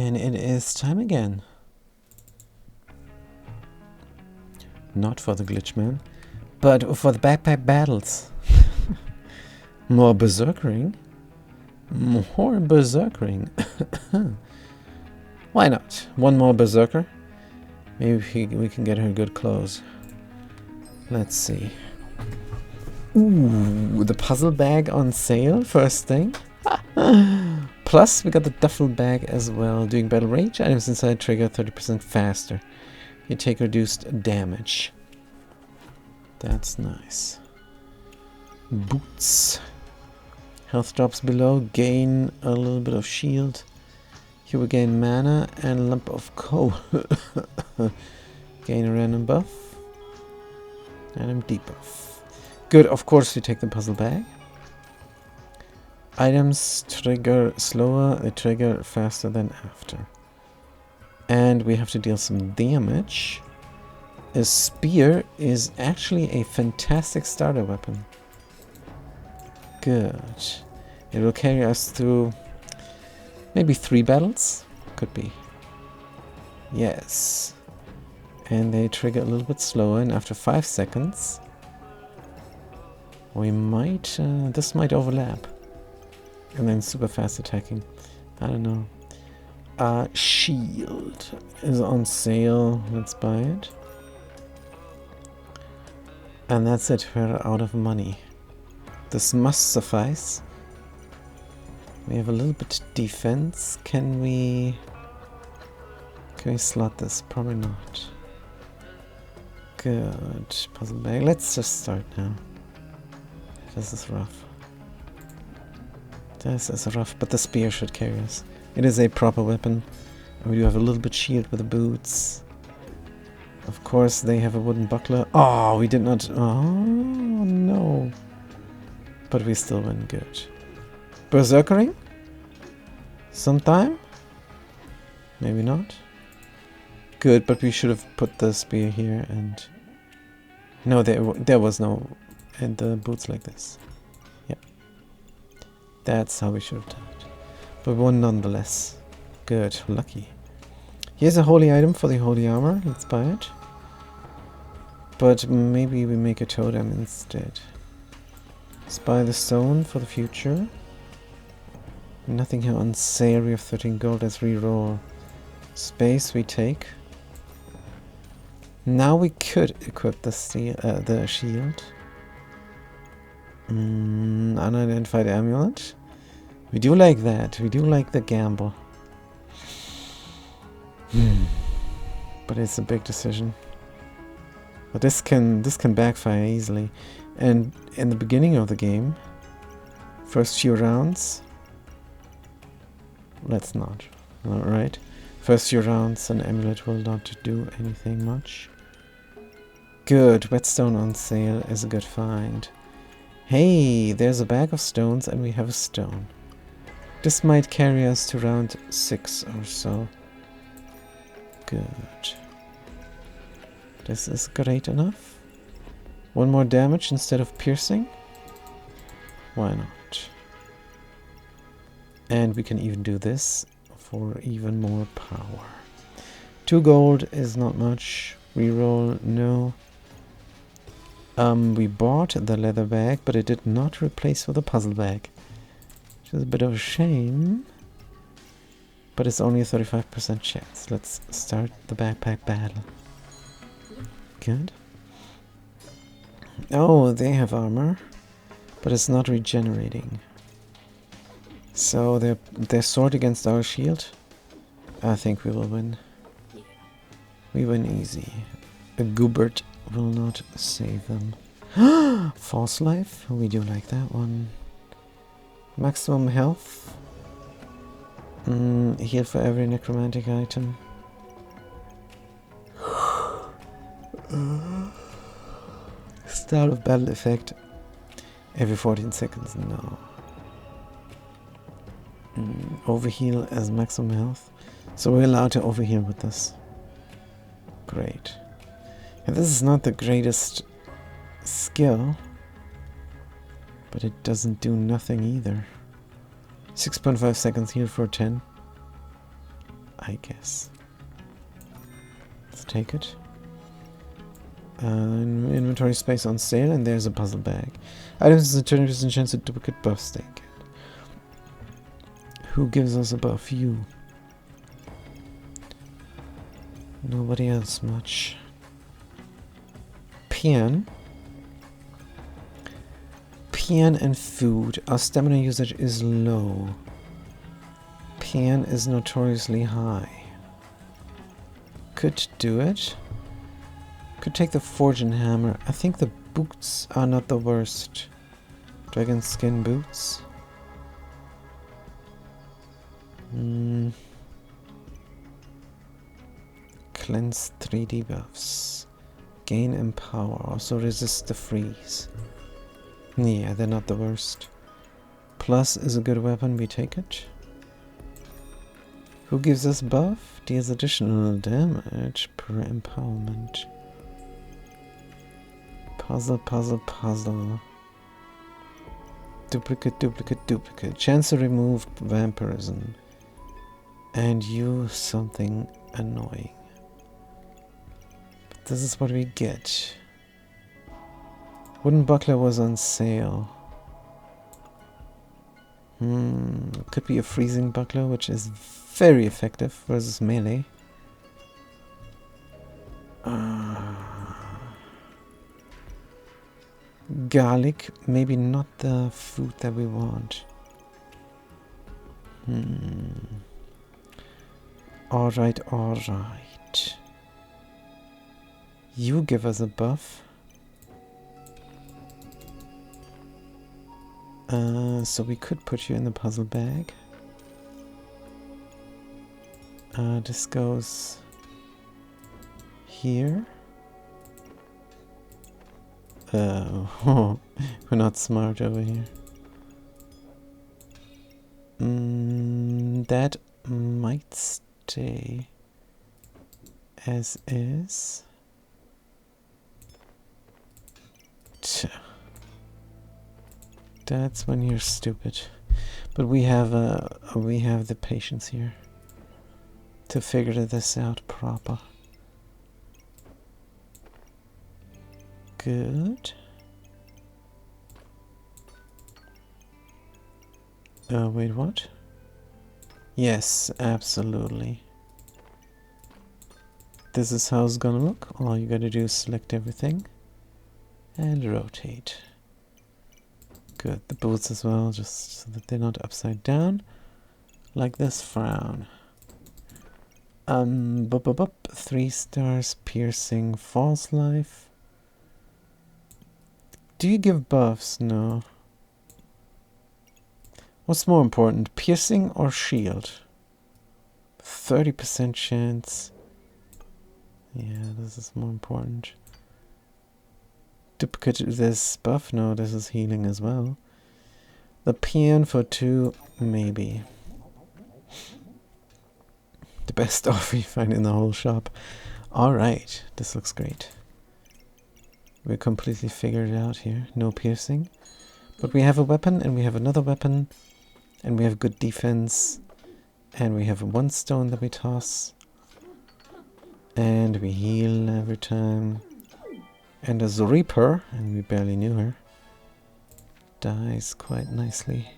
And it is time again. Not for the glitch man, but for the backpack battles. More berserkering. More berserkering. Why not? One more berserker. Maybe we can get her good clothes. Let's see. Ooh, the puzzle bag on sale, first thing. Plus, we got the duffel bag as well. Doing battle rage, items inside trigger 30% faster. You take reduced damage. That's nice. Boots. Health drops below. Gain a little bit of shield. Here we gain mana and a lump of coal. Gain a random buff. Random debuff. Good, of course we take the puzzle bag. Items trigger slower, they trigger faster than after. And we have to deal some damage. A spear is actually a fantastic starter weapon. Good. It will carry us through maybe 3 battles? Could be. Yes. And they trigger a little bit slower, and after 5 seconds we might, this might overlap. And then super fast attacking. I don't know. Shield is on sale. Let's buy it. And that's it. We're out of money. This must suffice. We have a little bit of defense. Can we slot this? Probably not. Good. Puzzle bag. Let's just start now. This is rough. This is rough, but the spear should carry us. It is a proper weapon. We do have a little bit shield with the boots. Of course, they have a wooden buckler. Oh, we did not. Oh, no. But we still win good. Berzerkering? Sometime? Maybe not. Good, but we should have put the spear here and... No, there was no... And the boots like this. Yep. That's how we should have done it. But we won nonetheless. Good, lucky. Here's a holy item for the holy armor. Let's buy it. But maybe we make a totem instead. Let's buy the stone for the future. Nothing here on sale. We have 13 gold. Let's reroll. Space we take. Now we could equip the shield. Unidentified amulet. We do like that. We do like the gamble. But it's a big decision. But this can backfire easily. And in the beginning of the game, first few rounds, let's not. Alright. First few rounds, an amulet will not do anything much. Good. Whetstone on sale is a good find. Hey, there's a bag of stones and we have a stone. This might carry us to round 6 or so. Good. This is great enough. 1 more damage instead of piercing. Why not? And we can even do this for even more power. 2 gold is not much. Reroll, no. We bought the leather bag, but it did not replace with a puzzle bag. Which is a bit of a shame. But it's only a 35% chance. Let's start the backpack battle. Good. Oh, they have armor. But it's not regenerating. So their sword against our shield. I think we will win. We win easy. A Goobert will not save them. False life? We do like that one. Maximum health. Heal for every necromantic item. Start of battle effect. Every 14 seconds. No. Overheal as maximum health. So we're allowed to overheal with this. Great. And this is not the greatest skill, but it doesn't do nothing either. 6.5 seconds heal for 10. I guess. Let's take it. Inventory space on sale, and there's a puzzle bag. Items and alternatives and chance of duplicate buffs they get. Who gives us a buff? You. Nobody else much. Pian. Pian and food. Our stamina usage is low. Pian is notoriously high. Could do it. Could take the forge and hammer. I think the boots are not the worst. Dragon skin boots. Cleanse 3 debuffs. Gain empower. Also resist the freeze. Yeah, they're not the worst. Plus is a good weapon. We take it. Who gives us buff? Deals additional damage per empowerment. Puzzle, puzzle, puzzle. Duplicate, duplicate, duplicate. Chance to remove vampirism. And use something annoying. But this is what we get. Wooden buckler was on sale. Could be a freezing buckler, which is very effective versus melee. Garlic, maybe not the food that we want. Alright, alright. You give us a buff. So we could put you in the puzzle bag. This goes here. We're not smart over here. That might stay as is. That's when you're stupid. But we have the patience here to figure this out proper. Good. Wait, what? Yes, absolutely. This is how it's gonna look. All you gotta do is select everything and rotate. Good, the boots as well, just so that they're not upside down. Like this frown. 3 stars, piercing, false life. Do you give buffs? No. What's more important, piercing or shield? 30% chance. Yeah, this is more important. Duplicate this buff? No, this is healing as well. The pian for 2, maybe. The best offer you find in the whole shop. Alright, this looks great. We're completely figured it out here. No piercing. But we have a weapon, and we have another weapon, and we have good defense, and we have 1 stone that we toss, and we heal every time. And there's a Reaper, and we barely knew her. Dies quite nicely.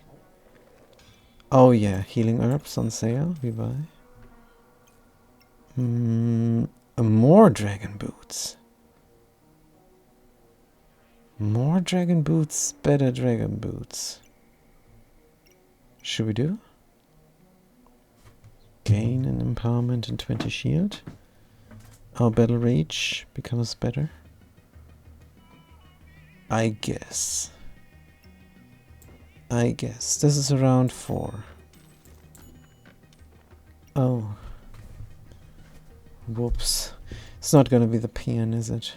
Oh yeah, healing herbs on sale, we buy. More dragon boots. More dragon boots, better dragon boots. Should we do? Gain an empowerment and 20 shield. Our battle rage becomes better. I guess. This is around 4. Oh. Whoops. It's not gonna be the pian, is it?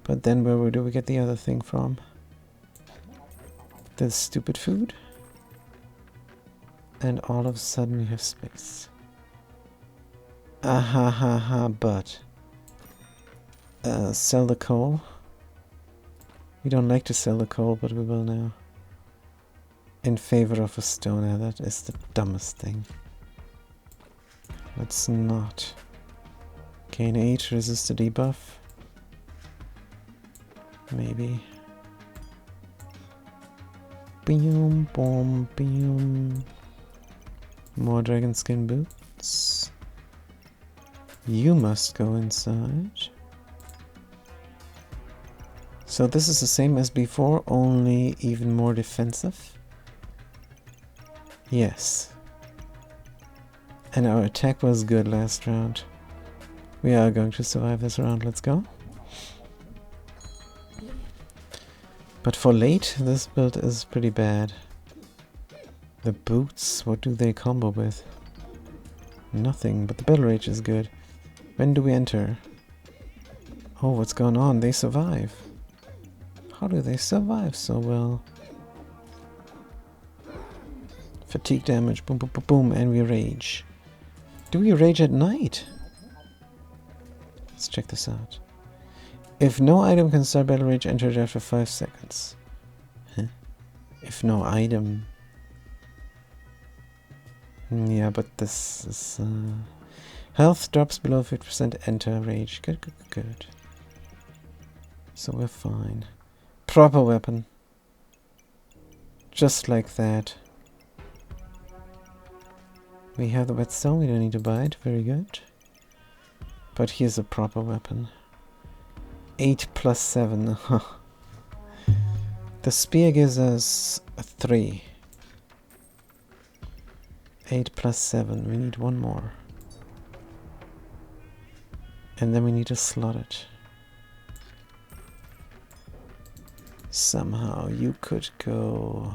But then where do we get the other thing from? The stupid food? And all of a sudden we have space. But sell the coal. We don't like to sell the coal, but we will now. In favor of a stone. Now that is the dumbest thing. Let's not. Gain 8, resist the debuff. Maybe. Boom, boom, boom. More dragon skin boots. You must go inside. So this is the same as before, only even more defensive. Yes. And our attack was good last round. We are going to survive this round, let's go. But for late, this build is pretty bad. The boots, what do they combo with? Nothing, but the battle rage is good. When do we enter? Oh, what's going on? They survive. How do they survive so well? Fatigue damage, boom, boom, boom, boom, and we rage. Do we rage at night? Let's check this out. If no item can start battle rage, enter it after 5 seconds. Huh? If no item... Yeah, but this is... Health drops below 50%, enter rage. Good, good, good. So we're fine. Proper weapon. Just like that. We have the whetstone, we don't need to buy it. Very good. But here's a proper weapon. 8 plus 7. The spear gives us a 3. 8 plus 7. We need one more. And then we need to slot it. Somehow you could go...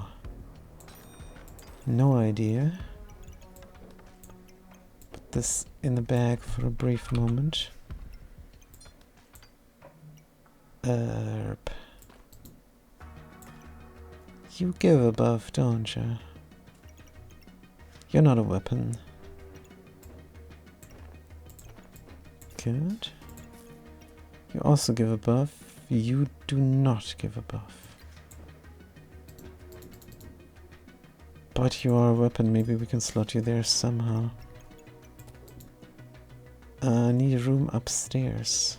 No idea. Put this in the bag for a brief moment. Herb. You give a buff, don't you? You're not a weapon. Good. You also give a buff. You do not give a buff. But you are a weapon. Maybe we can slot you there somehow. Need a room upstairs.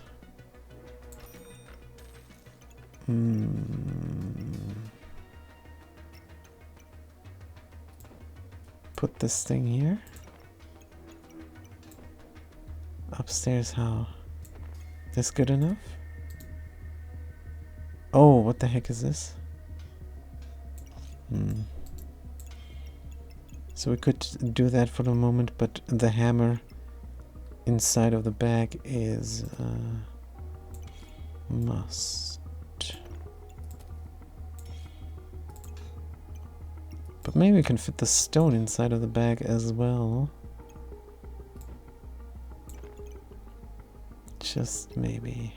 Put this thing here. Upstairs how? This good enough? Oh, what the heck is this? So we could do that for the moment, but the hammer inside of the bag is must. But maybe we can fit the stone inside of the bag as well. Just maybe.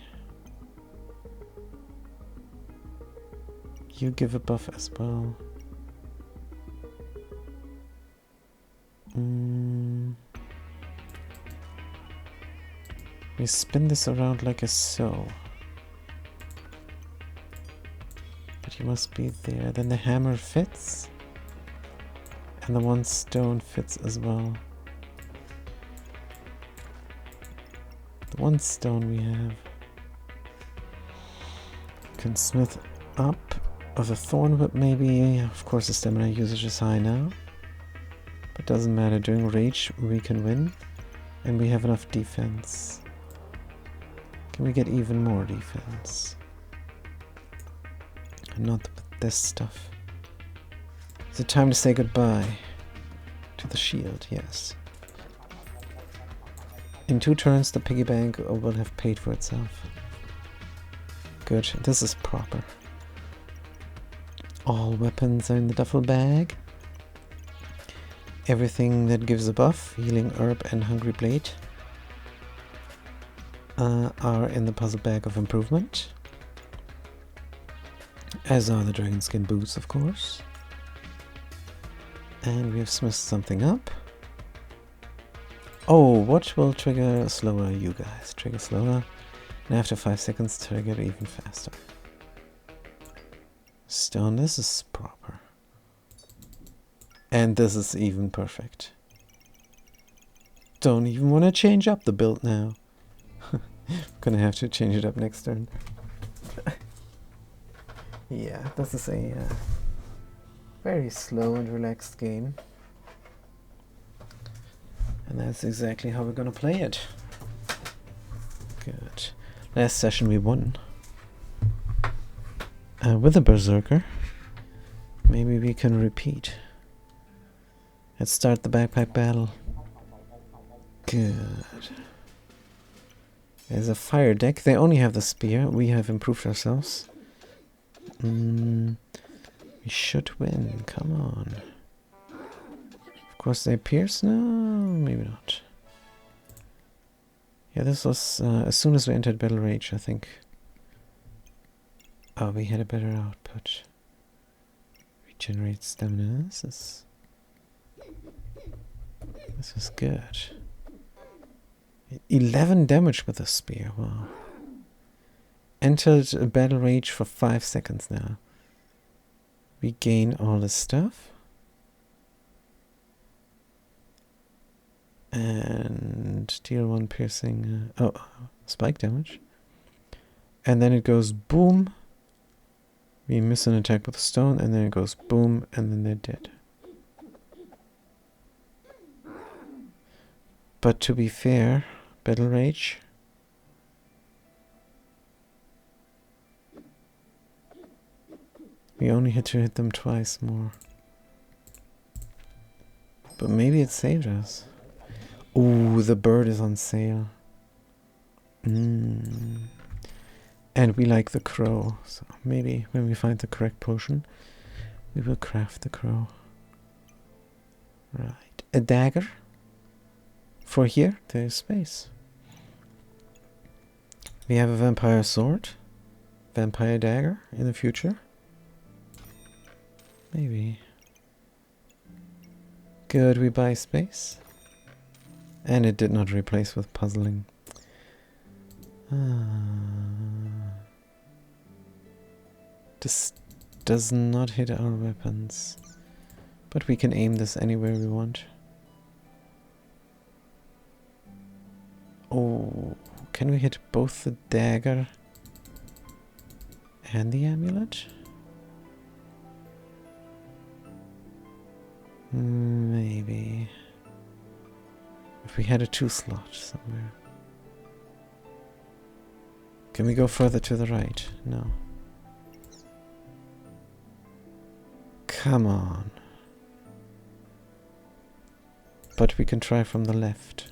You give a buff as well. We spin this around like a so. But you must be there. Then the hammer fits. And the one stone fits as well. The one stone we have. Can smith up of a thorn whip maybe. Of course the stamina usage is high now. But doesn't matter, during rage we can win. And we have enough defense. Can we get even more defense? Not with this stuff. Is it time to say goodbye to the shield? Yes. In 2 turns the piggy bank will have paid for itself. Good, this is proper. All weapons are in the duffel bag. Everything that gives a buff, healing herb and hungry blade, are in the puzzle bag of improvement. As are the dragon skin boots, of course. And we have smithed something up. Oh, what will trigger slower, you guys? Trigger slower, and after 5 seconds trigger even faster. Stone, this is proper. And this is even perfect. Don't even want to change up the build now. Gonna have to change it up next turn. Yeah, this is a very slow and relaxed game. And that's exactly how we're gonna play it. Good. Last session we won. With a Berzerker. Maybe we can repeat. Let's start the bagpipe battle. Good. There's a fire deck. They only have the spear. We have improved ourselves. We should win. Come on. Of course they pierce? No, maybe not. Yeah, this was as soon as we entered Battle Rage, I think. Oh, we had a better output. Regenerate stamina. This is good. 11 damage with a spear. Wow. Entered a Battle Rage for 5 seconds now. We gain all the stuff. And deal 1 piercing. Spike damage. And then it goes boom. We miss an attack with a stone, and then it goes boom, and then they're dead. But to be fair, Battle Rage. We only had to hit them twice more. But maybe it saved us. Ooh, the bird is on sale. And we like the crow. So maybe when we find the correct potion, we will craft the crow. Right. A dagger. For here, there's space. We have a vampire sword. Vampire dagger in the future. Maybe. Good, we buy space. And it did not replace with puzzling. This does not hit our weapons. But we can aim this anywhere we want. Oh, can we hit both the dagger and the amulet? Maybe. If we had a 2-slot somewhere. Can we go further to the right? No. Come on. But we can try from the left.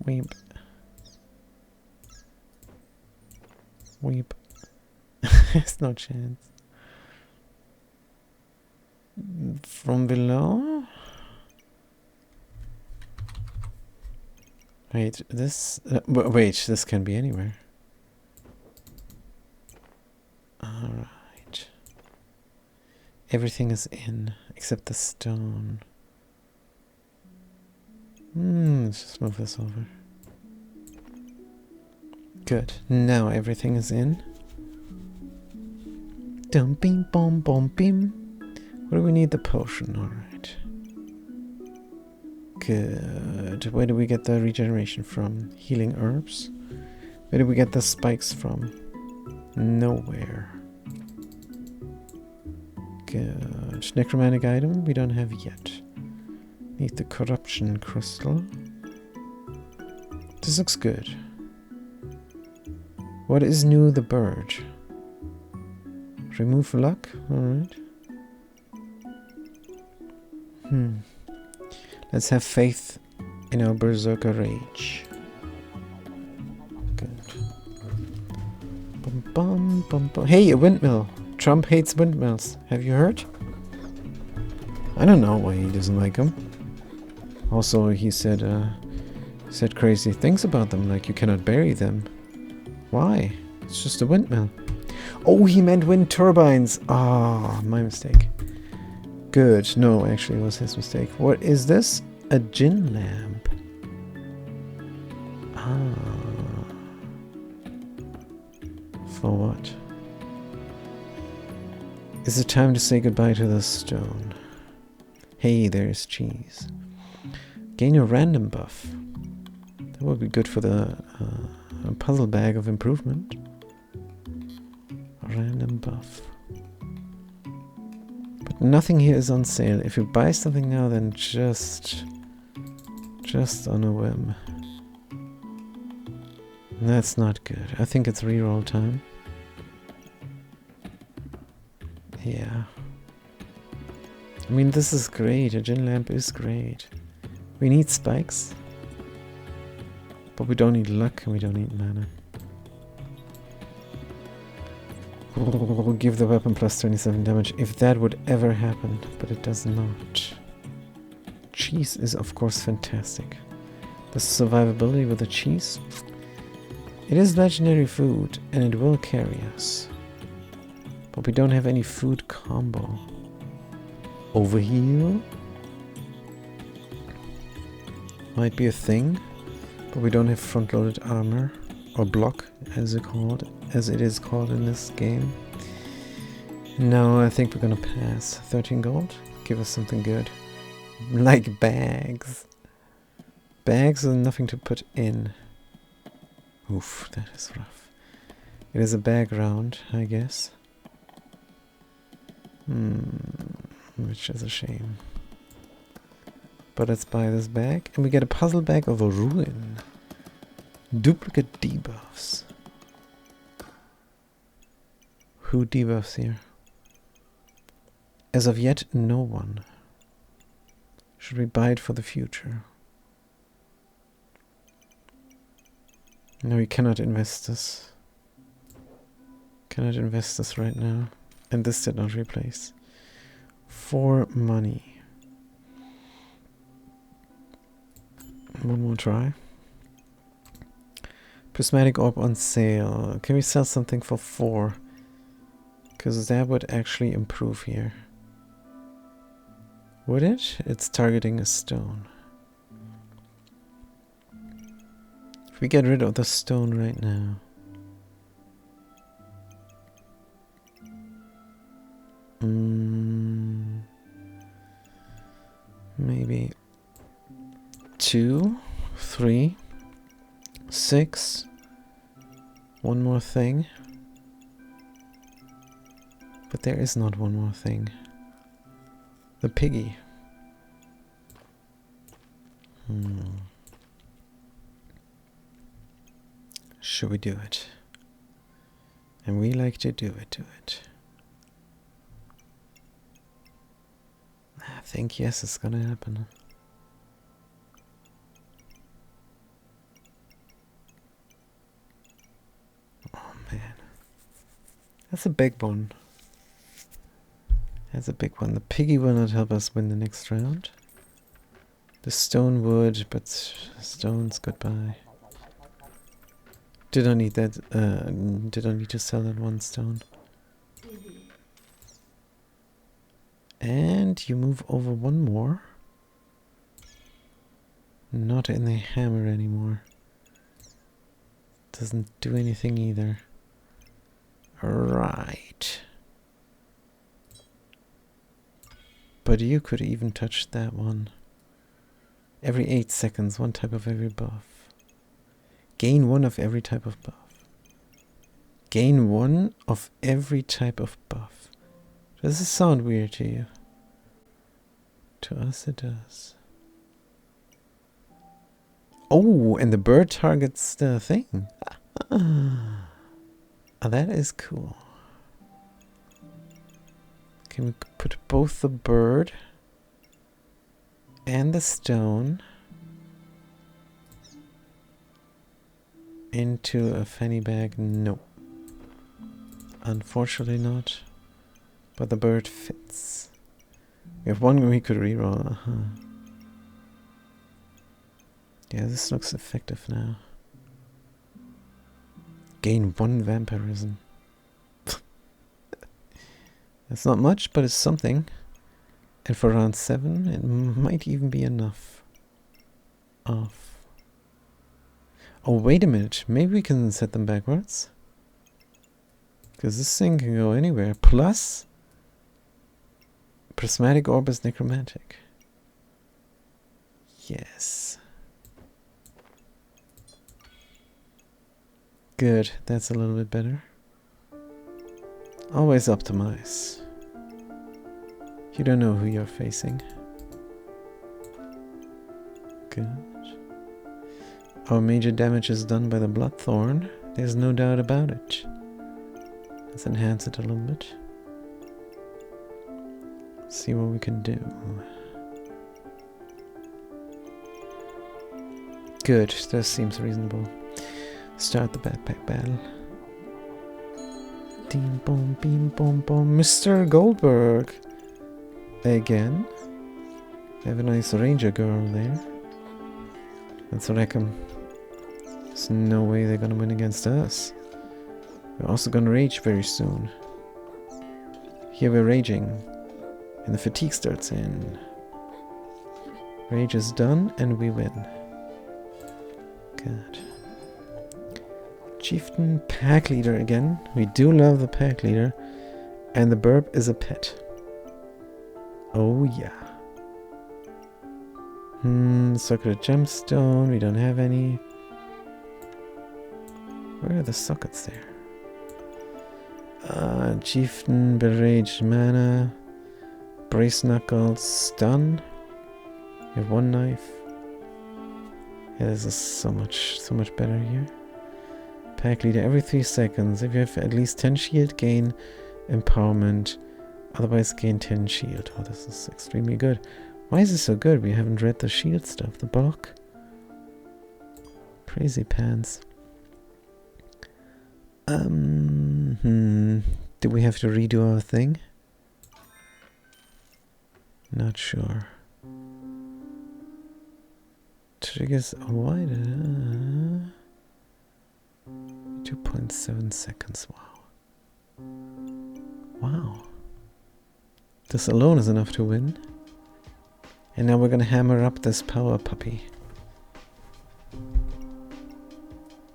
Weep. Weep. There's no chance. From below? Wait, this... wait, this can be anywhere. Alright. Everything is in, except the stone. Let's just move this over. Good. Now everything is in. Dum bim bom bom bim. Where do we need the potion? Alright. Good. Where do we get the regeneration from? Healing herbs? Where do we get the spikes from? Nowhere. Good. Necromantic item we don't have yet. Need the corruption crystal. This looks good. What is new? The bird. Remove luck. Alright. Let's have faith in our Berzerker rage. Good. Bum, bum, bum, bum. Hey, a windmill. Trump hates windmills. Have you heard? I don't know why he doesn't like them. Also, he said crazy things about them, like you cannot bury them. Why? It's just a windmill. Oh, he meant wind turbines. Ah, my mistake. Good. No, actually, it was his mistake. What is this? A gin lamp. Ah. For what? Is it time to say goodbye to the stone? Hey, there's cheese. Gain a random buff. That would be good for the puzzle bag of improvement. A random buff. But nothing here is on sale. If you buy something now, then just on a whim. That's not good. I think it's reroll time. Yeah. I mean, this is great. A gin lamp is great. We need spikes. But we don't need luck and we don't need mana. We'll give the weapon plus 27 damage if that would ever happen, but it does not. Cheese is of course fantastic. The survivability with the cheese. It is legendary food and it will carry us. But we don't have any food combo. Overheal might be a thing, but we don't have front-loaded armor or block, as it is called in this game. No, I think we're gonna pass. 13 gold. Give us something good, like bags. Bags are nothing to put in. Oof, that is rough. It is a bag round, I guess. Which is a shame. But let's buy this bag. And we get a puzzle bag of a ruin. Duplicate debuffs. Who debuffs here? As of yet, no one. Should we buy it for the future? No, we cannot invest this. Cannot invest this right now. And this did not replace. For money. One more try. Prismatic orb on sale. Can we sell something for 4? Because that would actually improve here. Would it? It's targeting a stone. If we get rid of the stone right now. Maybe 2, 3, 6. One more thing. But there is not one more thing. The piggy. Should we do it? And we like to do it. I think yes, it's gonna happen. Oh man. That's a big one. That's a big one. The piggy will not help us win the next round. The stone would, but stones goodbye. Did I need that? Did I need to sell that one stone? And you move over one more. Not in the hammer anymore. Doesn't do anything either. Right. But you could even touch that one. Every 8 seconds, one type of every buff. Gain 1 of every type of buff. Gain 1 of every type of buff. Does this sound weird to you? To us it does. Oh, and the bird targets the thing. Oh, that is cool. Can we put both the bird and the stone into a fanny bag? No. Unfortunately not. But the bird fits. We have one we could reroll. Yeah, this looks effective now. Gain 1 vampirism. That's not much, but it's something. And for round 7, it might even be enough. Oh, wait a minute. Maybe we can set them backwards. Because this thing can go anywhere. Plus, prismatic orb is necromantic. Yes. Good, that's a little bit better. Always optimize. You don't know who you're facing. Good. Our major damage is done by the Bloodthorn. There's no doubt about it. Let's enhance it a little bit. See what we can do. Good, that seems reasonable. Start the backpack battle. Ding boom, beam boom boom. Mr. Goldberg! Again? Have a nice ranger girl there. Let's wreck 'em. There's no way they're gonna win against us. We're also gonna rage very soon. Here we're raging. And the fatigue starts in. Rage is done and we win. Good. Chieftain, pack leader again. We do love the pack leader. And the burp is a pet. Oh yeah. Circular gemstone. We don't have any. Where are the sockets there? Chieftain, beraged mana. Brace knuckles, stun. We have one knife. Yeah, this is so much better here. Pack leader every 3 seconds. If you have at least 10 shield, gain empowerment. Otherwise gain 10 shield. Oh, this is extremely good. Why is this so good? We haven't read the shield stuff. The block. Crazy pants. Do we have to redo our thing? Not sure. Triggers why 2.7 seconds. Wow. This alone is enough to win. And now we're gonna hammer up this power puppy.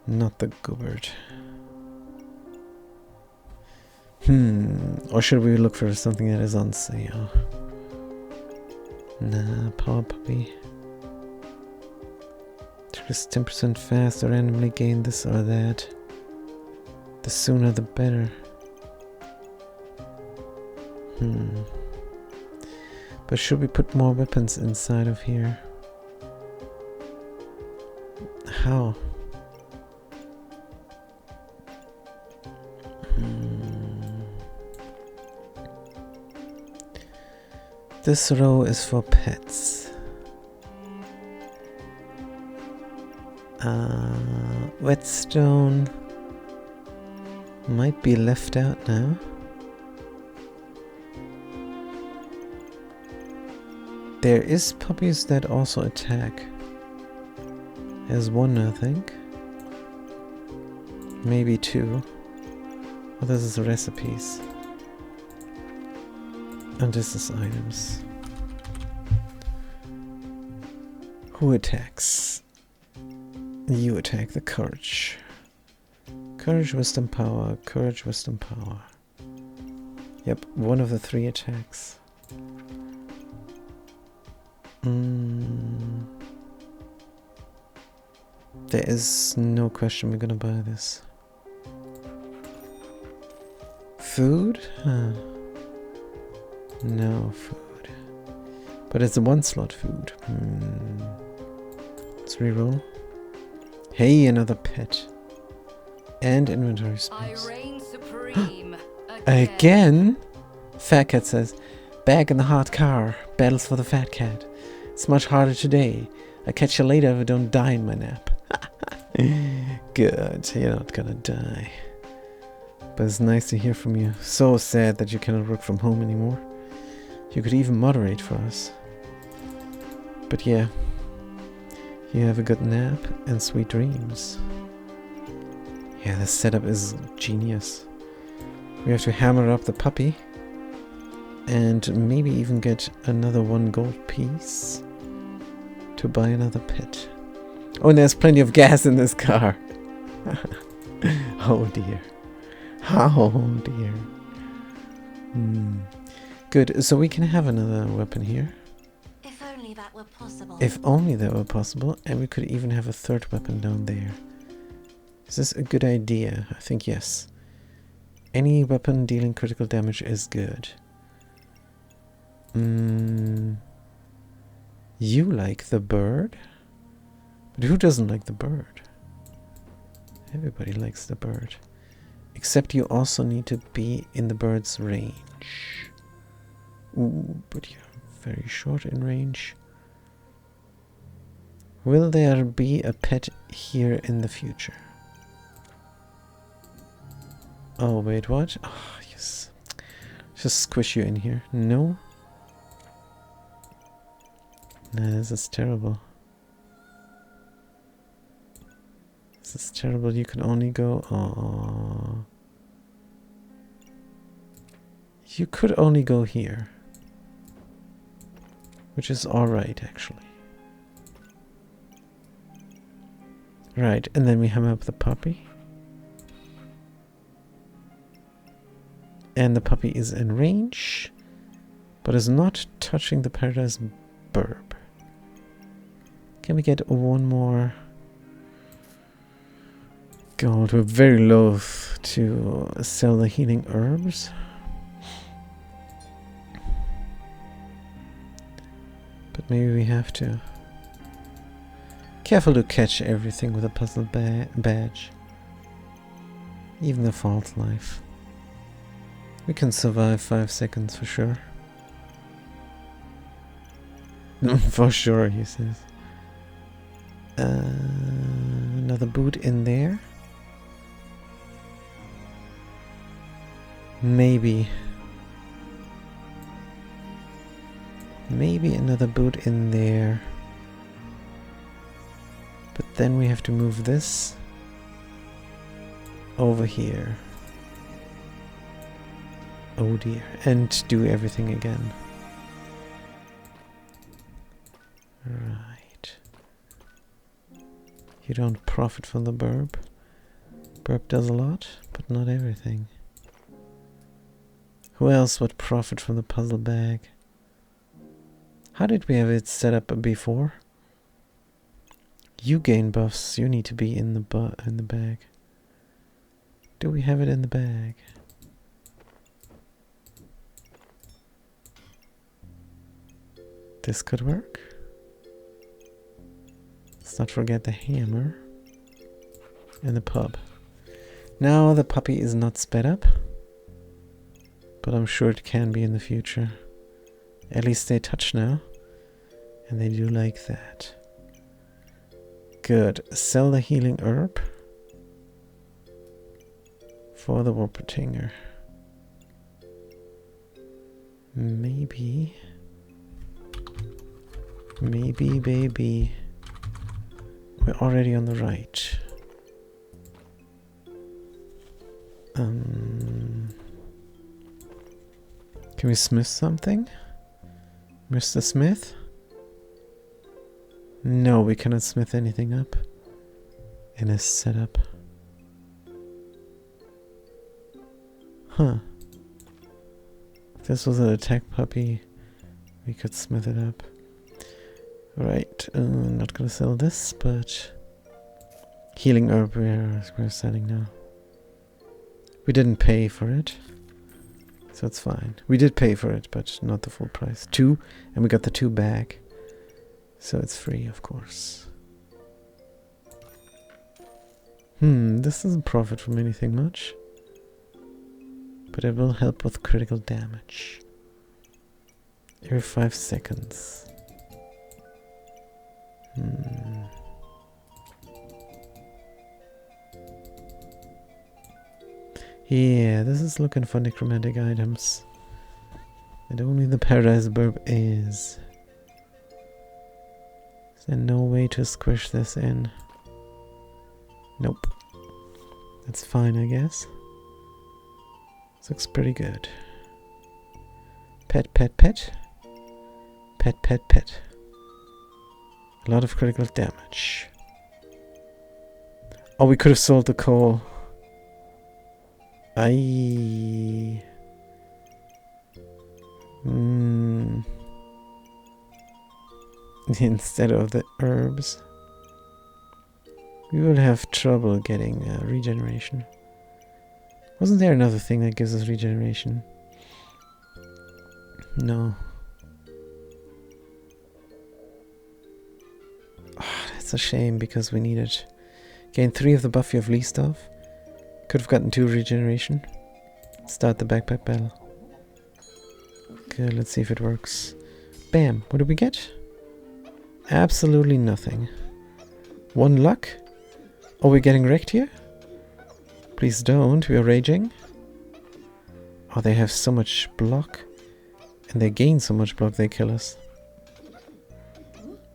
Not the Goobert. Or should we look for something that is on sale? Nah, power puppy. Triggers 10% faster, randomly gain this or that. The sooner the better. But should we put more weapons inside of here? How? This row is for pets. Whetstone might be left out now. There is puppies that also attack. There's one, I think. Maybe 2. Oh, this is recipes. And this is items. Who attacks? You attack the courage. Courage, wisdom, power. Courage, wisdom, power. Yep, one of the 3 attacks. There is no question we're gonna buy this. Food? Huh. No food. But it's a 1-slot food. Let's reroll. Hey, another pet. And inventory space. I reign supreme. Again? Fat Cat says, back in the hot car. Battles for the Fat Cat. It's much harder today. I'll catch you later if I don't die in my nap. Good, you're not gonna die. But it's nice to hear from you. So sad that you cannot work from home anymore. You could even moderate for us. But yeah, you have a good nap and sweet dreams. Yeah, the setup is genius. We have to hammer up the puppy and maybe even get another 1 gold piece to buy another pet. Oh, and there's plenty of gas in this car. Oh dear. Oh dear. Good, so we can have another weapon here. If only that were possible. If only that were possible, and we could even have a third weapon down there. Is this a good idea? I think yes. Any weapon dealing critical damage is good. You like the bird? But who doesn't like the bird? Everybody likes the bird. Except you also need to be in the bird's range. Ooh, but you're very short in range. Will there be a pet here in the future? Oh, wait, what? Oh, yes. Just squish you in here. No? Nah, this is terrible. This is terrible. You can only go... Oh. You could only go here. Which is alright, actually. Right, and then we hammer up the puppy. And the puppy is in range, but is not touching the paradise burb. Can we get one more gold? We're very loath to sell the healing herbs. But maybe we have to. Careful to catch everything with a puzzle badge. Even the false life. We can survive 5 seconds for sure. For sure, he says. Another boot in there. Maybe. Maybe another boot in there. But then we have to move this over here. Oh dear. And do everything again. Right. You don't profit from the burb. Burb does a lot, but not everything. Who else would profit from the puzzle bag? How did we have it set up before? You gain buffs. You need to be in the bag. Do we have it in the bag? This could work. Let's not forget the hammer and the pub. Now the puppy is not sped up, but I'm sure it can be in the future. At least they touch now, and they do like that. Good. Sell the healing herb for the Warpertinger. Maybe, baby. We're already on the right. Can we smith something? Mr. Smith? No, we cannot smith anything up in a setup. Huh. If this was an attack puppy, we could smith it up. Alright, not gonna sell this, but healing herb we're selling now. We didn't pay for it, so it's fine. We did pay for it, but not the full price. 2, and we got the 2 back, so it's free, of course. This doesn't profit from anything much, but it will help with critical damage. Every 5 seconds. Yeah, this is looking for necromantic items. And only the Paradise Burb is. Is there no way to squish this in? Nope. That's fine, I guess. This looks pretty good. Pet, pet, pet. Pet, pet, pet. A lot of critical damage. Oh, we could have sold the coal. instead of the herbs. We will have trouble getting regeneration. Wasn't there another thing that gives us regeneration? No. Oh, that's a shame because we need it. Gain 3 of the buff you have least of. Could have gotten 2 regeneration. Start the backpack battle. Good, let's see if it works. Bam, what did we get? Absolutely nothing. 1 luck? Are we getting wrecked here? Please don't, we are raging. Oh, they have so much block. And they gain so much block, they kill us.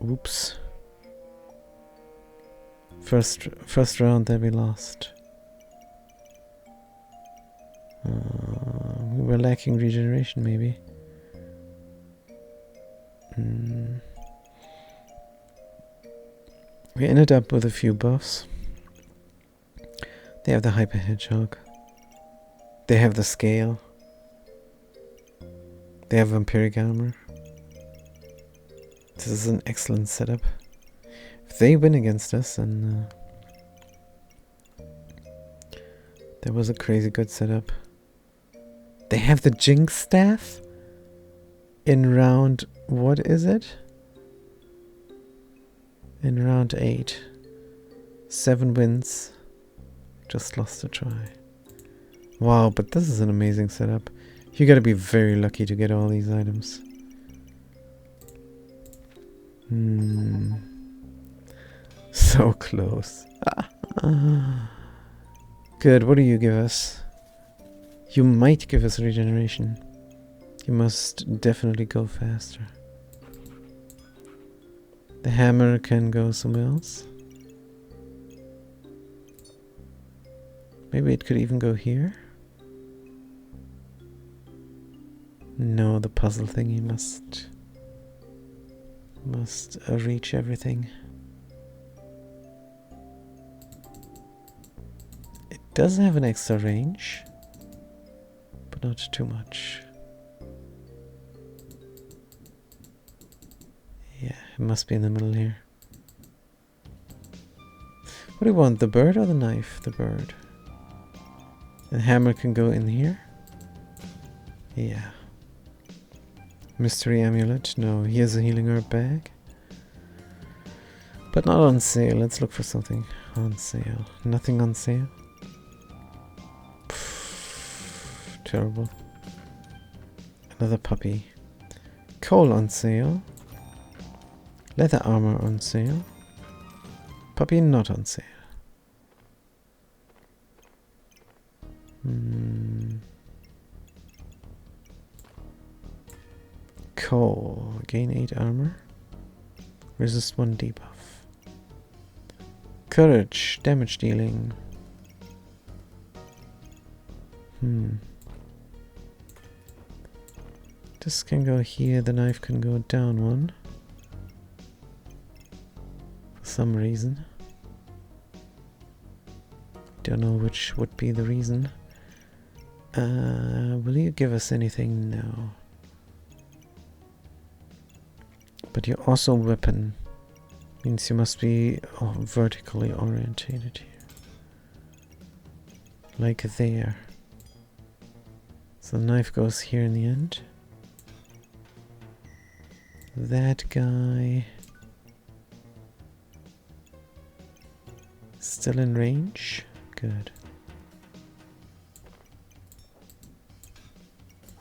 Oops. First round that we lost. We were lacking regeneration, maybe. We ended up with a few buffs. They have the Hyper Hedgehog. They have the Scale. They have Vampiric Armor. This is an excellent setup. If they win against us, then that was a crazy good setup. They have the Jinx Staff in round... what is it? In round 8. 7 wins. Just lost a try. Wow, but this is an amazing setup. You gotta be very lucky to get all these items. So close. Good, what do you give us? You might give us regeneration. You must definitely go faster. The hammer can go somewhere else. Maybe it could even go here. No, the puzzle thingy must reach everything. It does have an extra range, but not too much. Yeah, it must be in the middle here. What do you want, the bird or the knife? The bird. The hammer can go in here. Yeah. Mystery amulet. No, here's a healing herb bag. But not on sale. Let's look for something on sale. Nothing on sale. Pfft, terrible. Another puppy. Coal on sale. Leather armor on sale. Puppy not on sale. Coal. Gain 8 armor. Resist 1 debuff. Courage. Damage dealing. This can go here. The knife can go down 1. For some reason. Don't know which would be the reason. Will you give us anything? No. But you're also a weapon. Means you must be vertically orientated here. Like there. So the knife goes here in the end. That guy... still in range? Good.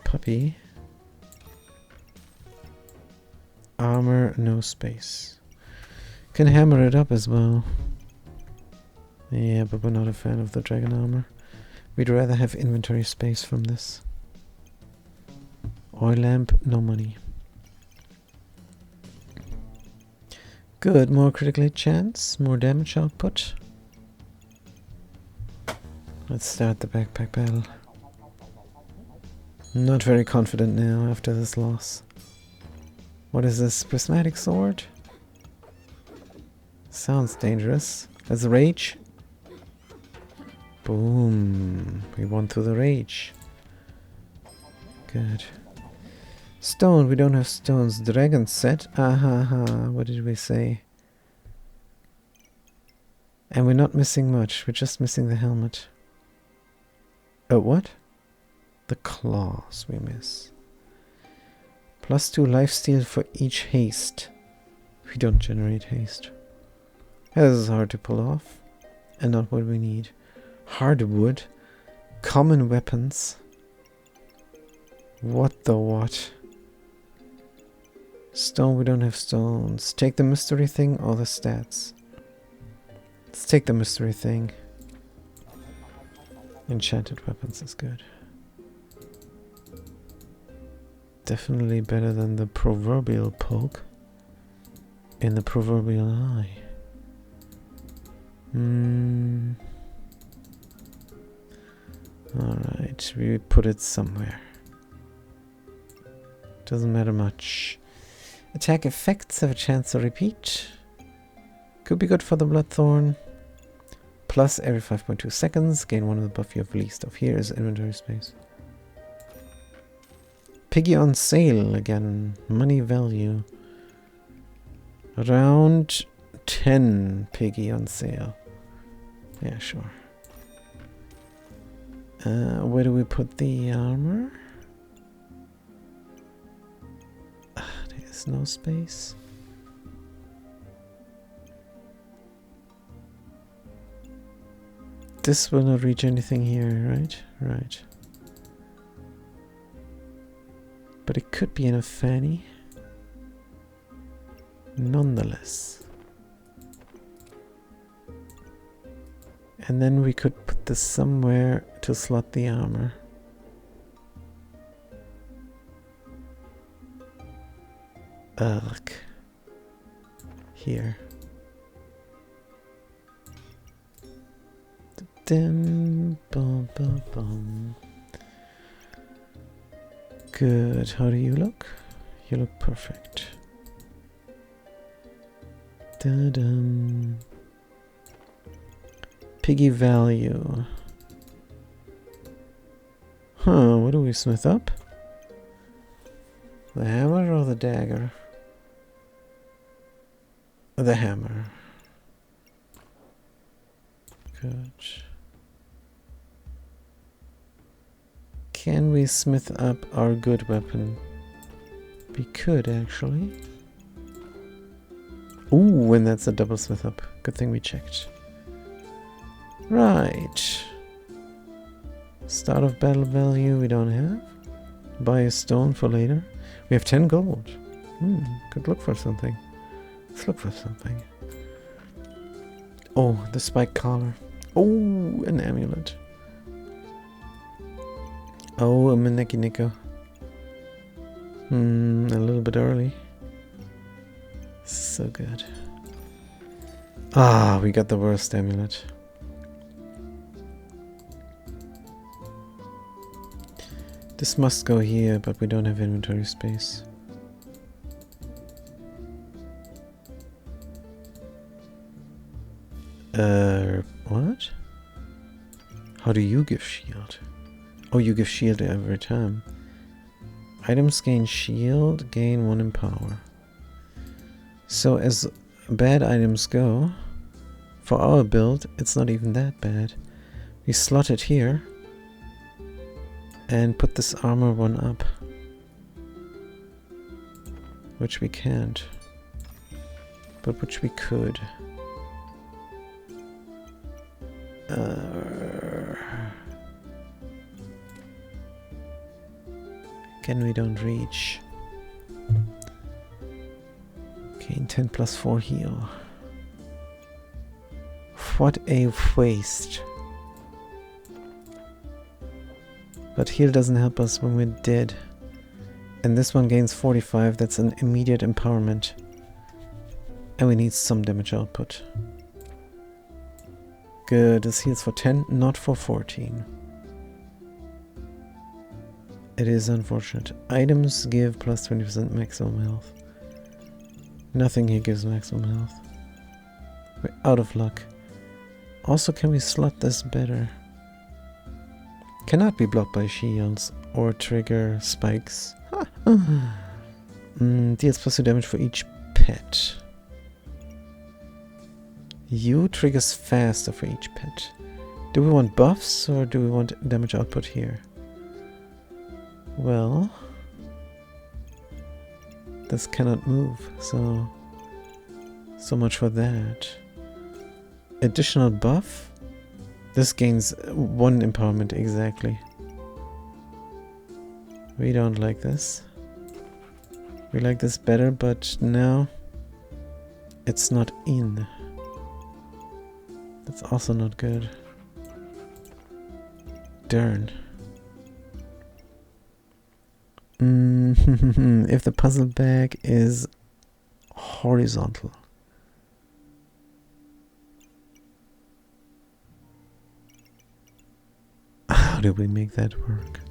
Puppy. Armor, no space. Can hammer it up as well. Yeah, but we're not a fan of the dragon armor. We'd rather have inventory space from this. Oil lamp, no money. Good, more critical hit chance, more damage output. Let's start the backpack battle. Not very confident now after this loss. What is this? Prismatic sword? Sounds dangerous. Let's rage. Boom. We won through the rage. Good. Stone, we don't have stones. Dragon set. Aha, what did we say? And we're not missing much. We're just missing the helmet. Oh, what? The claws we miss. +2 lifesteal for each haste. We don't generate haste. This is hard to pull off. And not what we need. Hardwood. Common weapons. What the what? Stone, we don't have stones. Take the mystery thing or the stats. Let's take the mystery thing. Enchanted weapons is good. Definitely better than the proverbial poke in the proverbial eye. Alright, we put it somewhere. Doesn't matter much. Attack effects have a chance to repeat. Could be good for the Bloodthorn. Plus every 5.2 seconds. Gain one of the buff you have least of. Here is inventory space. Piggy on sale again. Money value. Around 10 piggy on sale. Yeah, sure. Where do we put the armor? There's no space. This will not reach anything here, right? Right. But it could be in a fanny. Nonetheless. And then we could put this somewhere to slot the armor. Ugh. Here. Dim, bum, bum, bum. Good. How do you look? You look perfect. Da-dum. Piggy value. Huh, what do we smith up? The hammer or the dagger? The hammer. Good. Can we smith up our good weapon? We could actually. Ooh, and that's a double smith up. Good thing we checked. Right. Start of battle value we don't have. Buy a stone for later. We have 10 gold. Could look for something. Let's look for something. Oh, the spike collar. Oh, an amulet. Oh, a Maneki Nico. A little bit early. So good. Ah, we got the worst amulet. This must go here, but we don't have inventory space. What? How do you give shield? Oh, you give shield every time. Items gain shield, gain 1 in power. So as bad items go, for our build, it's not even that bad. We slot it here and put this armor one up. Which we can't. But which we could. Again, we don't reach. Gain 10 plus 4 heal. What a waste. But heal doesn't help us when we're dead. And this one gains 45, that's an immediate empowerment. And we need some damage output. Good, this heals for 10, not for 14. It is unfortunate. Items give plus 20% maximum health. Nothing here gives maximum health. We're out of luck. Also, can we slot this better? Cannot be blocked by shields or trigger spikes. Deals +2 damage for each pet. You triggers faster for each pet. Do we want buffs or do we want damage output here? Well, this cannot move, so much for that. Additional buff? This gains 1 empowerment exactly. We don't like this. We like this better, but now it's not in. That's also not good. Darn. If the puzzle bag is horizontal. How do we make that work?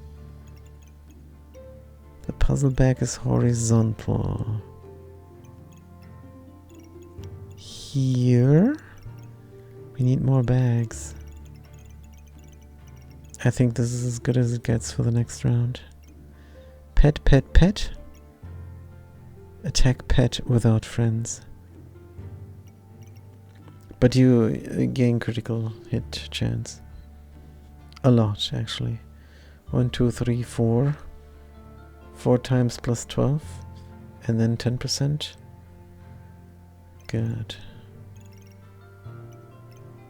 The puzzle bag is horizontal. Here? We need more bags. I think this is as good as it gets for the next round. Pet, pet, pet. Attack pet without friends. But you gain critical hit chance. A lot, actually. 1, 2, 3, 4. 4 times plus 12. And then 10%. Good.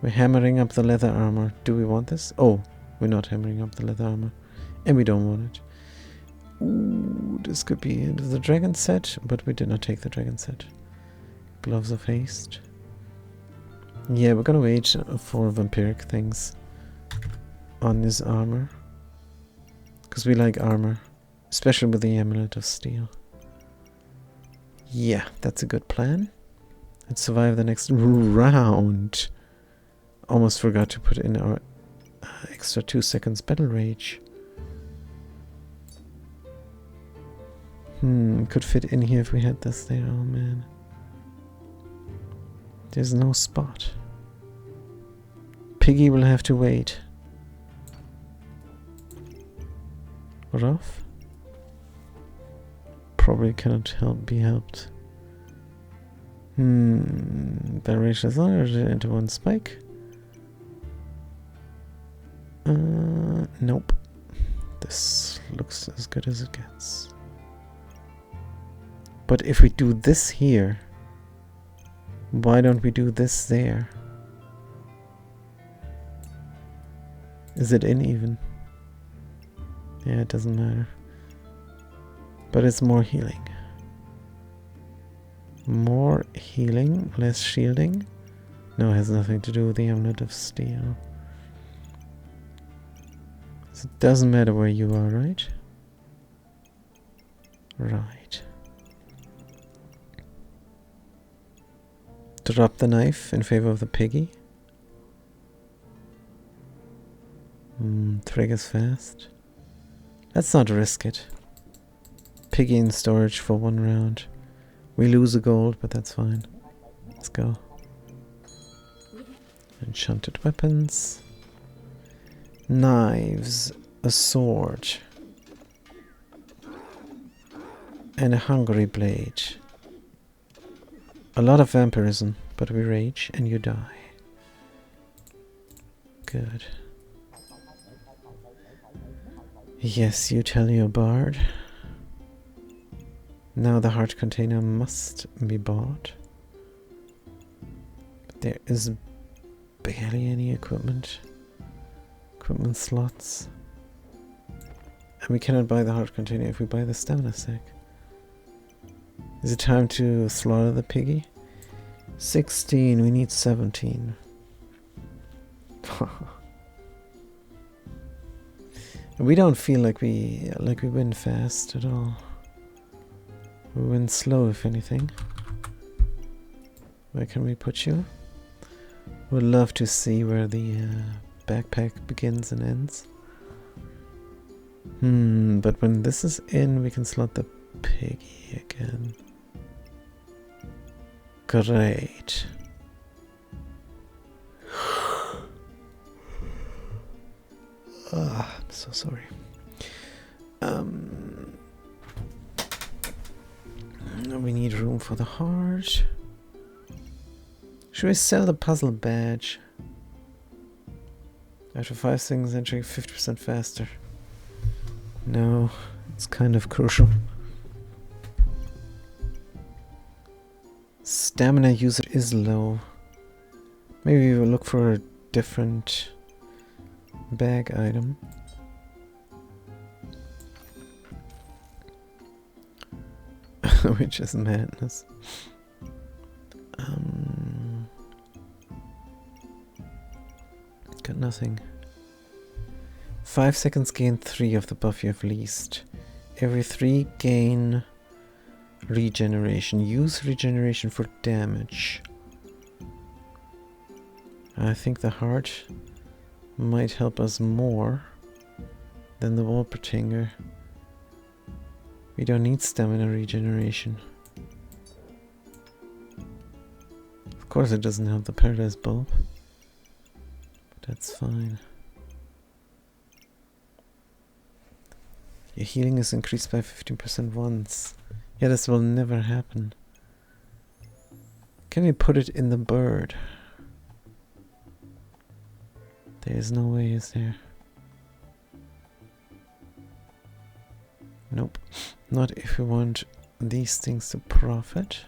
We're hammering up the leather armor. Do we want this? Oh, we're not hammering up the leather armor. And we don't want it. Ooh, this could be the dragon set, but we did not take the dragon set. Gloves of haste. Yeah, we're gonna wait for vampiric things on this armor. Because we like armor. Especially with the amulet of steel. Yeah, that's a good plan. Let's survive the next round. Almost forgot to put in our extra 2 seconds battle rage. Could fit in here if we had this there. Oh man. There's no spot. Piggy will have to wait. Rough? Probably cannot be helped. Barrage is into 1 spike. Nope. This looks as good as it gets. But if we do this here, why don't we do this there? Is it in even? Yeah, it doesn't matter. But it's more healing. More healing, less shielding. No, it has nothing to do with the amulet of steel. So it doesn't matter where you are, right? Right. Drop the knife in favor of the piggy. Triggers fast. Let's not risk it. Piggy in storage for 1 round. We lose a gold, but that's fine. Let's go. Enchanted weapons. Knives. A sword. And a hungry blade. A lot of vampirism, but we rage and you die. Good. Yes, you tell your bard. Now the heart container must be bought. But there is barely any equipment. Equipment slots. And we cannot buy the heart container if we buy the stamina sack. Is it time to slaughter the piggy? 16, we need 17. We don't feel like we win fast at all. We win slow, if anything. Where can we put you? Would love to see where the backpack begins and ends. But when this is in, we can slot the piggy again. Great. I'm so sorry. for the heart. Should we sell the puzzle badge? After 5 seconds entering 50% faster. No, it's kind of crucial. Stamina user is low. Maybe we'll look for a different bag item. Which is madness. Got nothing. 5 seconds gain 3 of the buff you have leased. Every 3 gain regeneration. Use regeneration for damage. I think the heart might help us more than the Wolpertinger. We don't need stamina regeneration. Of course it doesn't help the Paradise Bulb. But that's fine. Your healing is increased by 15% once. Yeah, this will never happen. Can we put it in the bird? There is no way, is there? Nope. Not if we want these things to profit.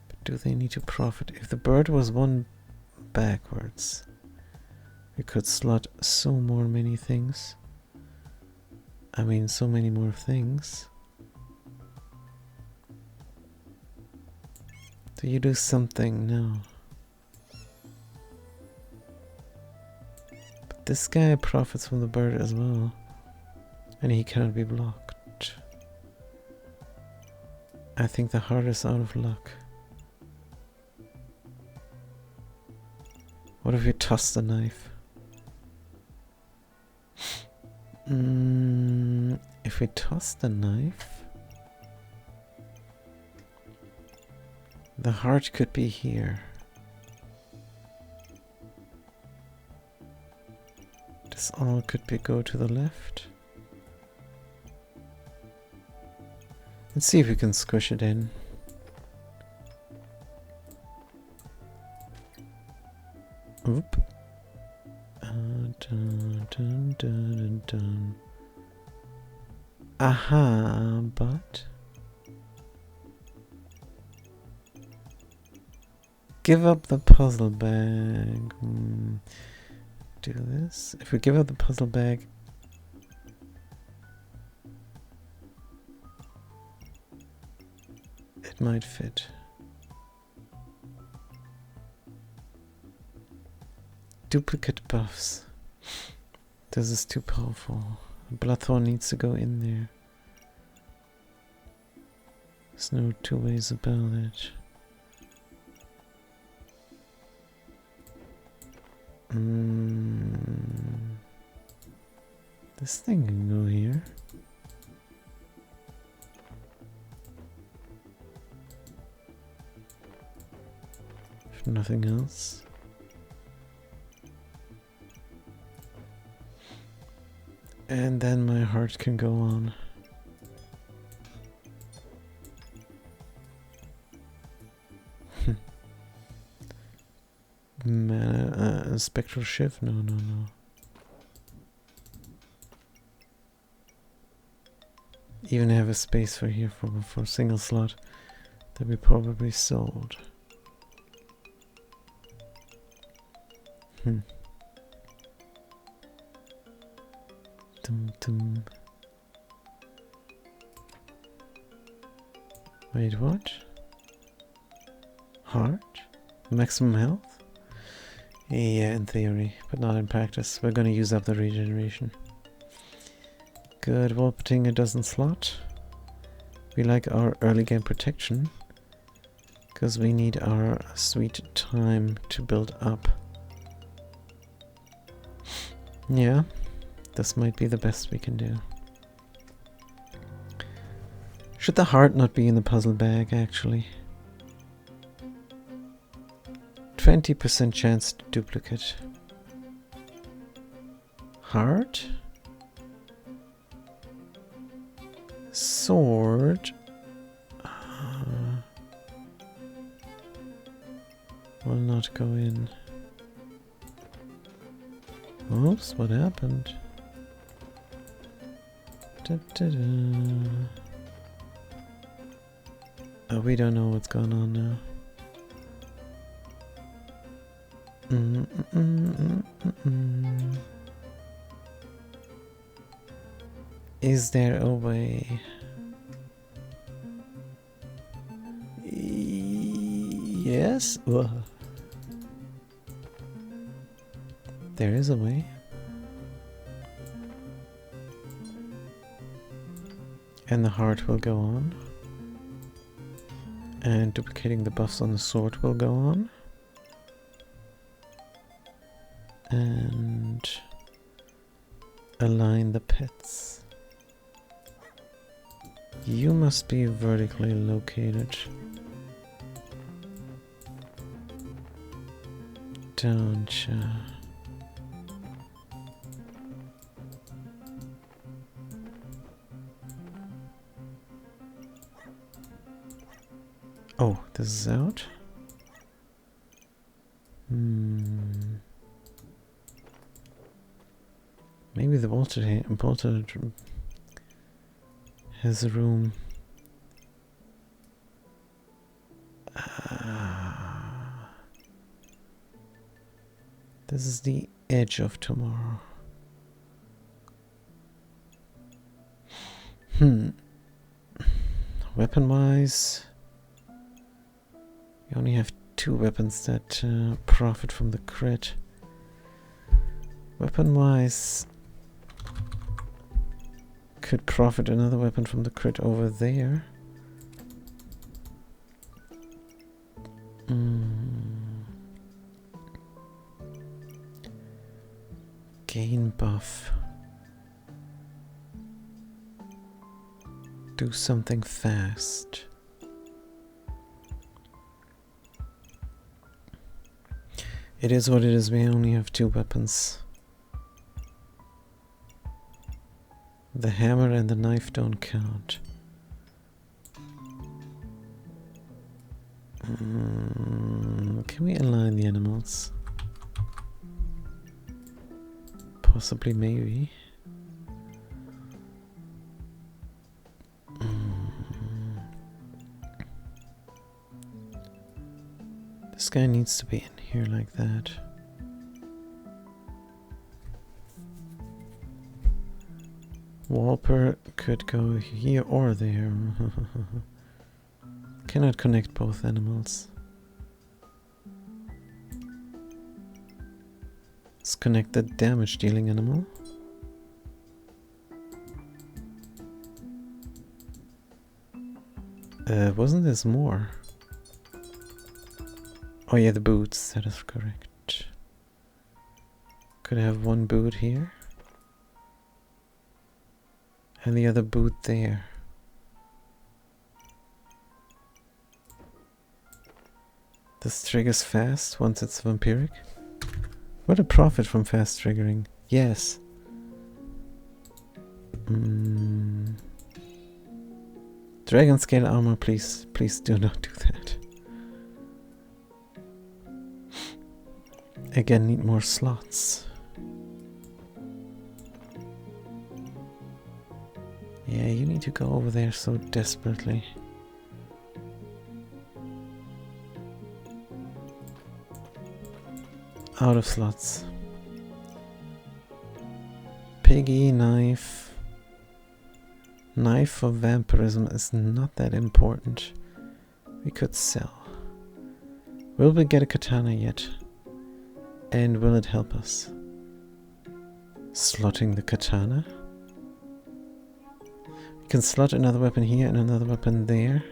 But do they need to profit? If the bird was one backwards, we could slot so many things. I mean, so many more things. Do you do something? No. But this guy profits from the bird as well. And he cannot be blocked. I think the heart is out of luck. What if we toss the knife? If we toss the knife, the heart could be here. This all could be go to the left. Let's see if we can squish it in. Oop. Dun, dun, dun, dun. Aha, but give up the puzzle bag. Do this. If we give up the puzzle bag, it might fit. Duplicate buffs. This is too powerful. Bloodthorn needs to go in there. There's no two ways about it. This thing can go here. If nothing else. And then my heart can go on. Mana, spectral shift? No. Even have a space for here for a single slot that we probably sold. Wait, what? Heart? Maximum health? Yeah, in theory, but not in practice. We're gonna use up the regeneration. Good, Wolpertinger doesn't slot. We like our early game protection, because we need our sweet time to build up. Yeah, this might be the best we can do. Should the heart not be in the puzzle bag, actually? 20% chance to duplicate. Heart? Sword? not go in. Oops, what happened? Oh, we don't know what's going on now. Is there a way? Yes? Whoa. There is a way. And the heart will go on. And duplicating the buffs on the sword will go on. And align the pits. You must be vertically located. Don't you? Oh, this is out. Maybe the bolter has a room. This is the edge of tomorrow. Weapon-wise, we only have 2 weapons that profit from the crit. Weapon-wise, could profit another weapon from the crit over there. Gain buff. Do something fast. It is what it is, we only have 2 weapons. The hammer and the knife don't count. Can we align the animals? Possibly, maybe. This guy needs to be in here like that. Walper could go here or there. Cannot connect both animals. Let's connect the damage dealing animal. Wasn't this more? Oh yeah, the boots, that is correct. Could I have one boot here? And the other boot there. This triggers fast once it's vampiric. What a profit from fast triggering. Yes. Dragon scale armor, please. Please do not do that. Again, need more slots. Yeah, you need to go over there so desperately. Out of slots. Piggy, knife. Knife for vampirism is not that important. We could sell. Will we get a katana yet? And will it help us? Slotting the katana? We can slot another weapon here and another weapon there.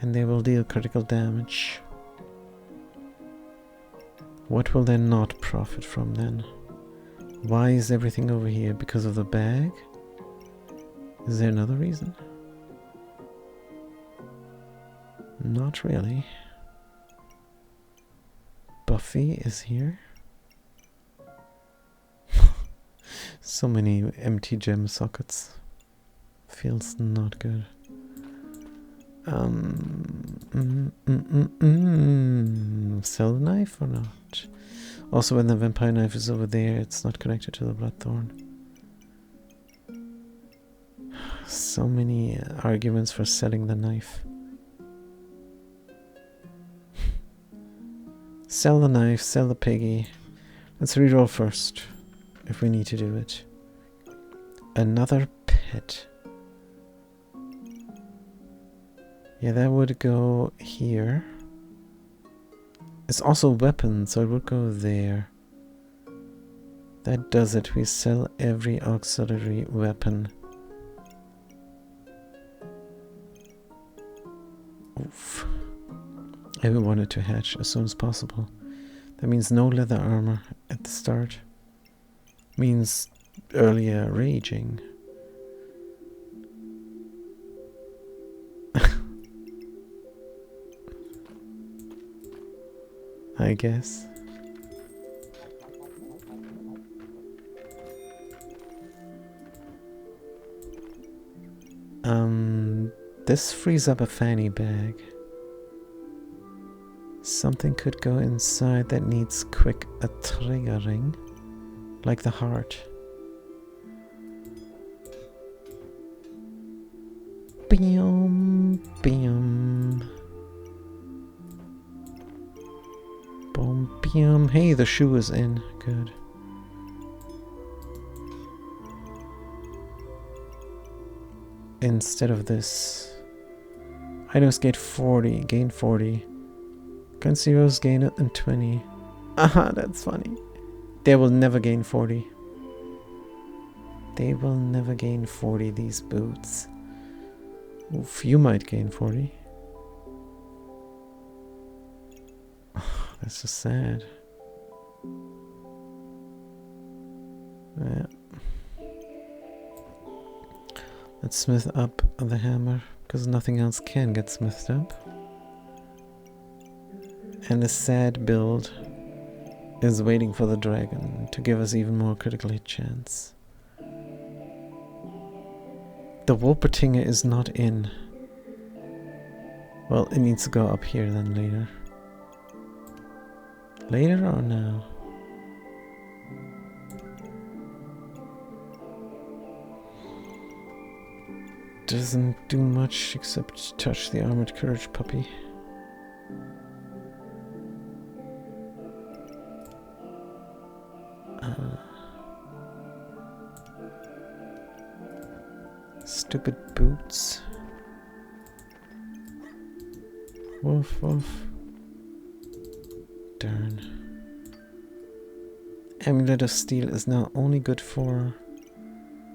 And they will deal critical damage. What will they not profit from then? Why is everything over here? Because of the bag? Is there another reason? Not really. Buffy is here. So many empty gem sockets. Feels not good. Sell the knife or not? Also, when the vampire knife is over there, it's not connected to the bloodthorn. So many arguments for selling the knife. Sell the knife, sell the piggy. Let's reroll first, if we need to do it. Another pet. Yeah, that would go here. It's also a weapon, so it would go there. That does it. We sell every auxiliary weapon. Oof. I would want it to hatch as soon as possible. That means no leather armor at the start. Means earlier raging. I guess. This frees up a fanny bag. Something could go inside that needs quick triggering, like the heart. Boom, boom. Boom, boom. Hey, the shoe is in. Good. Instead of this, items gain 40. Gain 40. Gun zeros gain it in 20. Aha, that's funny. They will never gain 40. They will never gain 40, these boots. Oof, you might gain 40. That's just sad. Yeah. Let's smith up the hammer, because nothing else can get smithed up. And a sad build is waiting for the dragon to give us even more critical hit chance. The Wolpertinger is not in. Well, it needs to go up here then later. Later or now? Doesn't do much except touch the armored courage puppy. Stupid boots. Woof woof. Darn. Amulet of Steel is now only good for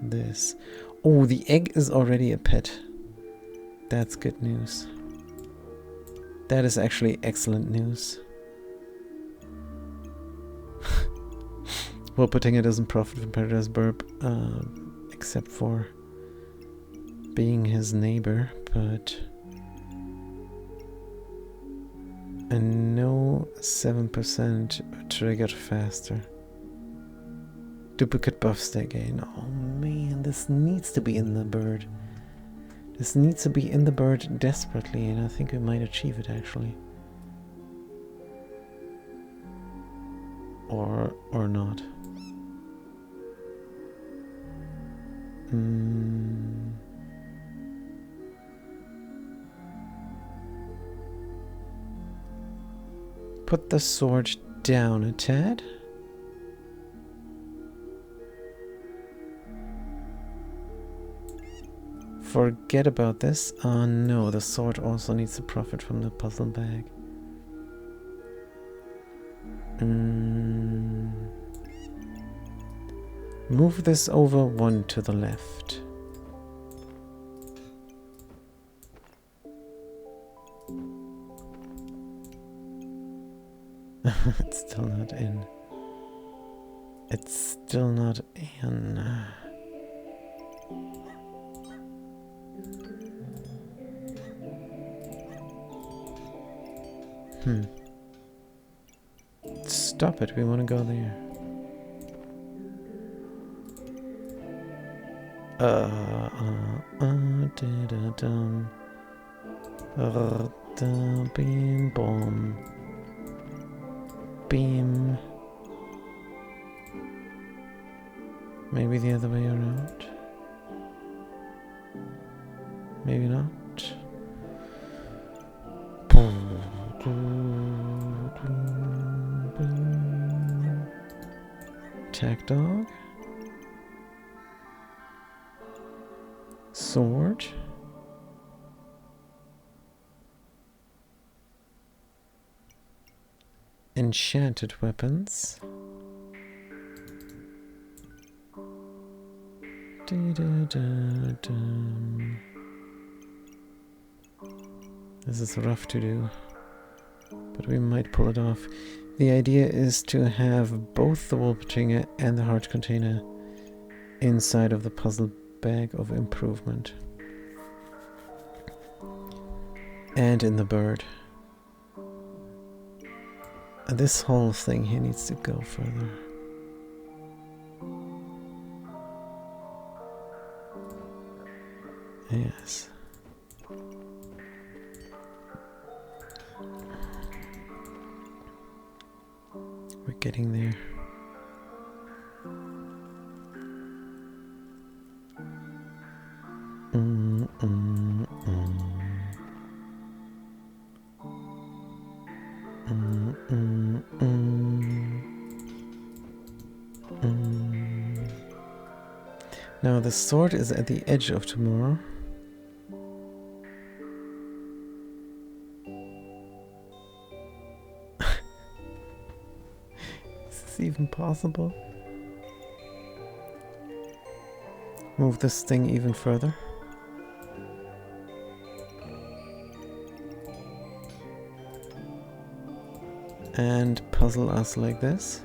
this. Oh, the egg is already a pet. That's good news. That is actually excellent news. Well, putting it doesn't profit from Paradise Burp, except for being his neighbor, but a no 7% trigger faster. Duplicate buffs they gain. Oh man, this needs to be in the bird. This needs to be in the bird desperately, and I think we might achieve it actually. Or not. Put the sword down a tad. Forget about this. Oh no, the sword also needs to profit from the puzzle bag. Move this over one to the left. It's still not in. It's still not in. Stop it, we want to go there. Da-da-dum. Beam bomb. Beam. Maybe the other way around. Maybe not. Attack dog. Sword. Enchanted weapons. This is rough to do, but we might pull it off. The idea is to have both the wool patinga and the heart container inside of the puzzle bag of improvement. And in the bird. And this whole thing here needs to go further. Yes. We're getting there. Now the sword is at the edge of tomorrow. Is this even possible? Move this thing even further. And puzzle us like this.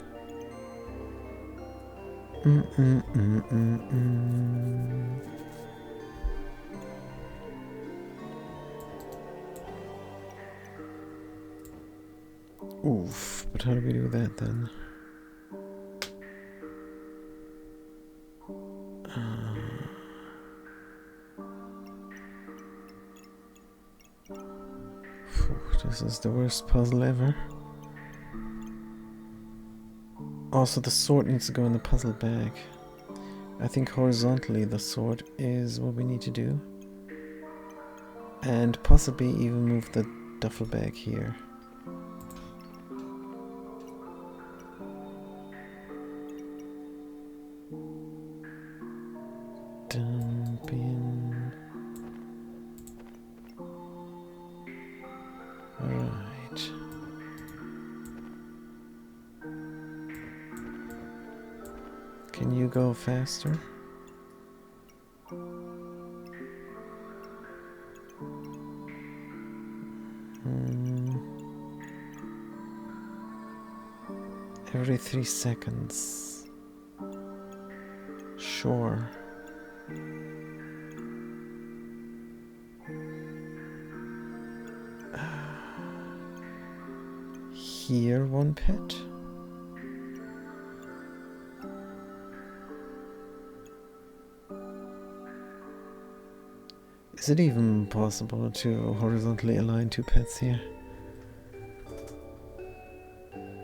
Oof, but how do we do that then? This is the worst puzzle ever. Also, the sword needs to go in the puzzle bag. I think horizontally the sword is what we need to do. And possibly even move the duffel bag here. Dumping. Alright. Can you go faster? Every 3 seconds. Sure. Here, one pet. Is it even possible to horizontally align 2 pets here?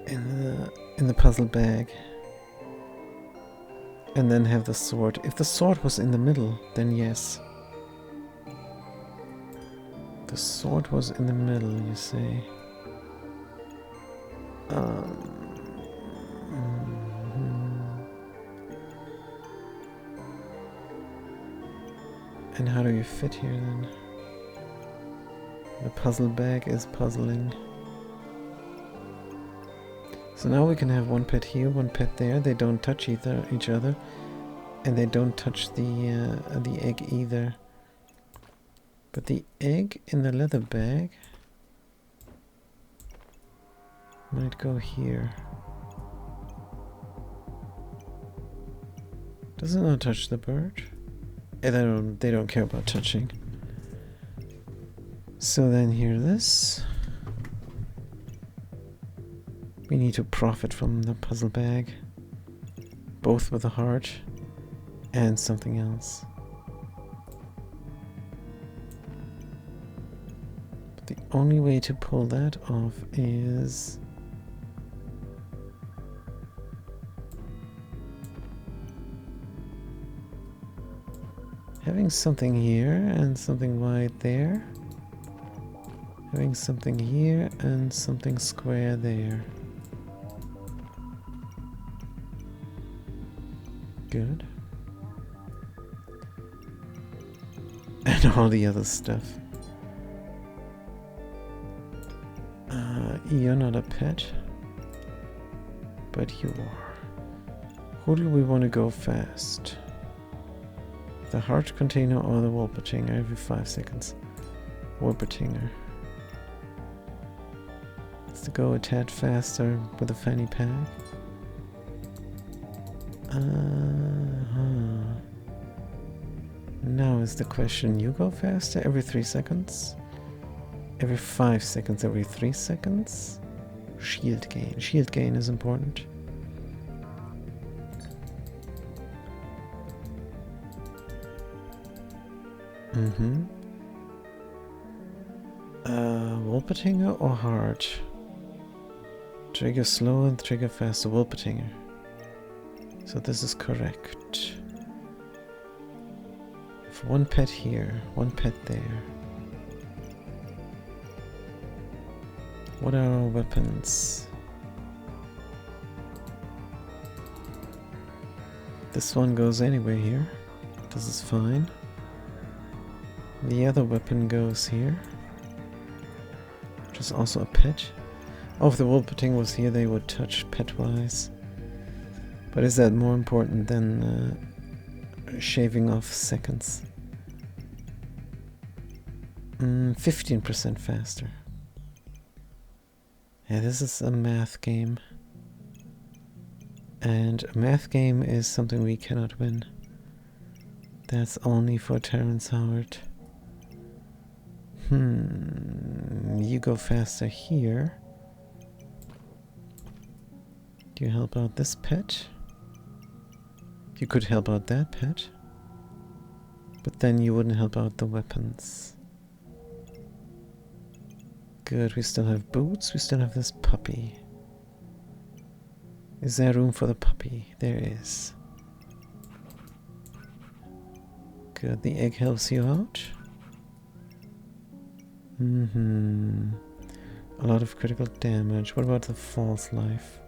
In the puzzle bag. And then have the sword. If the sword was in the middle, then yes. The sword was in the middle, you say. And how do you fit here then? The puzzle bag is puzzling. So now we can have one pet here, one pet there. They don't touch each other, and they don't touch the egg either. But the egg in the leather bag might go here. Does it not touch the bird? They don't care about touching. So then here this. We need to profit from the puzzle bag, both with a heart and something else. only way to pull that off is... having something here and something wide there. Having something here and something square there. Good. And all the other stuff. You're not a pet. But you are. Who do we want to go fast? The heart container or the Wolpertinger every 5 seconds? Wolpertinger. Let's go a tad faster with a fanny pack. Now is the question, you go faster every 3 seconds? Every 5 seconds, every 3 seconds? Shield gain. Shield gain is important. Wolpertinger or heart? Trigger slow and trigger faster. Wolpertinger. So this is correct. For one pet here, one pet there. What are our weapons? This one goes anywhere here. This is fine. The other weapon goes here. Which is also a pet. Oh, if the Wolpertinger was here, they would touch pet-wise. But is that more important than shaving off seconds? 15% faster. Yeah, this is a math game. And a math game is something we cannot win. That's only for Terrence Howard. You go faster here. Do you help out this pet? You could help out that pet. But then you wouldn't help out the weapons. Good, we still have boots, we still have this puppy. Is there room for the puppy? There is. Good, the egg helps you out. A lot of critical damage. What about the false life?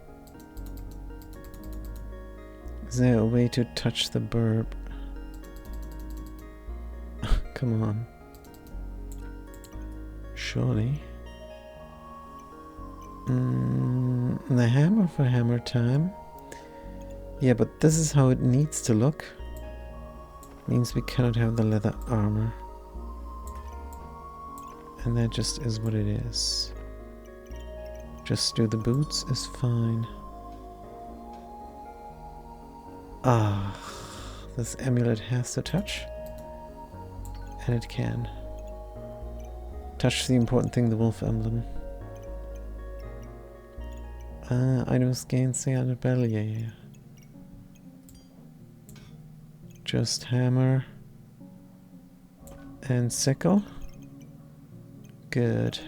Is there a way to touch the burb? Come on. Surely. The hammer for hammer time. Yeah, but this is how it needs to look. Means we cannot have the leather armor. And that just is what it is. Just do the boots is fine. This amulet has to touch. And it can. Touch the important thing, the wolf emblem. Items gain say on the battle, yeah. Just hammer. And sickle. Good.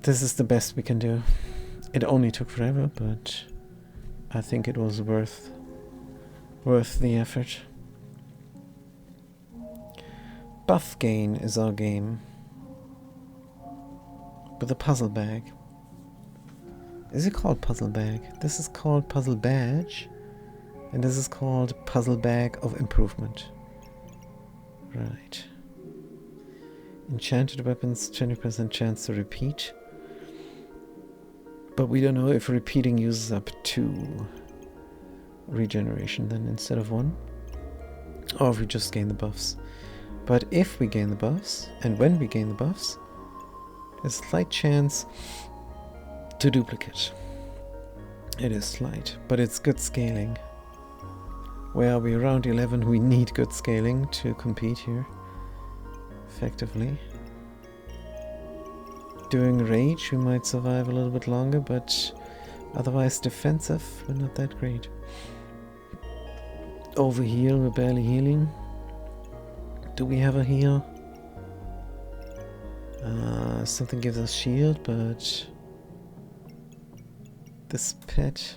This is the best we can do. It only took forever, but I think it was worth the effort. Buff gain is our game. With a puzzle bag. Is it called puzzle bag? This is called puzzle badge. And this is called puzzle bag of improvement. Right. Enchanted weapons, 20% chance to repeat. But we don't know if repeating uses up 2 regeneration then instead of 1. Or if we just gain the buffs. But if we gain the buffs, and when we gain the buffs, there's a slight chance to duplicate. It is slight, but it's good scaling. Where are we? Around 11, we need good scaling to compete here. Effectively. Doing rage, we might survive a little bit longer, but otherwise defensive, we're not that great. Over heal, we're barely healing. Do we have a heal? Something gives us shield, but this pet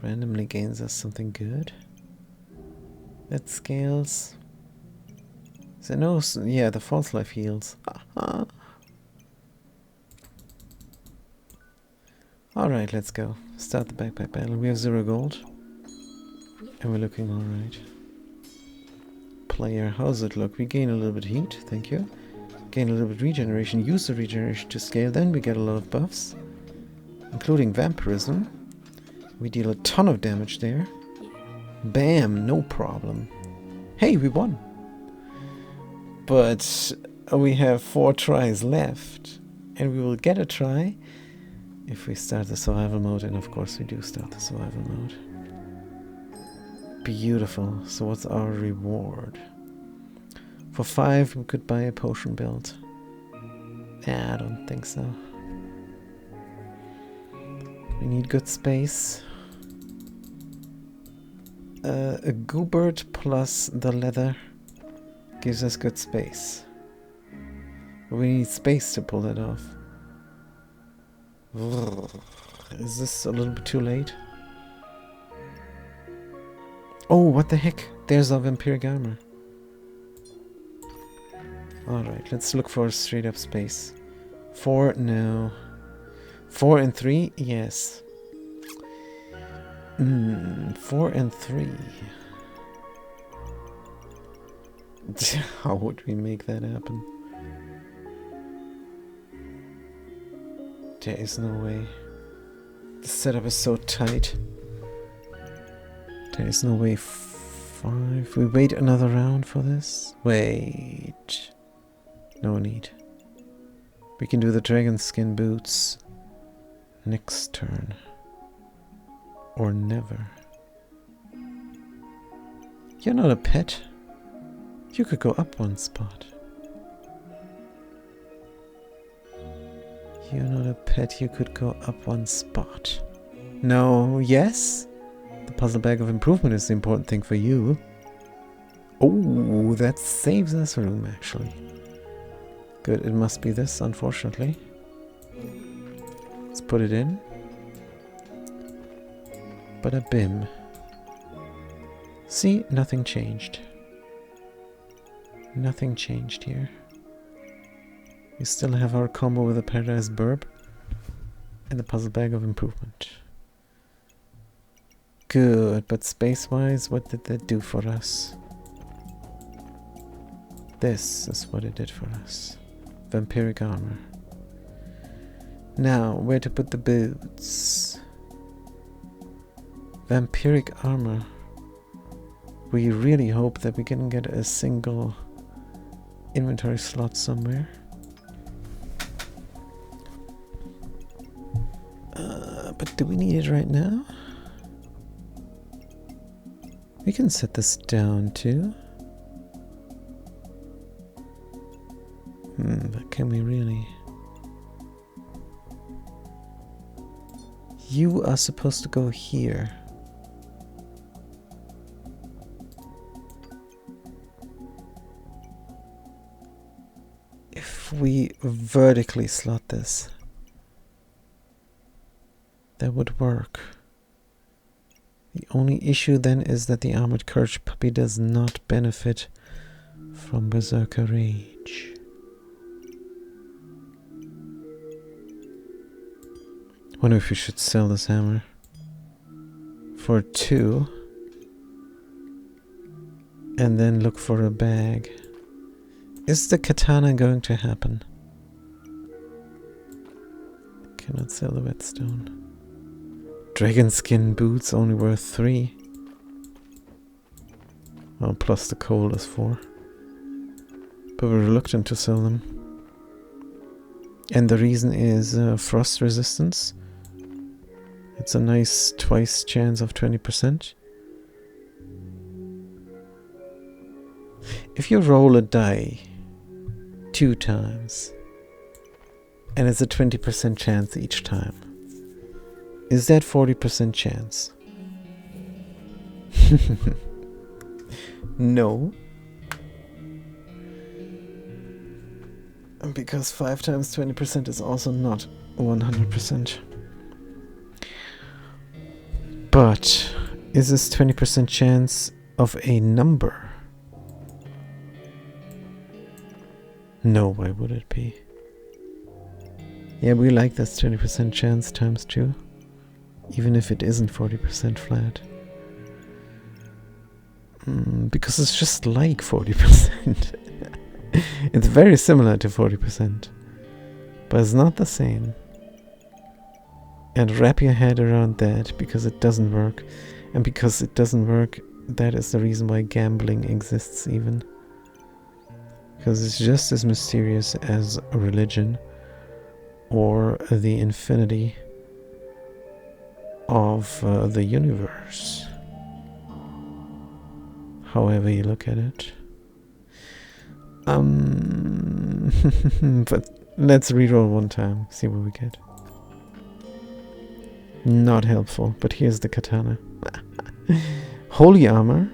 randomly gains us something good. That scales. So no, yeah, the false life heals. Alright, let's go. Start the backpack battle. We have 0 gold. And we're looking alright. Player, how's it look? We gain a little bit heat, thank you. Gain a little bit regeneration. Use the regeneration to scale, then we get a lot of buffs. Including vampirism. We deal a ton of damage there. Bam, no problem. Hey, we won! But we have 4 tries left. And we will get a try if we start the survival mode, and of course we do start the survival mode. Beautiful. So what's our reward? For 5 we could buy a potion build. Nah, I don't think so. We need good space. A goobert plus the leather gives us good space. But we need space to pull that off. Is this a little bit too late? Oh, what the heck? There's our vampiric armor. Alright, let's look for straight up space. 4, no. 4 and 3, yes. 4 and 3. How would we make that happen? There is no way. The setup is so tight. There is no way. 5. We wait another round for this? Wait. No need. We can do the dragon skin boots next turn. Or never. You're not a pet. You could go up 1 spot. You're not a pet, you could go up 1 spot. No, yes? The puzzle bag of improvement is the important thing for you. Oh, that saves us room, actually. Good, it must be this, unfortunately. Let's put it in. Bada bim. See, nothing changed. Nothing changed here. We still have our combo with the Paradise Burb and the puzzle bag of improvement. Good, but space-wise, what did that do for us? This is what it did for us. Vampiric armor. Now, where to put the boots? Vampiric armor. We really hope that we can get a single inventory slot somewhere. But do we need it right now? We can set this down too. But can we really? You are supposed to go here. If we vertically slot this, that would work. The only issue then is that the Armored Courage puppy does not benefit from Berzerker Rage. Wonder if we should sell this hammer for 2 and then look for a bag. Is the katana going to happen? Cannot sell the whetstone. Dragon skin boots only worth 3. Oh, plus the coal is 4. But we're reluctant to sell them. And the reason is frost resistance. It's a nice twice chance of 20%. If you roll a die 2 times and it's a 20% chance each time, is that 40% chance? No. Because 5 times 20% is also not 100%. But is this 20% chance of a number? No, why would it be? Yeah, we like this 20% chance times 2. Even if it isn't 40% flat. Because it's just like 40%. It's very similar to 40%. But it's not the same. And wrap your head around that, because it doesn't work. And because it doesn't work, that is the reason why gambling exists even. Because it's just as mysterious as a religion or the infinity of the universe. However you look at it. But let's reroll one time, see what we get. Not helpful, but here's the katana. Holy armor.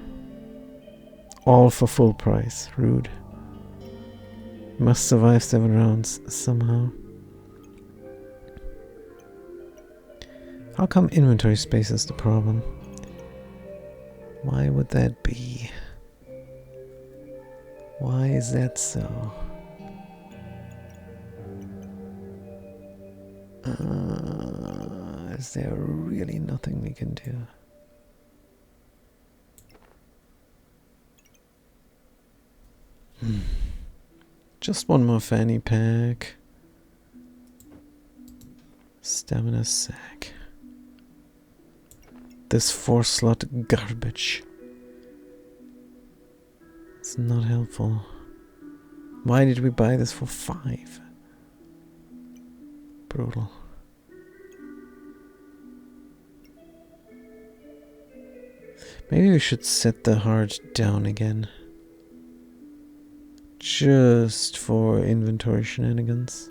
All for full price. Rude. Must survive 7 rounds somehow. How come inventory space is the problem? Why would that be? Why is that so? Is there really nothing we can do? Just one more fanny pack. Stamina sack. This 4-slot garbage. It's not helpful. Why did we buy this for 5? Brutal. Maybe we should set the heart down again. Just for inventory shenanigans.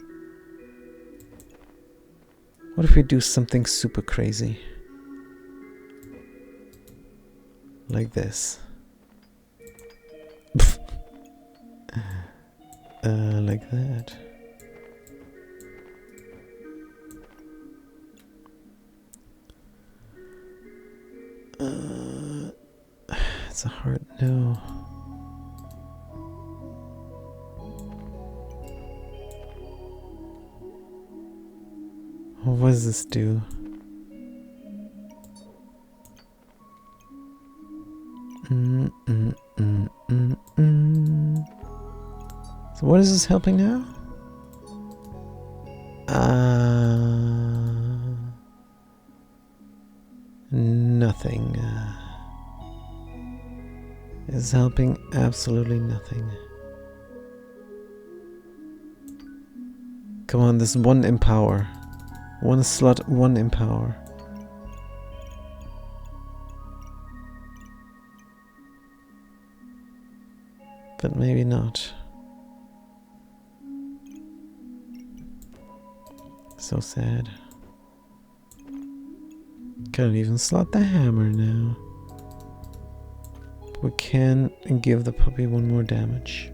What if we do something super crazy? Like this. Like that. It's a hard no. What does this do? So what is this helping now? Nothing. Is helping absolutely nothing. Come on, this 1 empower. 1 slot, 1 empower. But maybe not. So sad. Can't even slot the hammer now. We can give the puppy 1 more damage.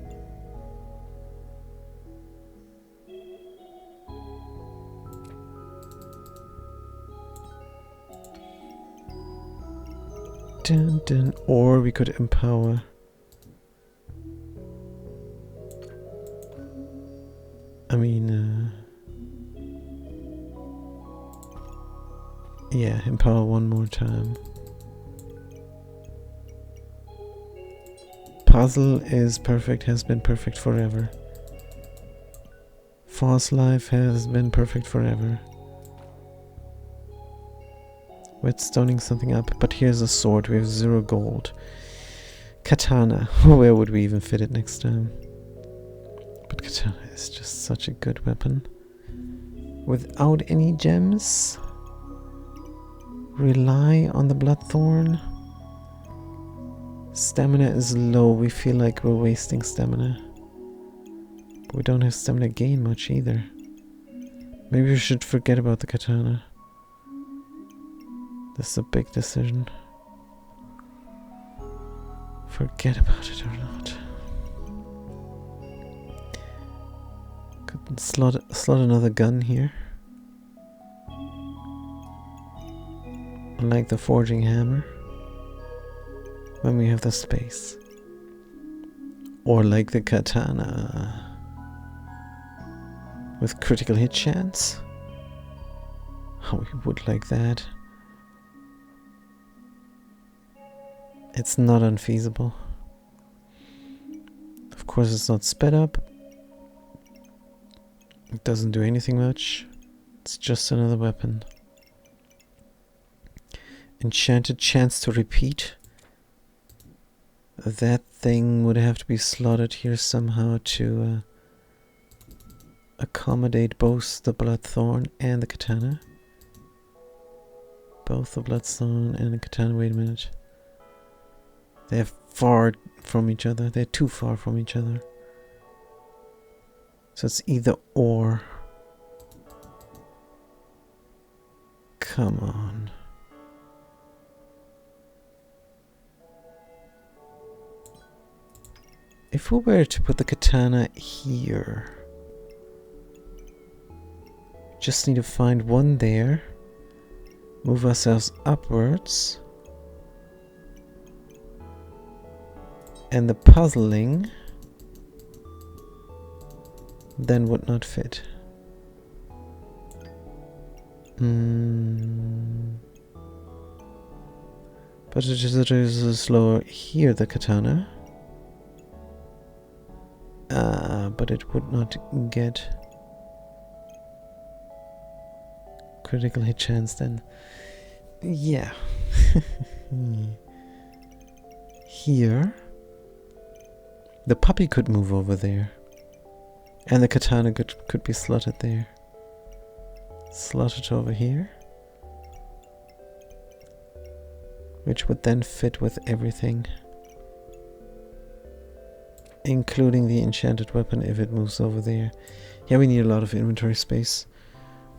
Dun, dun. Or we could empower. I mean, yeah, empower 1 more time. Puzzle is perfect, has been perfect forever. False life has been perfect forever. Whetstoning something up, but here's a sword, we have 0 gold. Katana, where would we even fit it next time? But katana is just such a good weapon. Without any gems. Rely on the bloodthorn. Stamina is low, we feel like we're wasting stamina. But we don't have stamina gain much either. Maybe we should forget about the katana. This is a big decision. Forget about it or not. Slot another gun here. Like the forging hammer. When we have the space. Or like the katana. With critical hit chance. Oh, we would like that. It's not unfeasible. Of course it's not sped up. It doesn't do anything much. It's just another weapon. Enchanted chance to repeat. That thing would have to be slotted here somehow to accommodate both the Bloodthorn and the Katana. Both the Bloodthorn and the Katana. Wait a minute. They're far from each other. They're too far from each other. So it's either or. Come on. If we were to put the katana here, just need to find one there, move ourselves upwards, and the puzzling then would not fit. But it is slower here, the katana. But it would not get critical hit chance then. Yeah. Here. The puppy could move over there. And the katana could be slotted there. Slotted over here. Which would then fit with everything. Including the enchanted weapon if it moves over there. Yeah, we need a lot of inventory space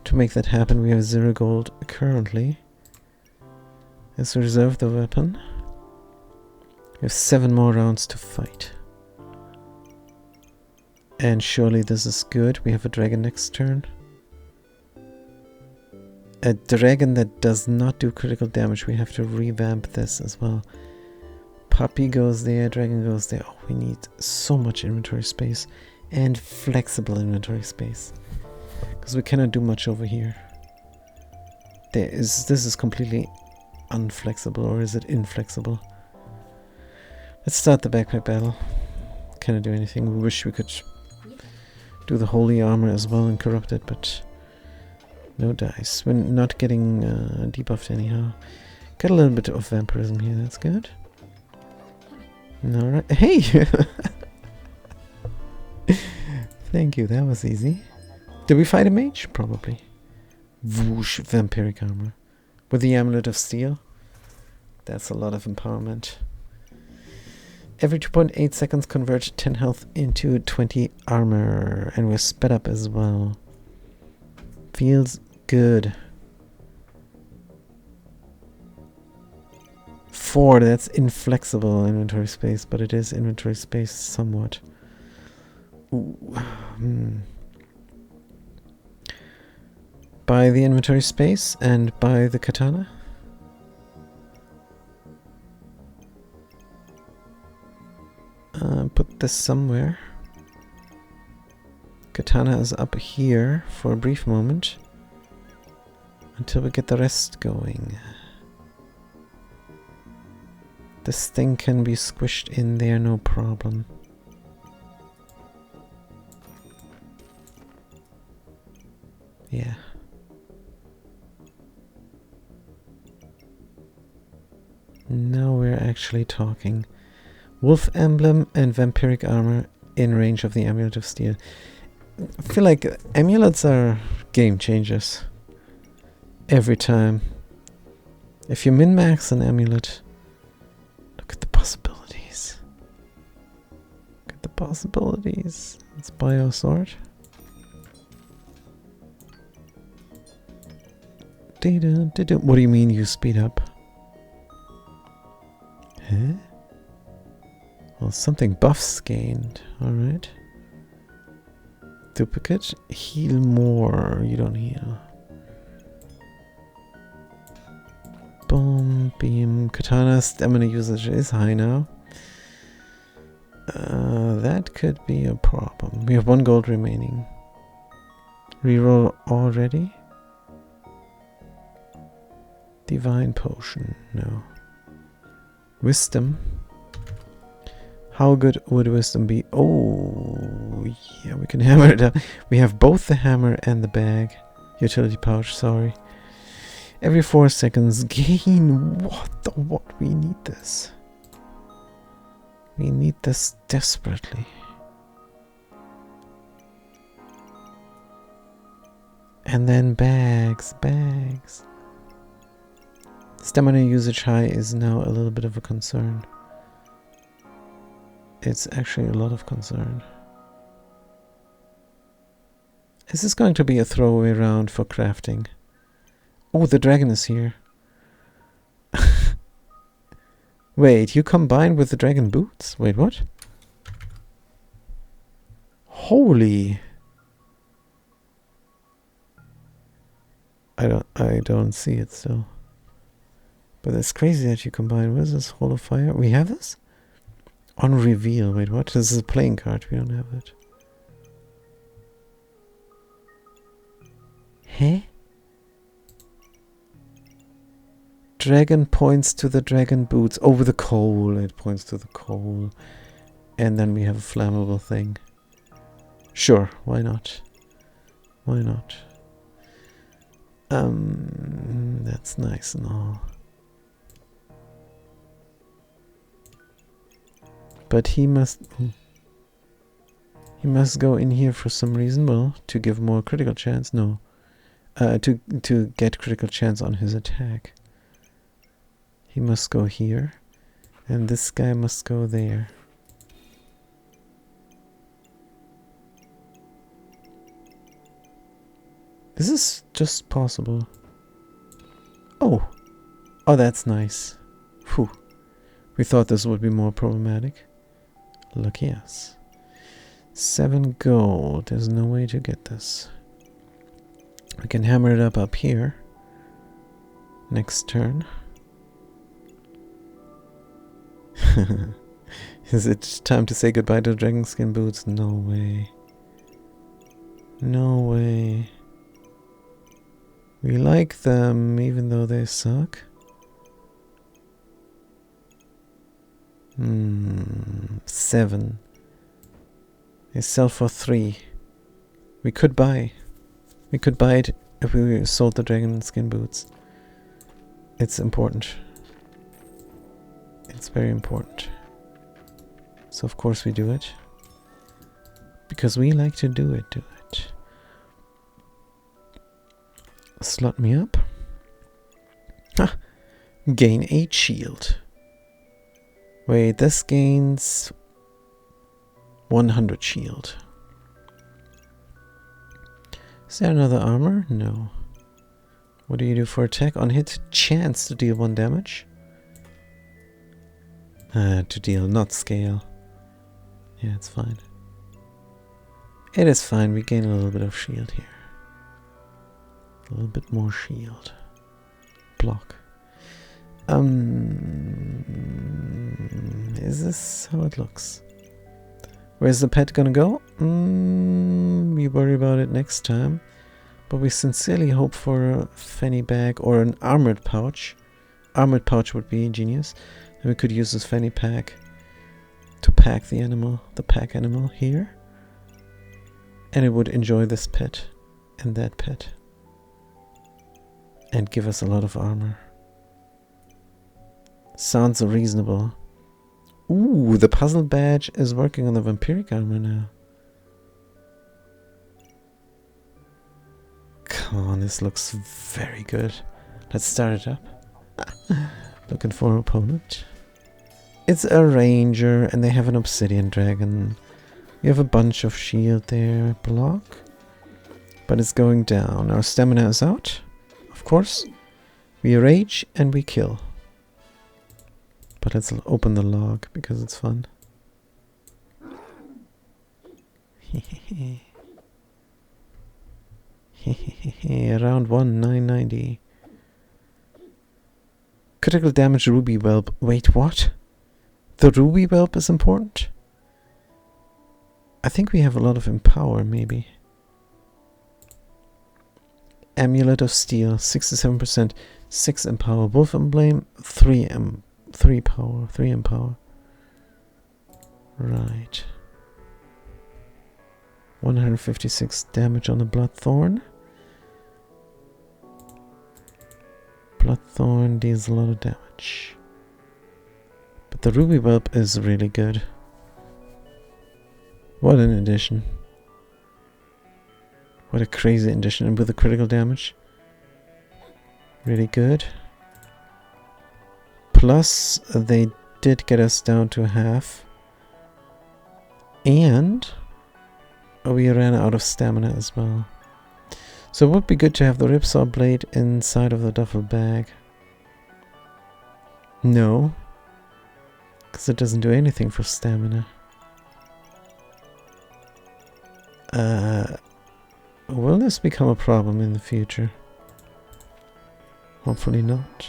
to make that happen. We have 0 gold currently. Let's reserve the weapon. We have 7 more rounds to fight. And surely this is good. We have a dragon next turn. A dragon that does not do critical damage. We have to revamp this as well. Puppy goes there, dragon goes there. Oh, we need so much inventory space and flexible inventory space because we cannot do much over here. This is completely unflexible, or is it inflexible? Let's start the backpack battle. Cannot do anything. We wish we could do the holy armor as well and corrupt it, but no dice. We're not getting debuffed anyhow. Got a little bit of vampirism here. That's good. Alright. Hey! Thank you, that was easy. Did we fight a mage? Probably. Whoosh, vampiric armor. With the amulet of steel. That's a lot of empowerment. Every 2.8 seconds convert 10 health into 20 armor. And we're sped up as well. Feels good. 4, that's inflexible inventory space, but it is inventory space somewhat. Buy the inventory space and buy the katana. Put this somewhere. Katana is up here for a brief moment until we get the rest going. This thing can be squished in there, no problem. Yeah. Now we're actually talking. Wolf emblem and vampiric armor in range of the amulet of steel. I feel like amulets are game changers. Every time. If you min-max an amulet, look at the possibilities. Look at the possibilities. Let's buy our sword. What do you mean you speed up? Huh? Well, something buffs gained. Alright. Duplicate. Heal more. You don't heal. Boom, beam. Katana stamina usage is high now. That could be a problem. We have 1 gold remaining. Reroll already? Divine potion. No. Wisdom. How good would wisdom be? Oh, yeah, we can hammer it up. We have both the hammer and the bag. Utility pouch, sorry. Every 4 seconds gain. What? We need this. We need this desperately. And then bags. Stamina usage high is now a little bit of a concern. It's actually a lot of concern. Is this going to be a throwaway round for crafting? Oh, the dragon is here. Wait, you combine with the dragon boots? Wait, what? Holy. I don't see it still. But it's crazy that you combine. What is this? Hall of Fire? We have this? On reveal. Wait, what? This is a playing card. We don't have it. Huh? Dragon points to the dragon boots. Over the coal. It points to the coal. And then we have a flammable thing. Sure, why not? Why not? That's nice and all. But he must go in here for some reason. Well, to give more critical chance. No. To get critical chance on his attack. He must go here. And this guy must go there. This is just possible. Oh. Oh, that's nice. Whew. We thought this would be more problematic. Lucky us. 7 gold. There's no way to get this. We can hammer it up here. Next turn. Is it time to say goodbye to dragon skin boots? No way. No way. We like them even though they suck. 7. They sell for 3. We could buy. We could buy it if we sold the dragon skin boots. It's important. It's very important. So of course we do it. Because we like to do it. Slot me up. Ah, gain 8 shield. Wait, this gains 100 shield. Is there another armor? No. What do you do for attack? On hit, chance to deal 1 damage. To deal, not scale. Yeah, it's fine. It is fine, we gain a little bit of shield here. A little bit more shield. Block. Is this how it looks? Where's the pet gonna go? We worry about it next time. But we sincerely hope for a fanny bag or an armored pouch. Armored pouch would be genius. And we could use this fanny pack to pack the animal, the pack animal here. And it would enjoy this pet and that pet. And give us a lot of armor. Sounds reasonable. Ooh, the puzzle badge is working on the vampiric armor now. Come on, this looks very good. Let's start it up. Looking for an opponent. It's a ranger and they have an obsidian dragon. We have a bunch of shield there. Block. But it's going down. Our stamina is out. Of course. We rage and we kill. But let's open the log because it's fun. Okay, round 1, 990. Critical damage ruby whelp. Wait, what? The ruby whelp is important? I think we have a lot of empower, maybe. Amulet of Steel, 67%, 6 empower. Wolf Emblem, 3 power, 3 empower. Right. 156 damage on the Bloodthorn. Bloodthorn deals a lot of damage. But the Ruby Whelp is really good. What an addition. What a crazy addition. And with the critical damage. Really good. Plus, they did get us down to half. And we ran out of stamina as well. So it would be good to have the Ripsaw Blade inside of the duffel bag. No. Because it doesn't do anything for stamina. Will this become a problem in the future? Hopefully not.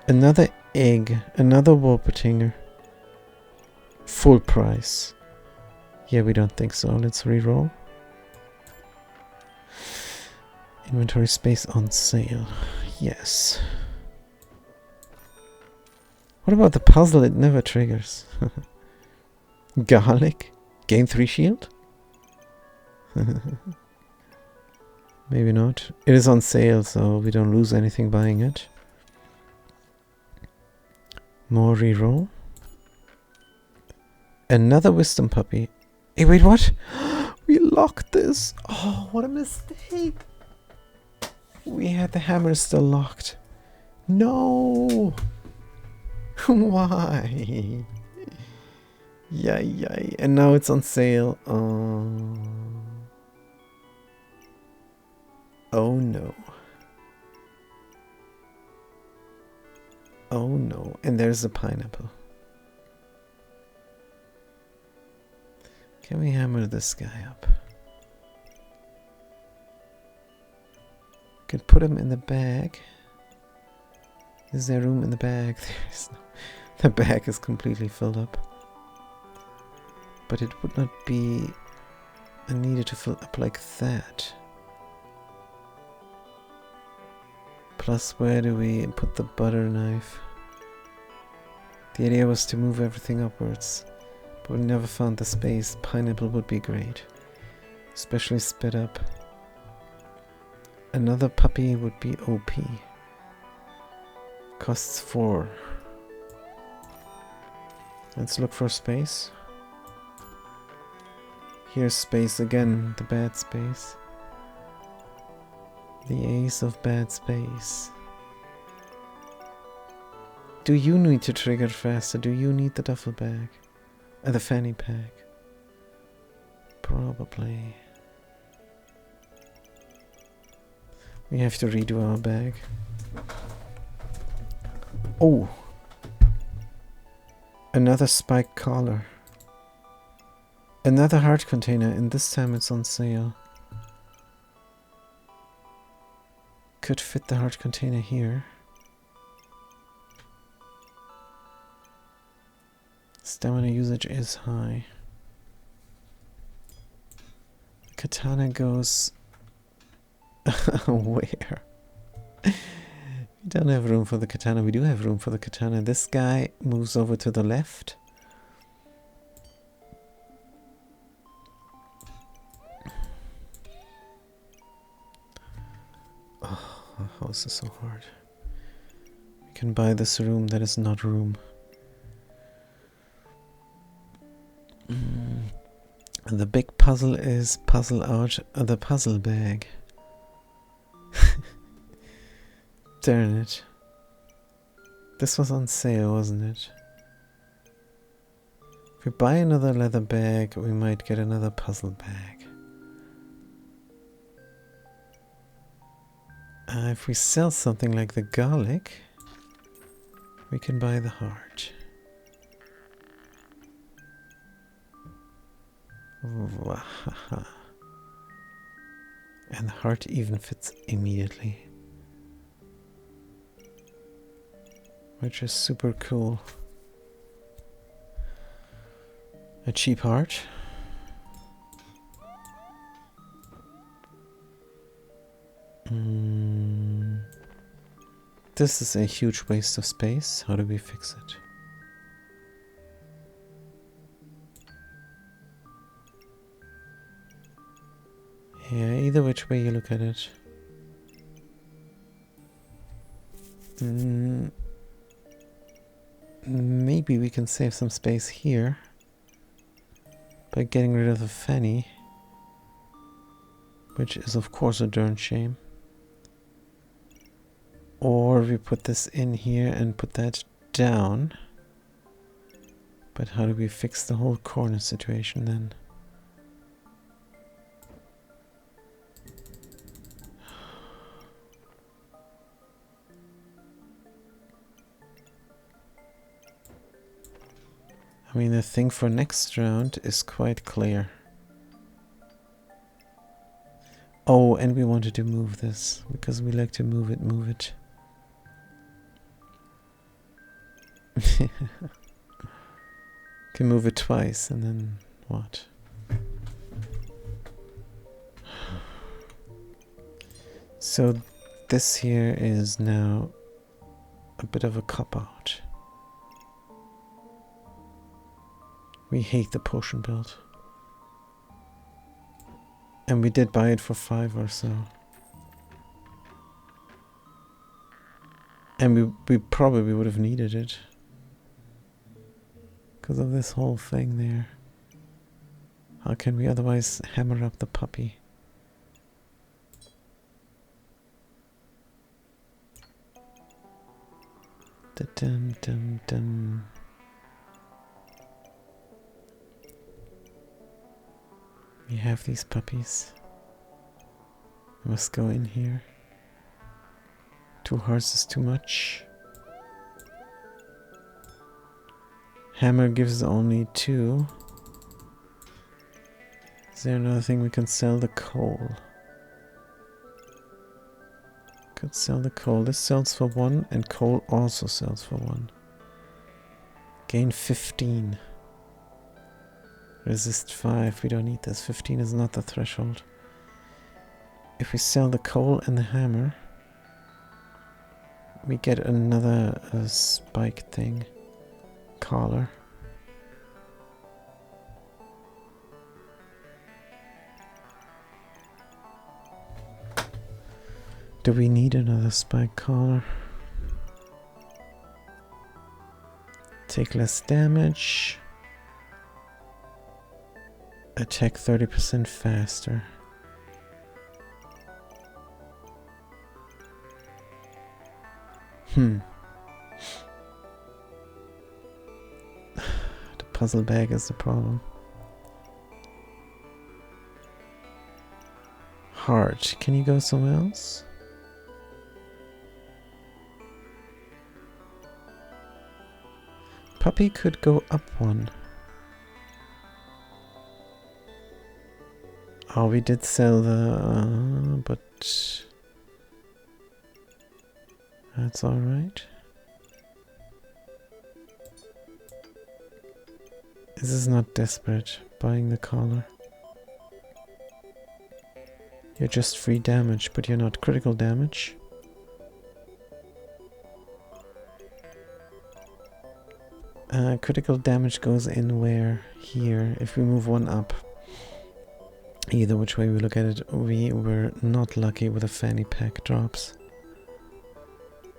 Another egg. Another Wolpertinger. Full price. Yeah, we don't think so. Let's reroll. Inventory space on sale. Yes. What about the puzzle? It never triggers. Garlic? Gain 3 shield? Maybe not. It is on sale, so we don't lose anything buying it. More reroll. Another wisdom puppy. Hey, wait, what? We locked this. Oh, what a mistake. We had the hammer still locked. No. Why? Yay. And now it's on sale. Oh no. Oh no. And there's a pineapple. Can we hammer this guy up? Could put him in the bag. Is there room in the bag? There's no. The bag is completely filled up. But it would not be needed to fill up like that. Plus, where do we put the butter knife? The idea was to move everything upwards. But we never found the space. Pineapple would be great. Especially sped up. Another puppy would be OP. Costs 4. Let's look for space. Here's space again, the bad space. The ace of bad space. Do you need to trigger faster? Do you need the duffel bag? The fanny pack? Probably. We have to redo our bag. Oh! Another spike collar. Another heart container, and this time it's on sale. Could fit the heart container here. Stamina usage is high. Katana goes... Where? We don't have room for the katana. We do have room for the katana. This guy moves over to the left. Oh, our house is so hard. We can buy this room that is not room. The big puzzle is puzzle out the puzzle bag. Darn it. This was on sale, wasn't it? If we buy another leather bag, we might get another puzzle bag. If we sell something like the garlic, we can buy the heart. And the heart even fits immediately. Which is super cool. A cheap heart. This is a huge waste of space. How do we fix it? Yeah, either which way you look at it. Maybe we can save some space here by getting rid of the fanny, which is of course a darn shame. Or we put this in here and put that down. But how do we fix the whole corner situation then? I mean, the thing for next round is quite clear. Oh, and we wanted to move this, because we like to move it. Can move it twice, and then what? So this here is now a bit of a cop-out. We hate the potion build. And we did buy it for 5 or so. And we probably would have needed it. Because of this whole thing there. How can we otherwise hammer up the puppy? Da-dum-dum-dum. We have these puppies. We must go in here. 2 hearts is too much. Hammer gives only 2. Is there another thing we can sell? The coal. Could sell the coal. This sells for 1 and coal also sells for 1. Gain 15. Resist 5. We don't need this. 15 is not the threshold. If we sell the coal and the hammer, we get another spike thing. Collar. Do we need another spike collar? Take less damage. Attack 30% faster. The puzzle bag is the problem. Heart. Can you go somewhere else? Puppy could go up 1. Oh, we did sell the... but... that's alright. This is not desperate, buying the collar. You're just free damage, but you're not critical damage. Critical damage goes in where? Here. If we move 1 up. Either which way we look at it, we were not lucky with the fanny pack drops.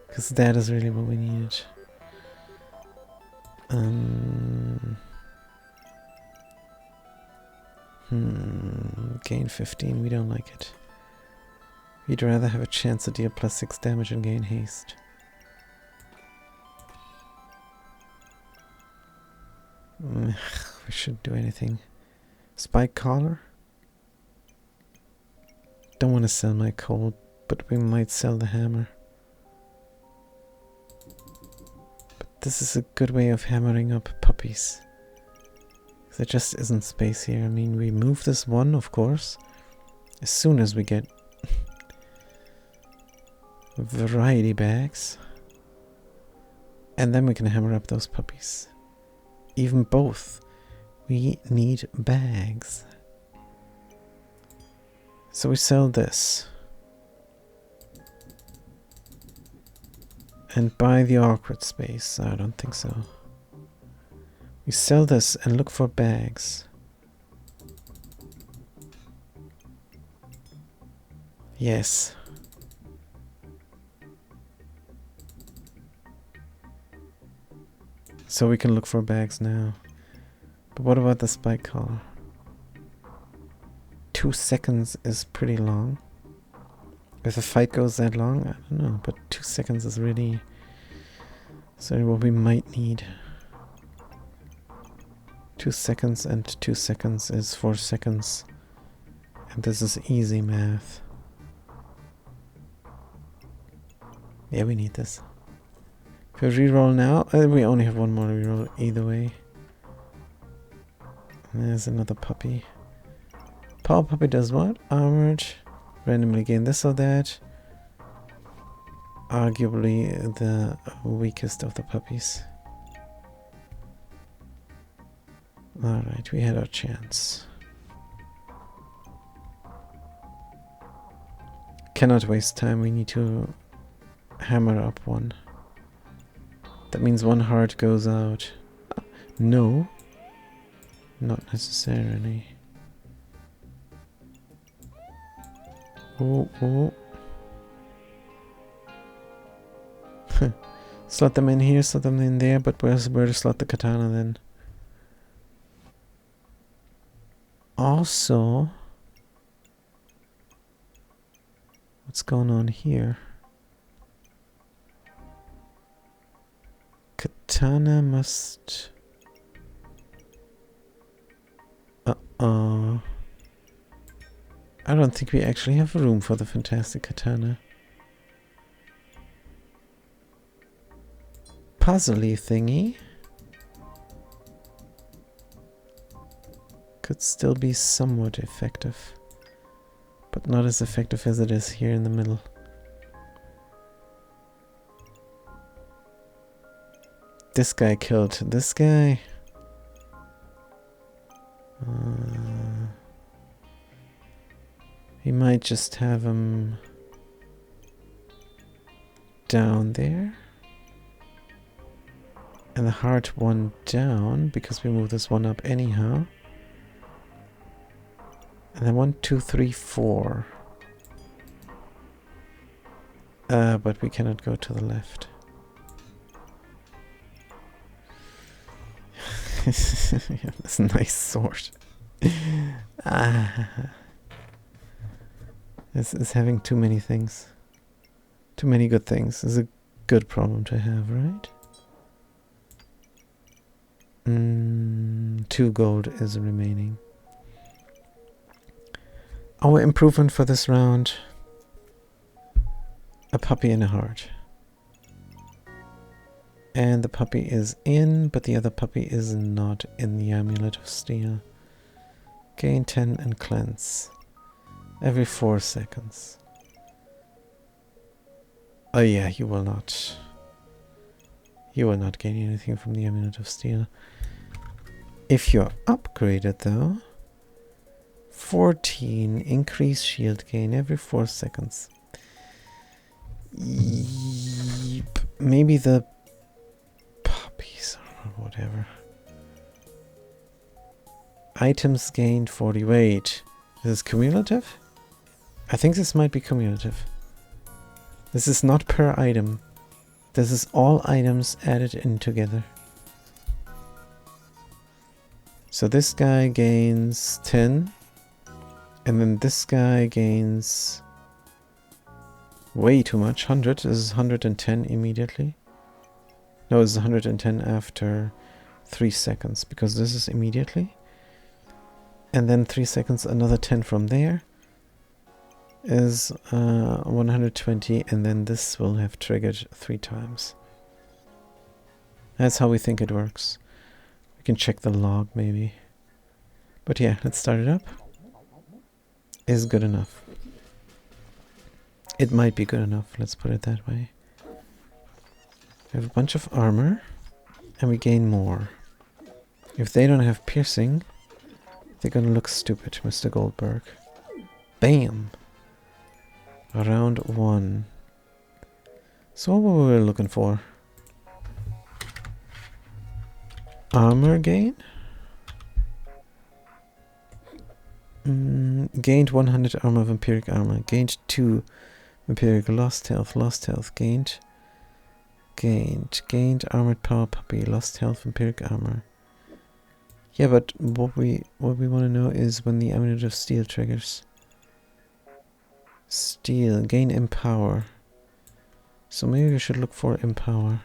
Because that is really what we needed. Gain 15, we don't like it. We'd rather have a chance to deal +6 damage and gain haste. We shouldn't do anything. Spike collar? Don't want to sell my coal, but we might sell the hammer. But this is a good way of hammering up puppies. There just isn't space here. I mean, we move this 1, of course, as soon as we get variety bags. And then we can hammer up those puppies. Even both. We need bags. So we sell this. And buy the awkward space. I don't think so. We sell this and look for bags. Yes. So we can look for bags now. But what about the spike collar? 2 seconds is pretty long. If a fight goes that long, I don't know. But 2 seconds is really... So what we might need. 2 seconds and 2 seconds is 4 seconds. And this is easy math. Yeah, we need this. If we reroll now, we only have one more reroll either way. There's another puppy. Power puppy does what? Armored. Randomly gain this or that. Arguably the weakest of the puppies. Alright, we had our chance. Cannot waste time, we need to hammer up one. That means one heart goes out. No. Not necessarily. Oh, oh. Slot them in here, slot them in there, but where to slot the katana then? Also, what's going on here? Katana must... Uh-oh. I don't think we actually have room for the fantastic katana. Puzzly thingy. Could still be somewhat effective. But not as effective as it is here in the middle. This guy killed this guy. We might just have him down there. And the heart one down, because we move this one up anyhow. And then 1, 2, 3, 4. But we cannot go to the left. Yeah, this nice sword. This is having too many things. Too many good things. This is a good problem to have, right? 2 gold is remaining. Our improvement for this round. A puppy and a heart. And the puppy is in, but the other puppy is not in the Amulet of Steel. Gain 10 and cleanse. Every 4 seconds. Oh yeah, you will not. You will not gain anything from the Amulet of Steel. If you're upgraded though, 14 increase shield gain every 4 seconds. Yep. Maybe the puppies or whatever. Items gained 40. Wait, is this cumulative? I think this might be cumulative. This is not per item. This is all items added in together. So this guy gains 10. And then this guy gains way too much. 100. This is 110 immediately. No, it's 110 after 3 seconds. Because this is immediately. And then 3 seconds, another 10 from there. Is 120, and then this will have triggered 3 times. That's how we think it works. We can check the log maybe. But yeah, let's start it up. Is good enough. It might be good enough, let's put it that way. We have a bunch of armor, and we gain more. If they don't have piercing, they're gonna look stupid, Mr. Goldberg. Bam! Round 1. So what were we looking for? Armor gain? Gained 100 armor, vampiric armor. Gained 2 vampiric, lost health, gained armored power puppy, lost health, vampiric armor. Yeah, but what we want to know is when the amulet of steel triggers. Steel, gain empower. So maybe we should look for empower.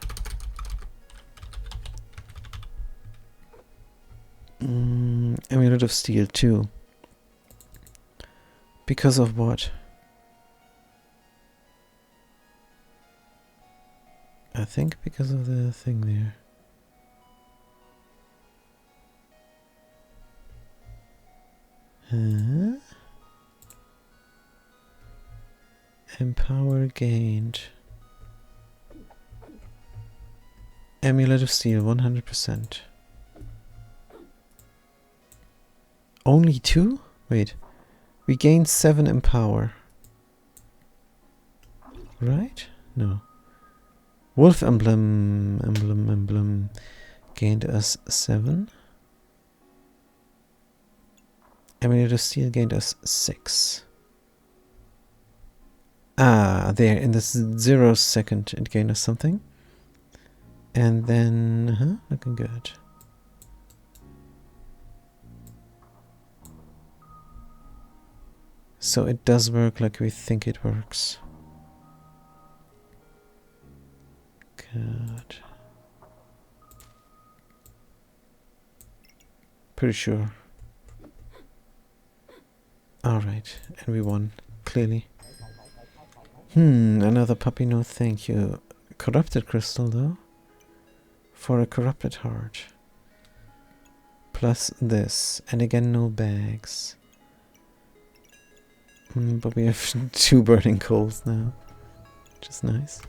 Amulet of steel 2. Because of what? I think because of the thing there. Huh? Empower gained. Amulet of steel 100%. Only 2? Wait. We gained 7 empower. Right? No. Wolf emblem gained us 7. Amulet of steel gained us 6. Ah, there, in this 0 second it gained us something. And then, looking good. So it does work like we think it works. Good. Pretty sure. Alright, and we won, clearly. Another puppy, no thank you. Corrupted crystal though. For a corrupted heart. Plus this. And again no bags. But we have 2 burning coals now. Which is nice.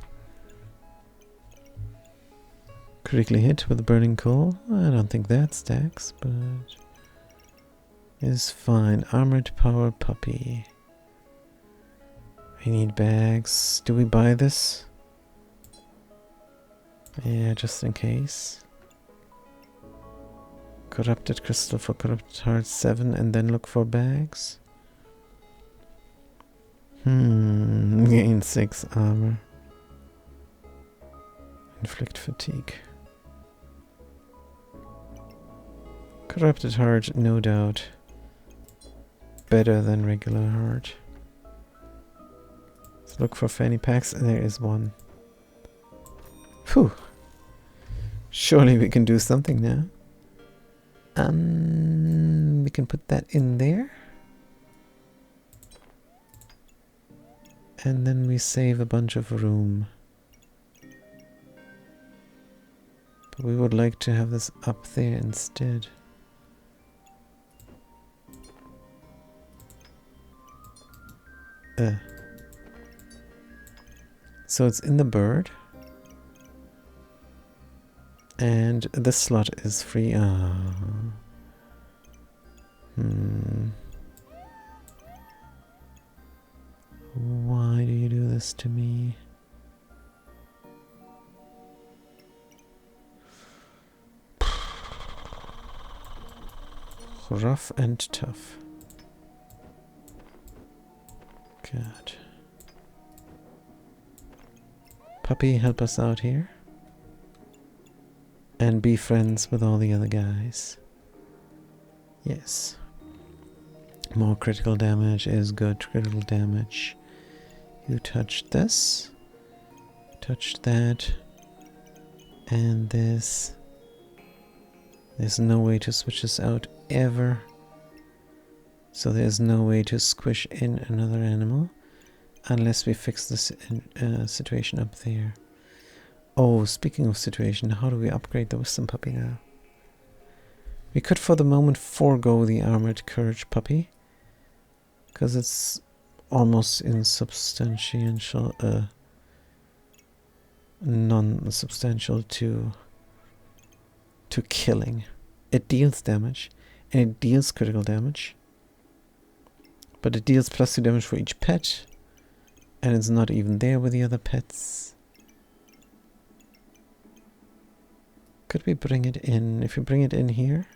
Critically hit with a burning coal. I don't think that stacks, but is fine. Armored power puppy. We need bags. Do we buy this? Yeah, just in case. Corrupted crystal for corrupted heart 7 and then look for bags. Gain 6 armor. Inflict fatigue. Corrupted heart, no doubt. Better than regular heart. Let's look for fanny packs. There is one. Phew. Surely we can do something now. We can put that in there. And then we save a bunch of room. But we would like to have this up there instead. So it's in the bird. And this slot is free. Why do you do this to me? Rough and tough. Good. Puppy, help us out here. And be friends with all the other guys. Yes. More critical damage is good. Critical damage. You touched this. Touched that. And this. There's no way to switch this out ever. So there's no way to squish in another animal. Unless we fix this situation up there. Oh, speaking of situation, how do we upgrade the wisdom puppy now? We could for the moment forego the armored courage puppy. Because it's almost insubstantial, non-substantial to killing. It deals damage, and it deals critical damage, but it deals +2 damage for each pet, and it's not even there with the other pets. Could we bring it in? If we bring it in here,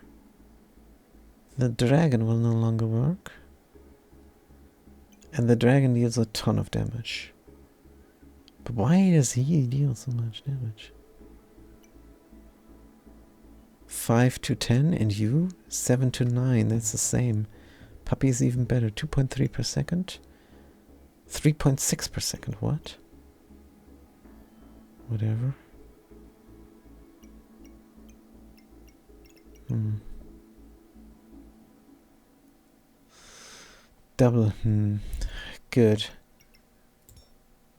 the dragon will no longer work. And the dragon deals a ton of damage. But why does he deal so much damage? 5 to 10 and you? 7 to 9, that's the same. Puppy is even better. 2.3 per second. 3.6 per second, what? Whatever. Double, good.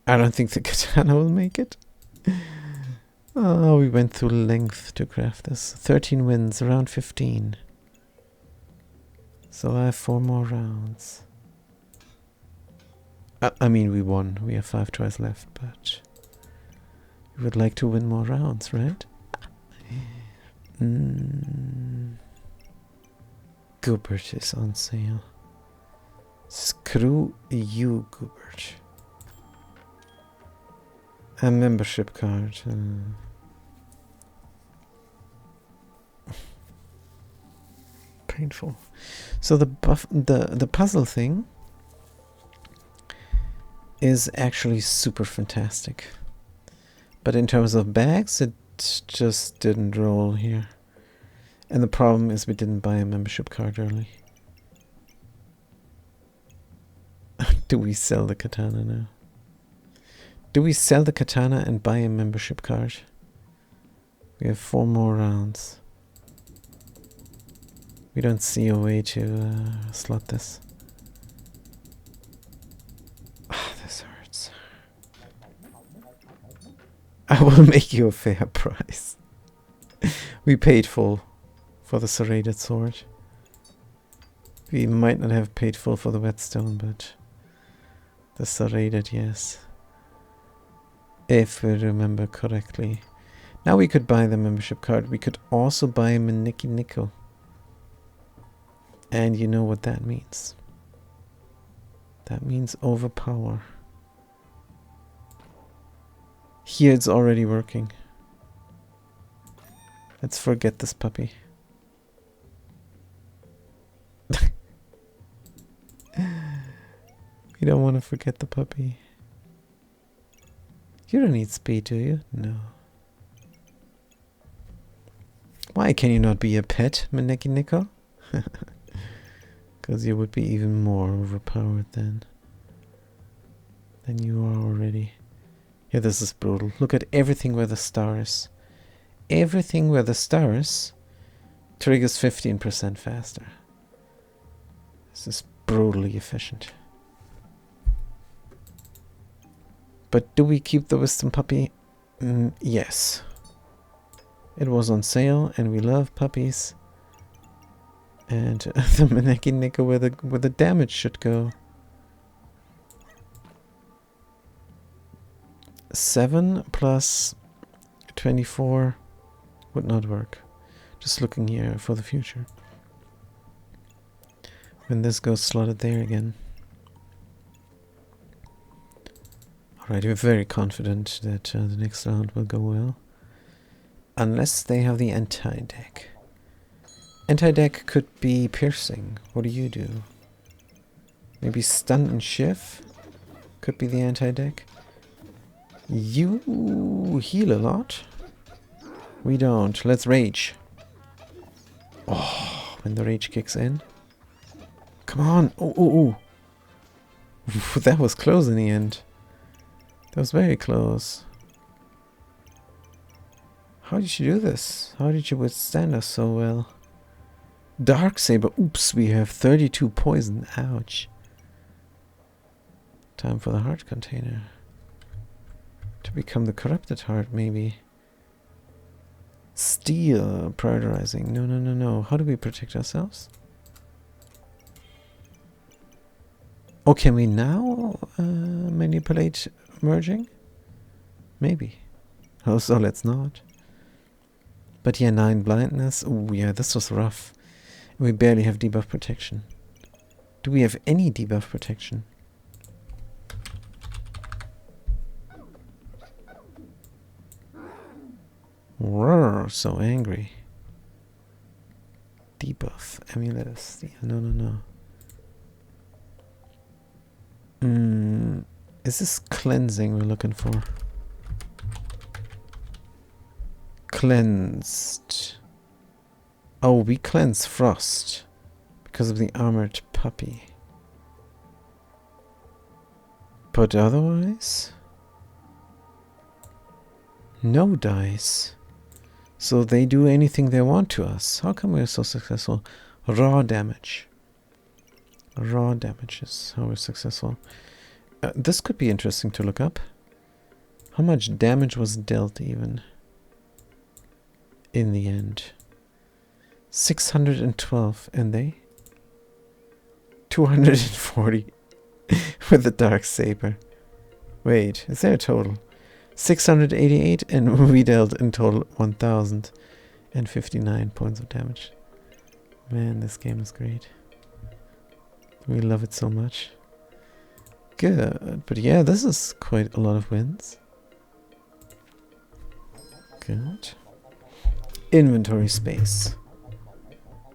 I don't think the katana will make it. Oh, we went through length to craft this. 13 wins, round 15. So I have 4 more rounds. I mean, we won. We have 5 tries left, but we would like to win more rounds, right? Goobert is on sale. Screw you, Goobert. A membership card. Painful. So the puzzle thing is actually super fantastic. But in terms of bags, it just didn't roll here. And the problem is we didn't buy a membership card early. Do we sell the katana now? Do we sell the katana and buy a membership card? We have 4 more rounds. We don't see a way to slot this. This hurts. I will make you a fair price. We paid full for the serrated sword. We might not have paid full for the whetstone, but the serrated, yes. If we remember correctly. Now we could buy the membership card. We could also buy a Maneki Nico. And you know what that means. That means overpower. Here it's already working. Let's forget this puppy. You don't want to forget the puppy. You don't need speed, do you? No. Why can you not be a pet, Maneki Nico? Because you would be even more overpowered then. Than you are already. Yeah, this is brutal. Look at everything where the star is. Everything where the star is triggers 15% faster. This is brutally efficient. But do we keep the wisdom puppy? Yes. It was on sale and we love puppies. And the Maneki Nico where the damage should go. 7 plus 24 would not work. Just looking here for the future. When this goes slotted there again. Alright, we're very confident that the next round will go well. Unless they have the anti-deck. Anti-deck could be piercing. What do you do? Maybe stun and shift? Could be the anti-deck. You heal a lot? We don't. Let's rage. Oh, when the rage kicks in. Come on. Oh. That was close in the end. That was very close. How did you do this? How did you withstand us so well? Dark Saber. Oops, we have 32 poison. Ouch. Time for the heart container. To become the corrupted heart, maybe. Steel. Prioritizing. No. How do we protect ourselves? Oh, can we now manipulate merging? Maybe. Oh, so let's not. But yeah, 9 blindness. Oh yeah, this was rough. We barely have debuff protection. Do we have any debuff protection? Roar, so angry. Debuff. Amulet of Steel. No, no, no. Is this cleansing we're looking for? Cleansed. Oh, we cleanse Frost because of the armored puppy. But otherwise, no dice. So they do anything they want to us. How come we're so successful? Raw damage. Raw damage is how we're successful. This could be interesting to look up. How much damage was dealt even in the end? 612, and they? 240 with the Dark Saber. Wait, is there a total? 688, and we dealt in total 1059 points of damage. Man, this game is great. We love it so much. Good, but yeah, this is quite a lot of wins. Good. Inventory space.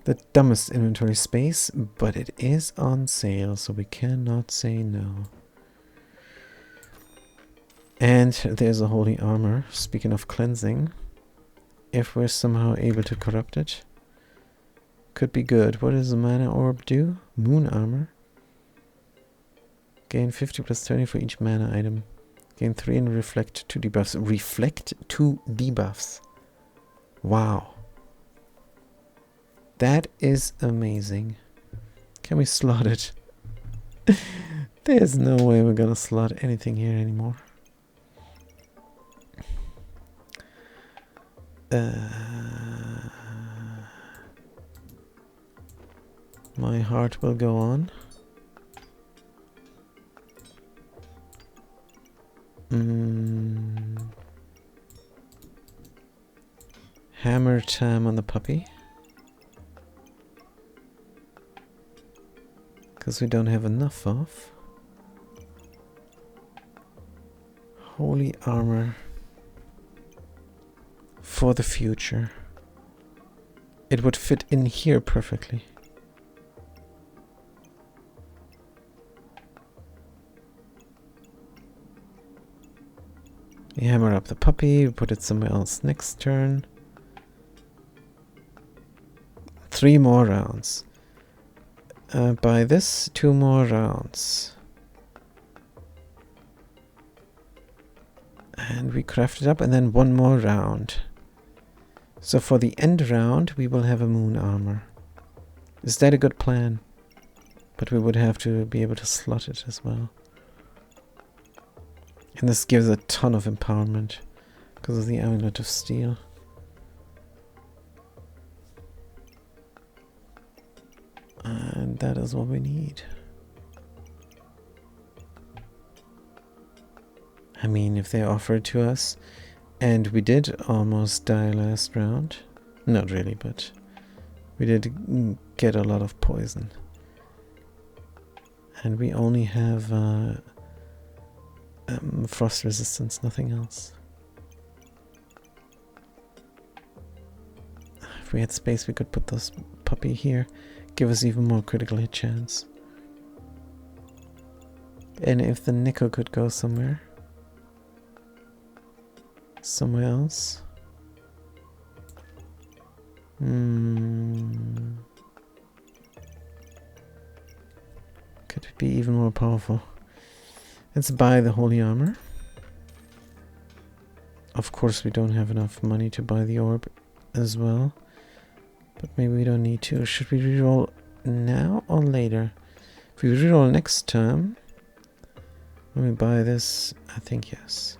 The dumbest inventory space, but it is on sale, so we cannot say no. And there's a holy armor. Speaking of cleansing, if we're somehow able to corrupt it, could be good. What does the mana orb do? Moon armor. Gain 50 plus 20 for each mana item. Gain 3 and reflect 2 debuffs. Reflect 2 debuffs. Wow. That is amazing. Can we slot it? There's no way we're gonna slot anything here anymore. My heart will go on. Hammer time on the puppy. Because we don't have enough of. Holy armor. For the future. It would fit in here perfectly. We hammer up the puppy, we put it somewhere else next turn. 3 more rounds. By this, 2 more rounds. And we craft it up, and then 1 more round. So for the end round, we will have a moon armor. Is that a good plan? But we would have to be able to slot it as well. And this gives a ton of empowerment because of the Amulet of Steel. And that is what we need. I mean, if they offer it to us, and we did almost die last round. Not really, but we did get a lot of poison. And we only have frost resistance, nothing else. If we had space, we could put this puppy here. Give us even more critical hit chance. And if the Nico could go somewhere else. Could it be even more powerful? Let's buy the holy armor. Of course we don't have enough money to buy the orb as well. But maybe we don't need to. Should we reroll now or later? If we reroll next turn, when we buy this, I think yes.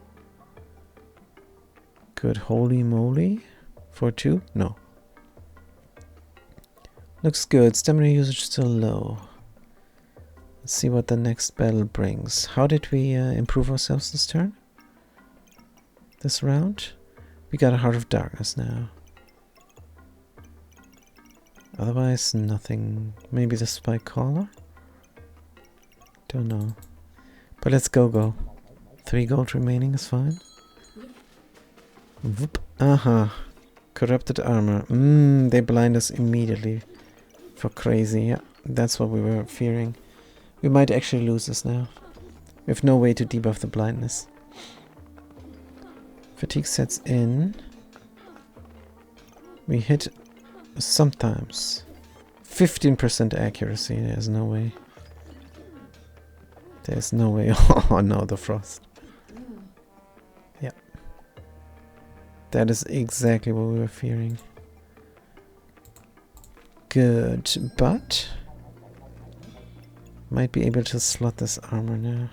Good, holy moly. For 2? No. Looks good. Stamina usage still low. Let's see what the next battle brings. How did we improve ourselves this turn? This round? We got a Heart of Darkness now. Otherwise, nothing. Maybe the Spike Caller? Don't know. But let's go. 3 gold remaining is fine. Whoop. Corrupted armor. They blind us immediately. For crazy. Yeah, that's what we were fearing. We might actually lose this now. We have no way to debuff the blindness. Fatigue sets in. We hit sometimes. 15% accuracy. There's no way. There's no way. Oh no, the frost. Yep. That is exactly what we were fearing. Good, but might be able to slot this armor now.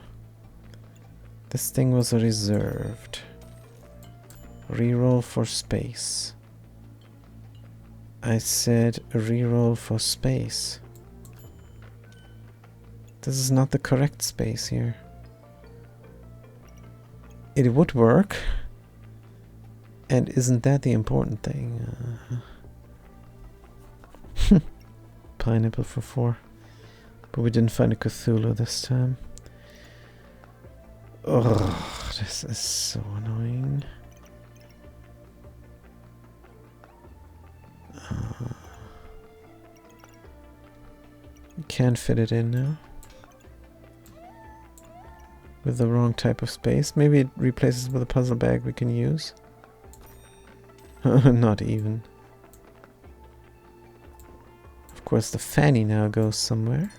This thing was reserved. Reroll for space. I said reroll for space. This is not the correct space here. It would work. And isn't that the important thing? Pineapple for 4. But we didn't find a Cthulhu this time. Ugh, this is so annoying. We can't fit it in now. With the wrong type of space. Maybe it replaces with a puzzle bag we can use. Not even. Of course the fanny now goes somewhere.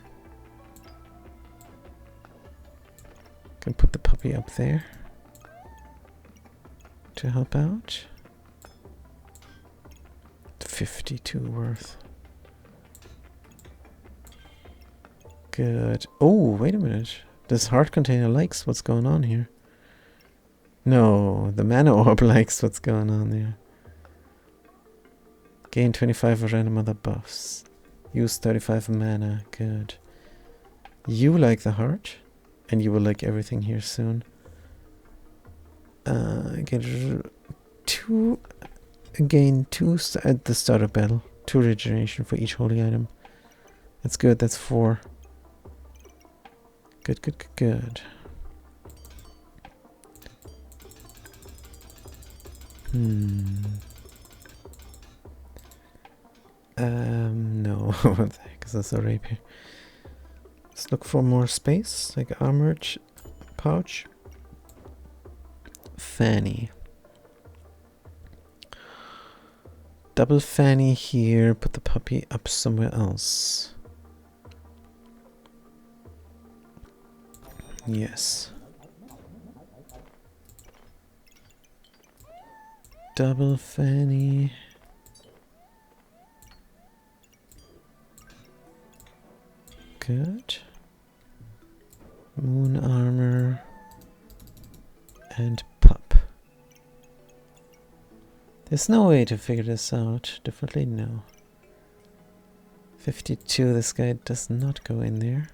Can put the puppy up there. To help out. 52 worth. Good. Oh, wait a minute. This heart container likes what's going on here. No, the mana orb likes what's going on there. Gain 25 of random other buffs. Use 35 mana. Good. You like the heart. And you will like everything here soon. Get 2... Gain 2 at the start of battle. 2 regeneration for each holy item. That's good. That's 4. Good. No. What the heck is this, a rapier? Let's look for more space, like armored pouch. Fanny. Double fanny here, put the puppy up somewhere else. Yes. Double fanny. Good. Moon armor. And pup. There's no way to figure this out. Definitely no. 52, this guy does not go in there.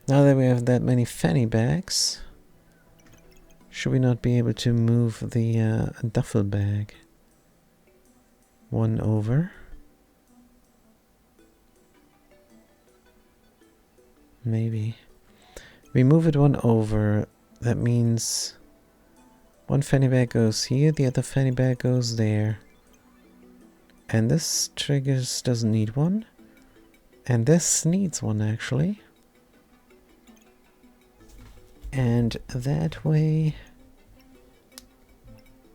Now that we have that many fanny bags, should we not be able to move the duffel bag one over? Maybe. We move it one over. That means one fanny bag goes here, the other fanny bag goes there. And this triggers doesn't need one. And this needs one actually. And that way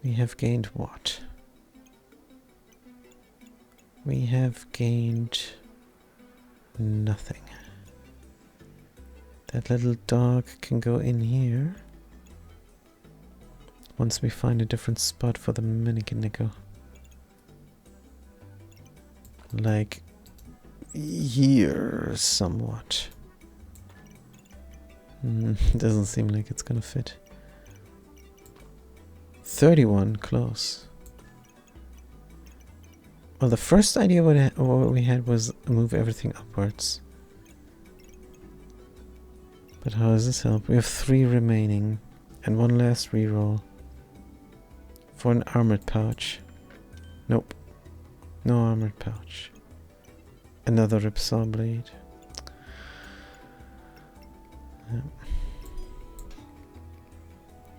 we have gained what? We have gained nothing. That little dog can go in here once we find a different spot for the Minikin. Like here somewhat. Doesn't seem like it's gonna fit. 31, close. Well, the first idea what we had was move everything upwards. But how does this help? We have 3 remaining. And 1 last reroll. For an armored pouch. Nope. No armored pouch. Another ripsaw blade. Yep.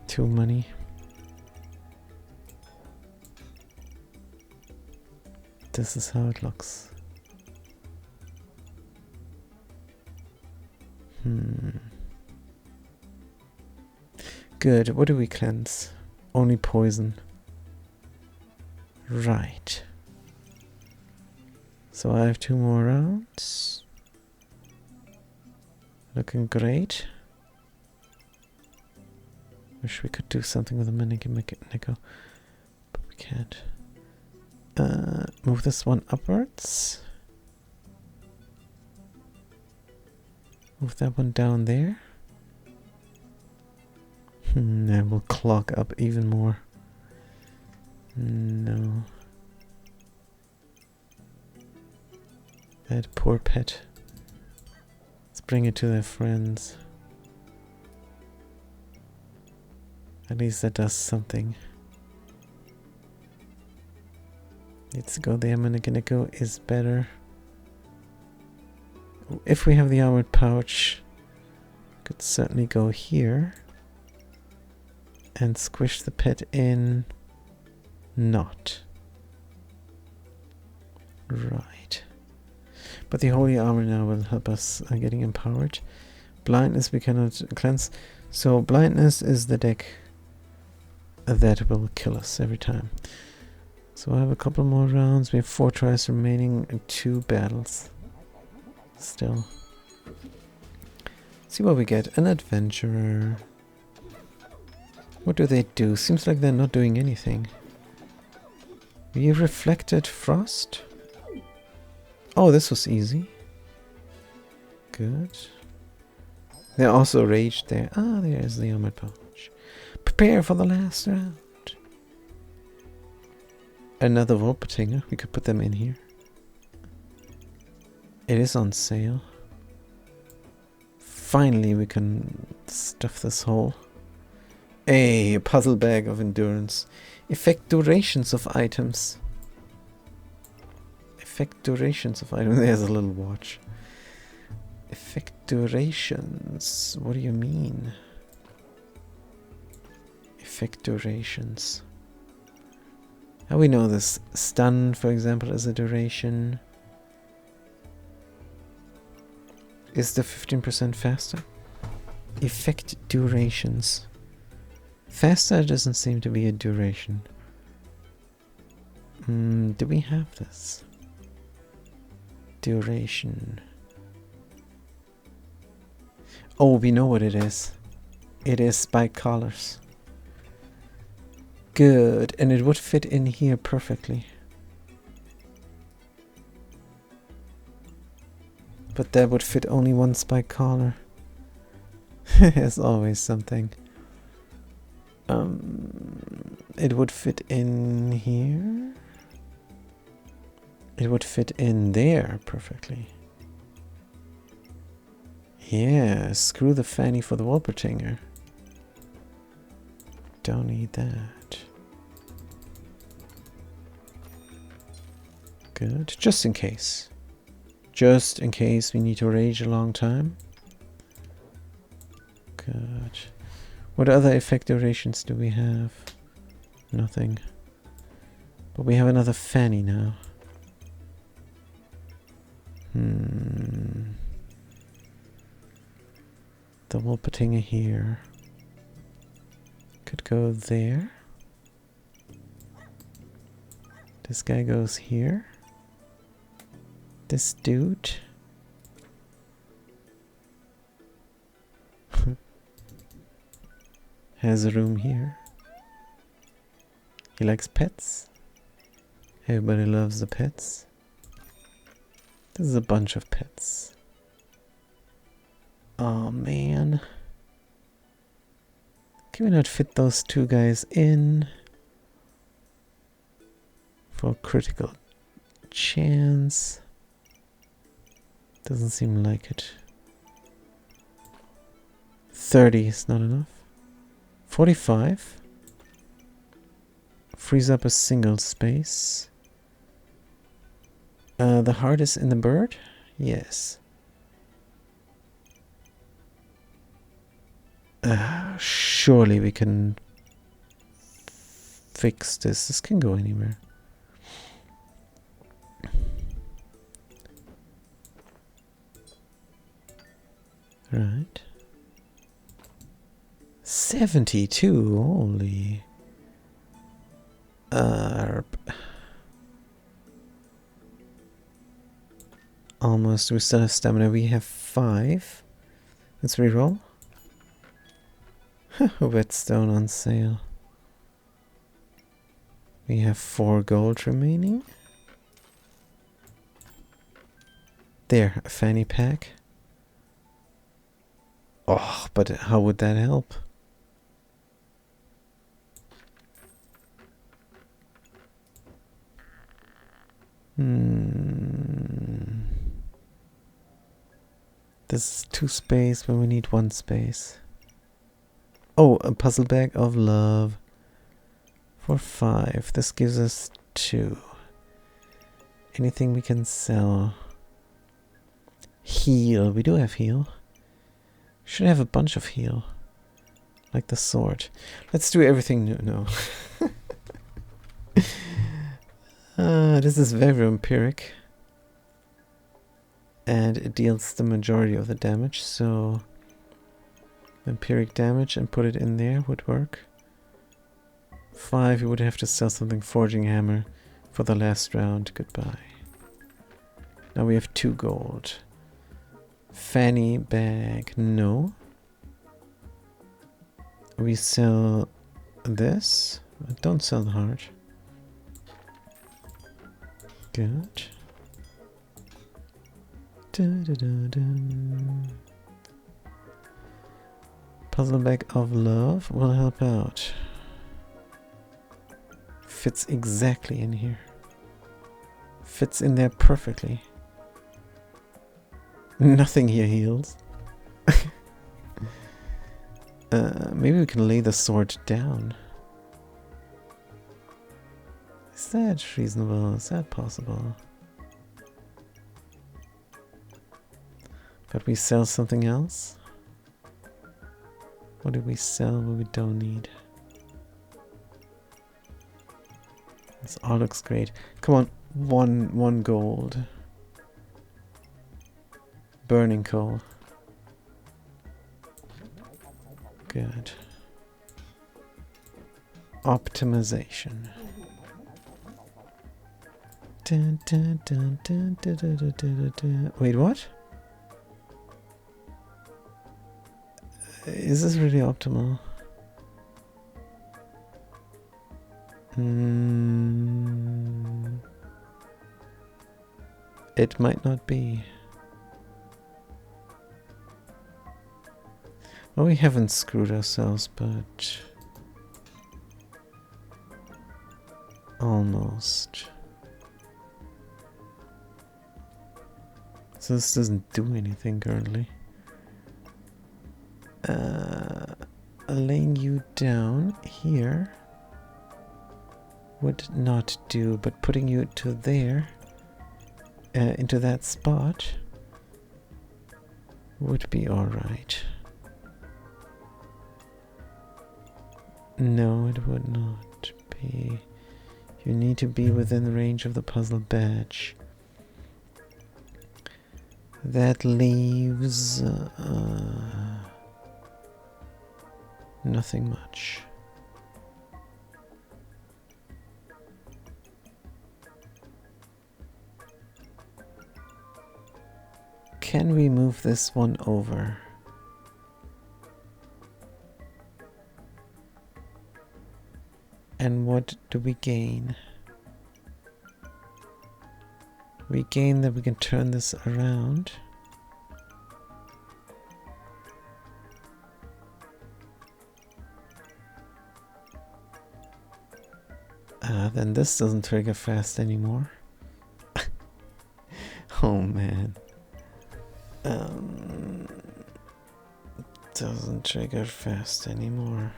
2 money. This is how it looks. Good. What do we cleanse? Only poison. Right. So I have 2 more rounds. Looking great. Wish we could do something with the Nickel, but we can't. Move this one upwards. Move that one down there. That will clog up even more. No. That poor pet. Let's bring it to their friends. At least that does something. Let's go there. Go is better. If we have the armored pouch, could certainly go here and squish the pet in. Not. Right. But the holy armor now will help us getting empowered. Blindness we cannot cleanse. So blindness is the deck that will kill us every time. So I have a couple more rounds. We have 4 tries remaining and 2 battles. Still. See what we get. An adventurer. What do they do? Seems like they're not doing anything. We reflected frost. Oh, this was easy. Good. They're also raged there. Ah, there's the armored pouch. Prepare for the last round. Another Wolpertinger. We could put them in here. It is on sale. Finally we can stuff this hole. A puzzle bag of endurance. Effect durations of items. Effect durations of items. There's a little watch. Effect durations. What do you mean? Effect durations. How we know this? Stun, for example, is a duration. Is the 15% faster? Effect durations. Faster doesn't seem to be a duration. Do we have this? Duration. Oh, we know what it is. It is spike collars. Good, and it would fit in here perfectly. But that would fit only 1 spike collar. There's always something. It would fit in here. It would fit in there perfectly. Yeah, screw the fanny for the Wolpertinger. Don't need that. Good, just in case. Just in case we need to rage a long time. Good. What other effect durations do we have? Nothing. But we have another fanny now. The Wolpertinger here. Could go there. This guy goes here. This dude. Has a room here. He likes pets. Everybody loves the pets. This is a bunch of pets. Oh man. Can we not fit those 2 guys in? For critical chance. Doesn't seem like it. 30 is not enough. 45. Frees up a single space. The heart is in the bird? Yes. Surely we can fix this. This can go anywhere. Right. 72. Holy. Almost. We still have stamina. We have 5. Let's reroll. Whetstone on sale. We have 4 gold remaining. There, a fanny pack. Oh, but how would that help? This is 2 space when we need 1 space. Oh, a puzzle bag of love for 5. This gives us 2. Anything we can sell? Heal. We do have heal. Should have a bunch of heal. Like the sword. Let's do everything new. No. This is very vampiric. And it deals the majority of the damage, so vampiric damage and put it in there would work. 5, you would have to sell something. Forging hammer for the last round. Goodbye. Now we have 2 gold. Fanny bag. No. We sell this. Don't sell the heart. Good. Puzzle bag of love will help out. Fits exactly in here. Fits in there perfectly. Nothing here heals. Maybe we can lay the sword down. Is that reasonable? Is that possible? But we sell something else? What do we sell what we don't need? This all looks great. Come on, one gold. Burning coal. Good. Optimization. Dun, dun, dun, dun, dun, dun, dun, dun, dun. Wait, what? Is this really optimal? It might not be. Well, we haven't screwed ourselves, but almost. So this doesn't do anything currently. Laying you down here would not do, but putting you to there, into that spot, would be alright. No, it would not be. You need to be within range of the puzzle badge. That leaves nothing much. Can we move this one over? And what do we gain? We gain that we can turn this around. Then this doesn't trigger fast anymore. Oh man. Doesn't trigger fast anymore.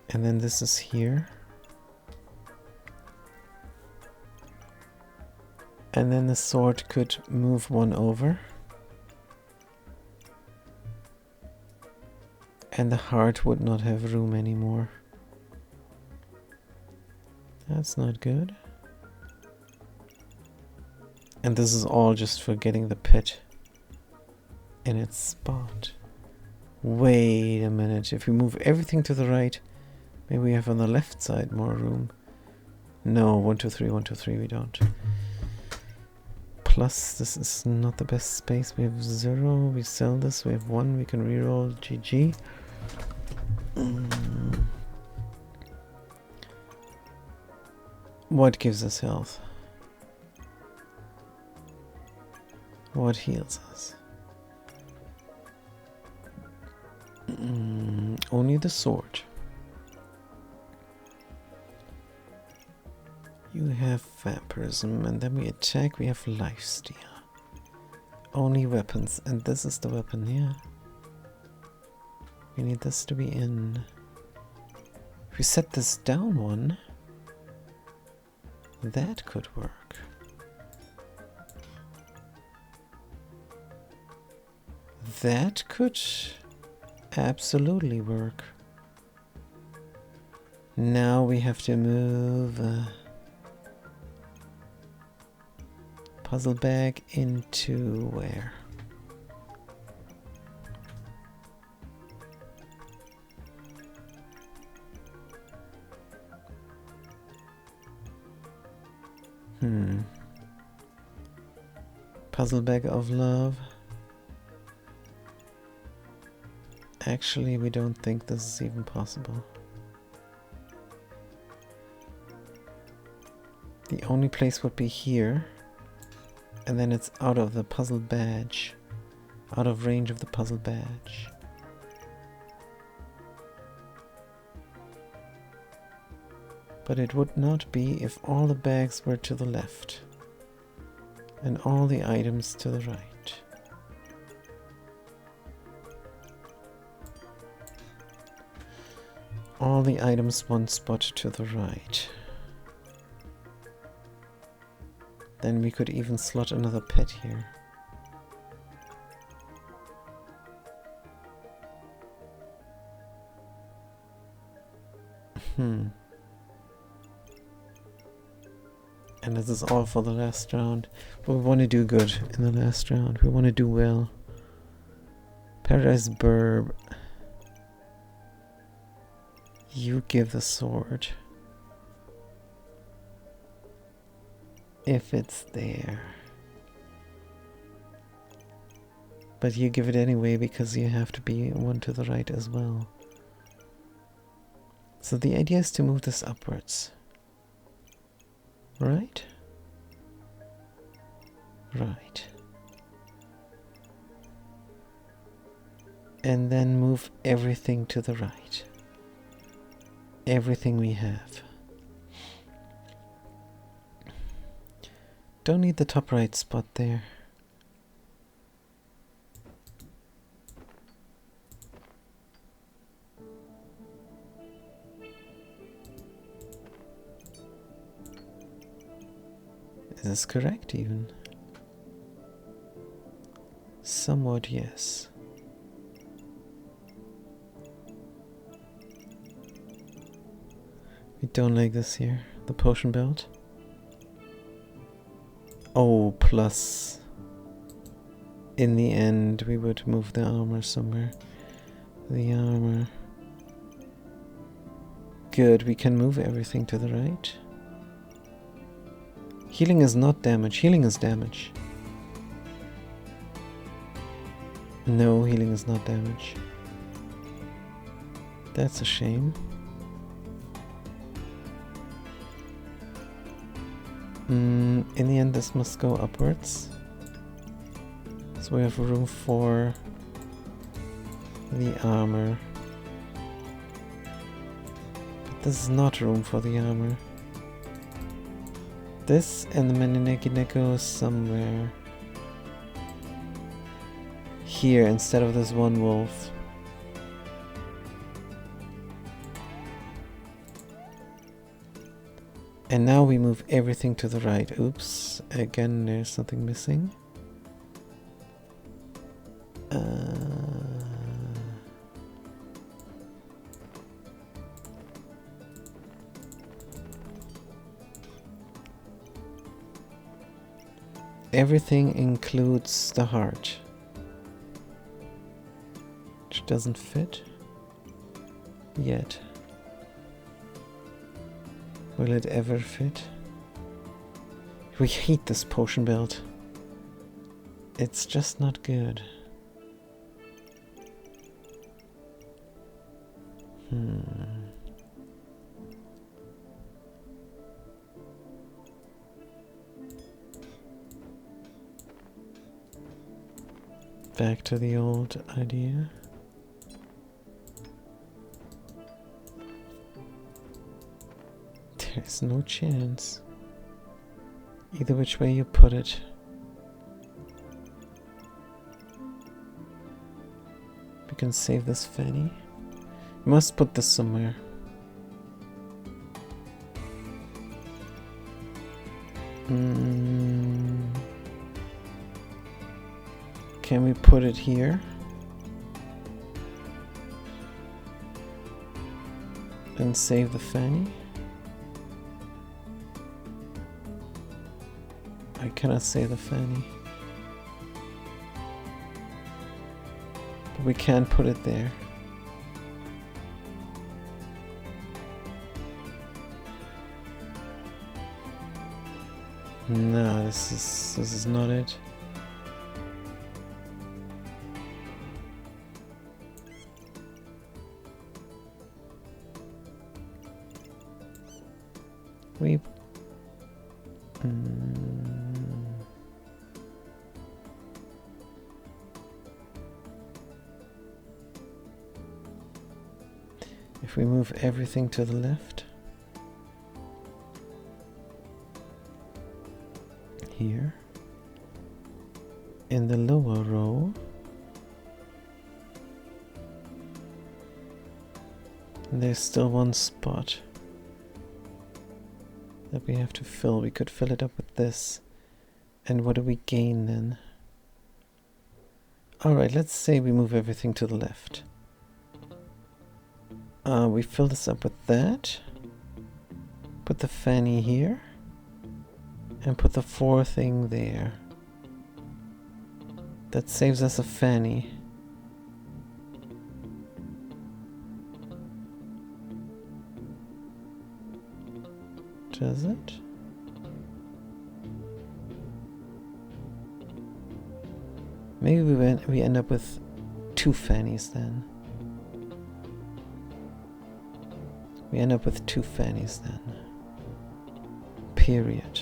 And then this is here. And then the sword could move one over. And the heart would not have room anymore. That's not good. And this is all just for getting the pit in its spot. Wait a minute. If we move everything to the right, maybe we have on the left side more room. No, 1, 2, 3, 1, 2, 3, we don't. Plus, this is not the best space. We have 0, we sell this, we have 1, we can reroll, GG. What gives us health? What heals us? Only the sword. You have vampirism, and then we attack, we have lifesteal. Only weapons, and this is the weapon here. We need this to be in. If we set this down one, that could work. That could absolutely work. Now we have to move puzzle bag into where? Puzzle bag of love. Actually, we don't think this is even possible. The only place would be here. And then it's out of the puzzle badge. Out of range of the puzzle badge. But it would not be if all the bags were to the left. And all the items to the right. All the items one spot to the right. Then we could even slot another pet here. And this is all for the last round. But we want to do good in the last round. We want to do well. Paradise Burb. You give the sword. If it's there. But you give it anyway because you have to be one to the right as well. So the idea is to move this upwards. Right? Right. And then move everything to the right. Everything we have. Don't need the top right spot there. Is this correct even? Somewhat, yes. We don't like this here. The potion belt. Oh, plus in the end we would move the armor somewhere. The armor. Good, we can move everything to the right. Healing is not damage, healing is damage. No, healing is not damage. That's a shame. In the end this must go upwards. So we have room for the armor. But this is not room for the armor. This and the Menineki somewhere here instead of this one wolf. And now we move everything to the right. Oops, again there's something missing. Everything includes the heart, which doesn't fit yet. Will it ever fit? We hate this potion belt. It's just not good. Back to the old idea. There's no chance. Either which way you put it. We can save this fanny. We must put this somewhere. Can we put it here? And save the fanny? I cannot save the fanny. But we can put it there. No, this is not it. We if we move everything to the left here in the lower row, there's still one spot that we have to fill. We could fill it up with this. And what do we gain then? Alright, let's say we move everything to the left. We fill this up with that. Put the fanny here. And put the 4 thing there. That saves us a fanny. Does it? Maybe we end up with 2 fannies then. We end up with 2 fannies then. Period.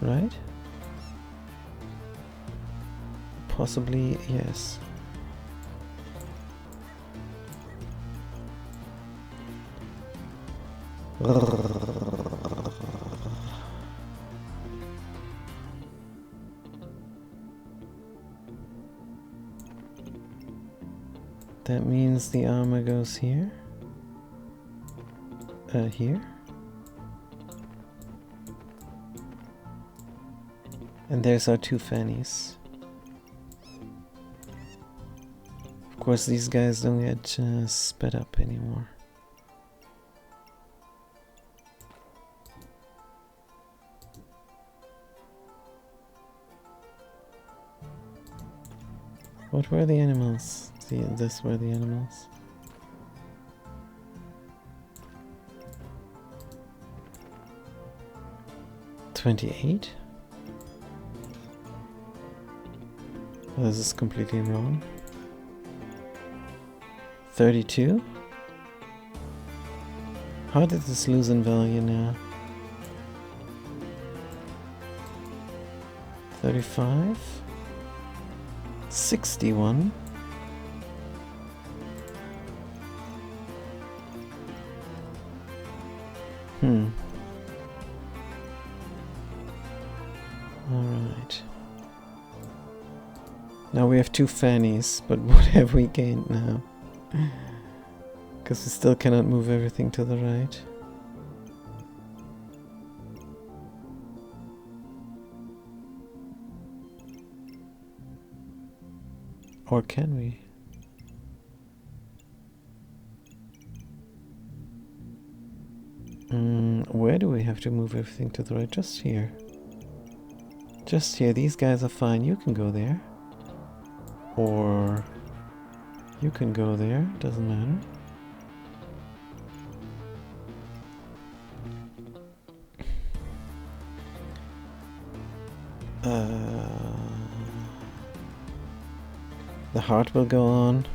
Right? Possibly, yes. That means the armor goes here. Here. And there's our 2 fannies. Of course, these guys don't get sped up anymore. What were the animals? This were the animals. $28? Oh, this is completely wrong. 32? How did this lose in value now? 35? 61. Alright. Now we have 2 fannies, but what have we gained now? Because we still cannot move everything to the right. Or can we? Where do we have to move everything to the right? Just here. Just here. These guys are fine. You can go there. Or you can go there. Doesn't matter. The heart will go on.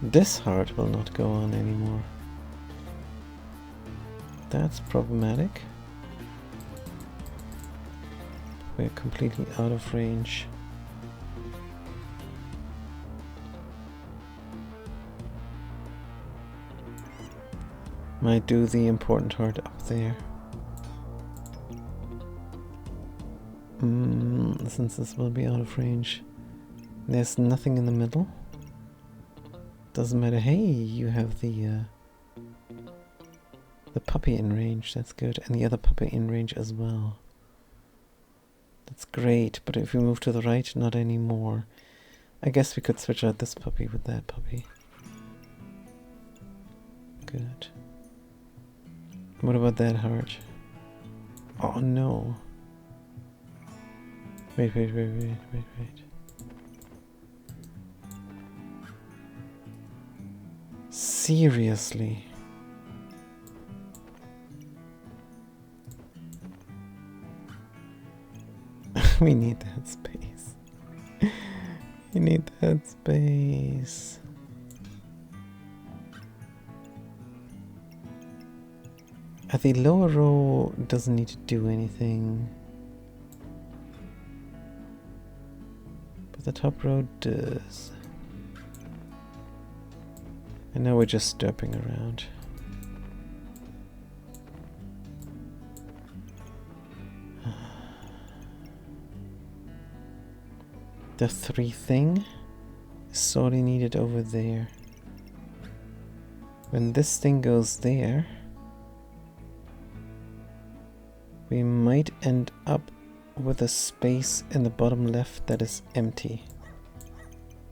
This heart will not go on anymore. That's problematic. We're completely out of range. Might do the important heart up there. Since this will be out of range. There's nothing in the middle. Doesn't matter. Hey, you have the puppy in range. That's good. And the other puppy in range as well. That's great. But if we move to the right, not anymore. I guess we could switch out this puppy with that puppy. Good. What about that heart? Oh no. Wait. Seriously? We need that space. We need that space. The lower row doesn't need to do anything. But the top row does. And now we're just derping around. The 3 thing is sorely needed over there. When this thing goes there, we might end up with a space in the bottom left that is empty.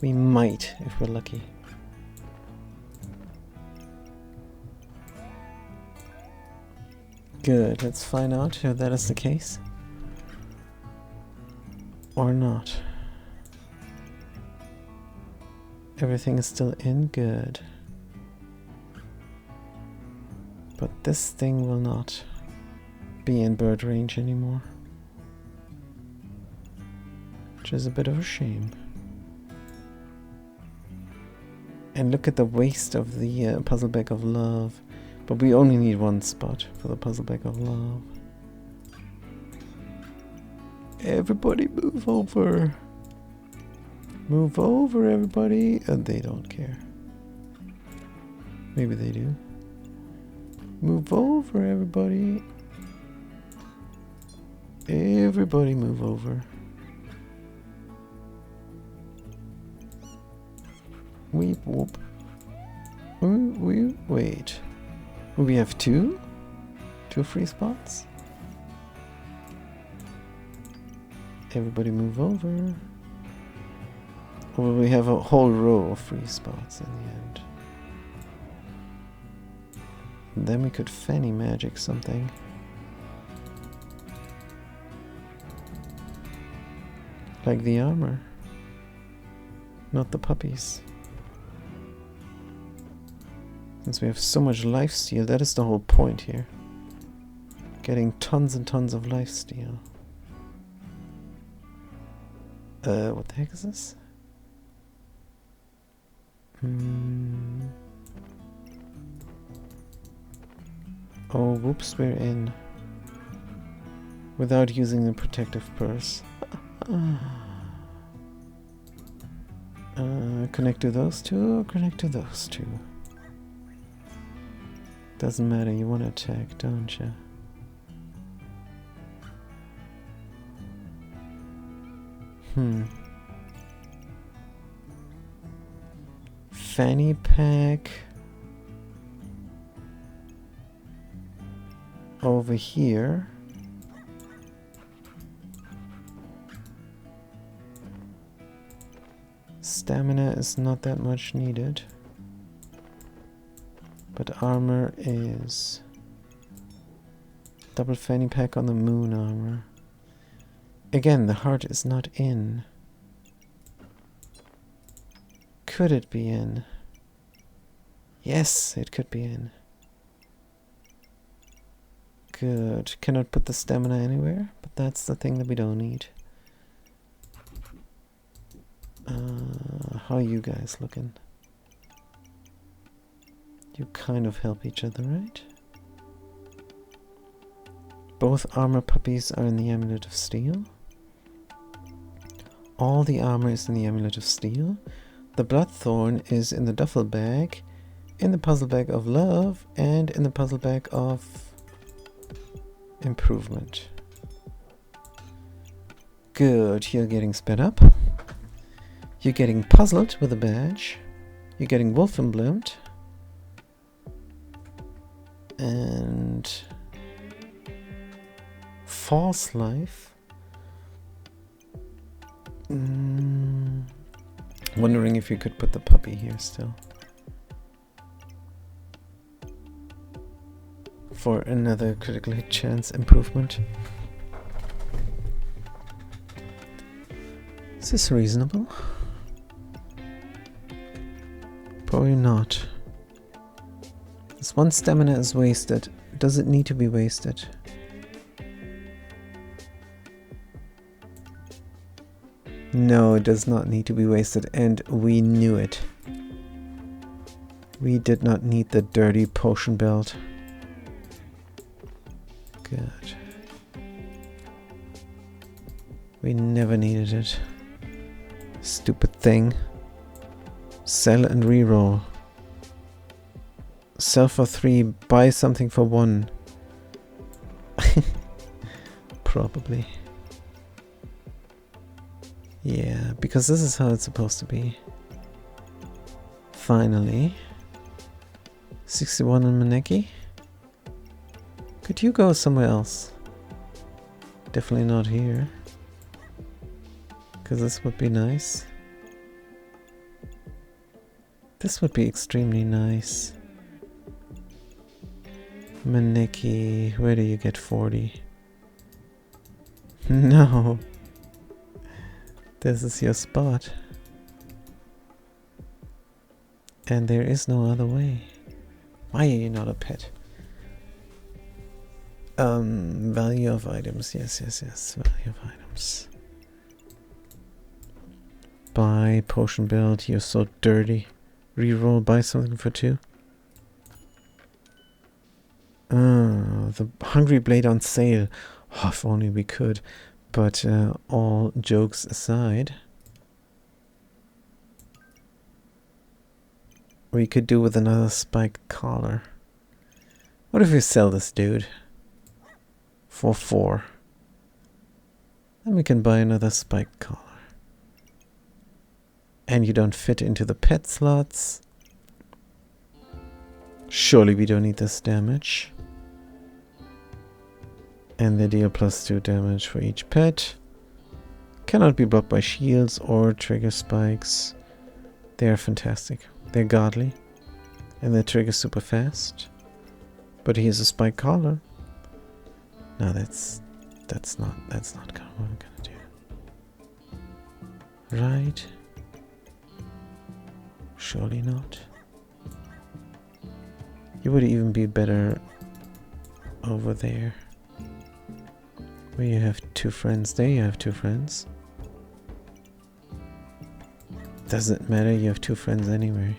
We might, if we're lucky. Good, let's find out if that is the case. Or not. Everything is still in, good. But this thing will not be in bird range anymore. Which is a bit of a shame. And look at the waste of the puzzle bag of love. But we only need 1 spot for the puzzle bag of love. Everybody move over. Move over, everybody. And they don't care. Maybe they do. Move over, everybody. Everybody move over. Weep whoop. Wait. We have 2? 2 free spots? Everybody move over. Or we have a whole row of free spots in the end. And then we could fanny magic something. Like the armor. Not the puppies. Since we have so much lifesteal, that is the whole point here. Getting tons and tons of lifesteal. What the heck is this? Oh, whoops, we're in. Without using the protective purse. Connect to those two, or connect to those two. Doesn't matter, you want to attack, don't you? Fanny pack over here. Stamina is not that much needed, but armor is. Double fanny pack on the moon armor. Again, the heart is not in. Could it be in? Yes, it could be in. Good. Cannot put the stamina anywhere, but that's the thing that we don't need. How are you guys looking? You kind of help each other, right? Both armor puppies are in the Amulet of Steel. All the armor is in the Amulet of Steel. The Bloodthorn is in the duffel bag, in the puzzle bag of love, and in the puzzle bag of improvement. Good, you're getting sped up. You're getting puzzled with a badge. You're getting wolf emblemed. And false life. Wondering if you could put the puppy here still. For another critical hit chance improvement. Is this reasonable? Probably not. This one stamina is wasted. Does it need to be wasted? No, it does not need to be wasted, and we knew it. We did not need the dirty potion belt. Good. We never needed it. Stupid thing. Sell and reroll. Sell for 3, buy something for 1. Probably. Yeah, because this is how it's supposed to be. Finally. 61 on Maneki. Could you go somewhere else? Definitely not here. Because this would be nice. This would be extremely nice. Maneki, where do you get 40? No. This is your spot. And there is no other way. Why are you not a pet? Value of items. Yes. Value of items. Buy potion build. You're so dirty. Reroll. Buy something for 2. The Hungry Blade on sale. Oh, if only we could. But all jokes aside, we could do with another spiked collar. What if we sell this dude for 4? Then we can buy another spiked collar. And you don't fit into the pet slots. Surely we don't need this damage. And they deal +2 damage for each pet. Cannot be blocked by shields or trigger spikes. They are fantastic. They're godly. And they trigger super fast. But he has a spike collar. No, that's not what I'm gonna do. Right? Surely not. You would even be better over there. Where you have 2 friends. There you have 2 friends. Doesn't matter, you have 2 friends anyway.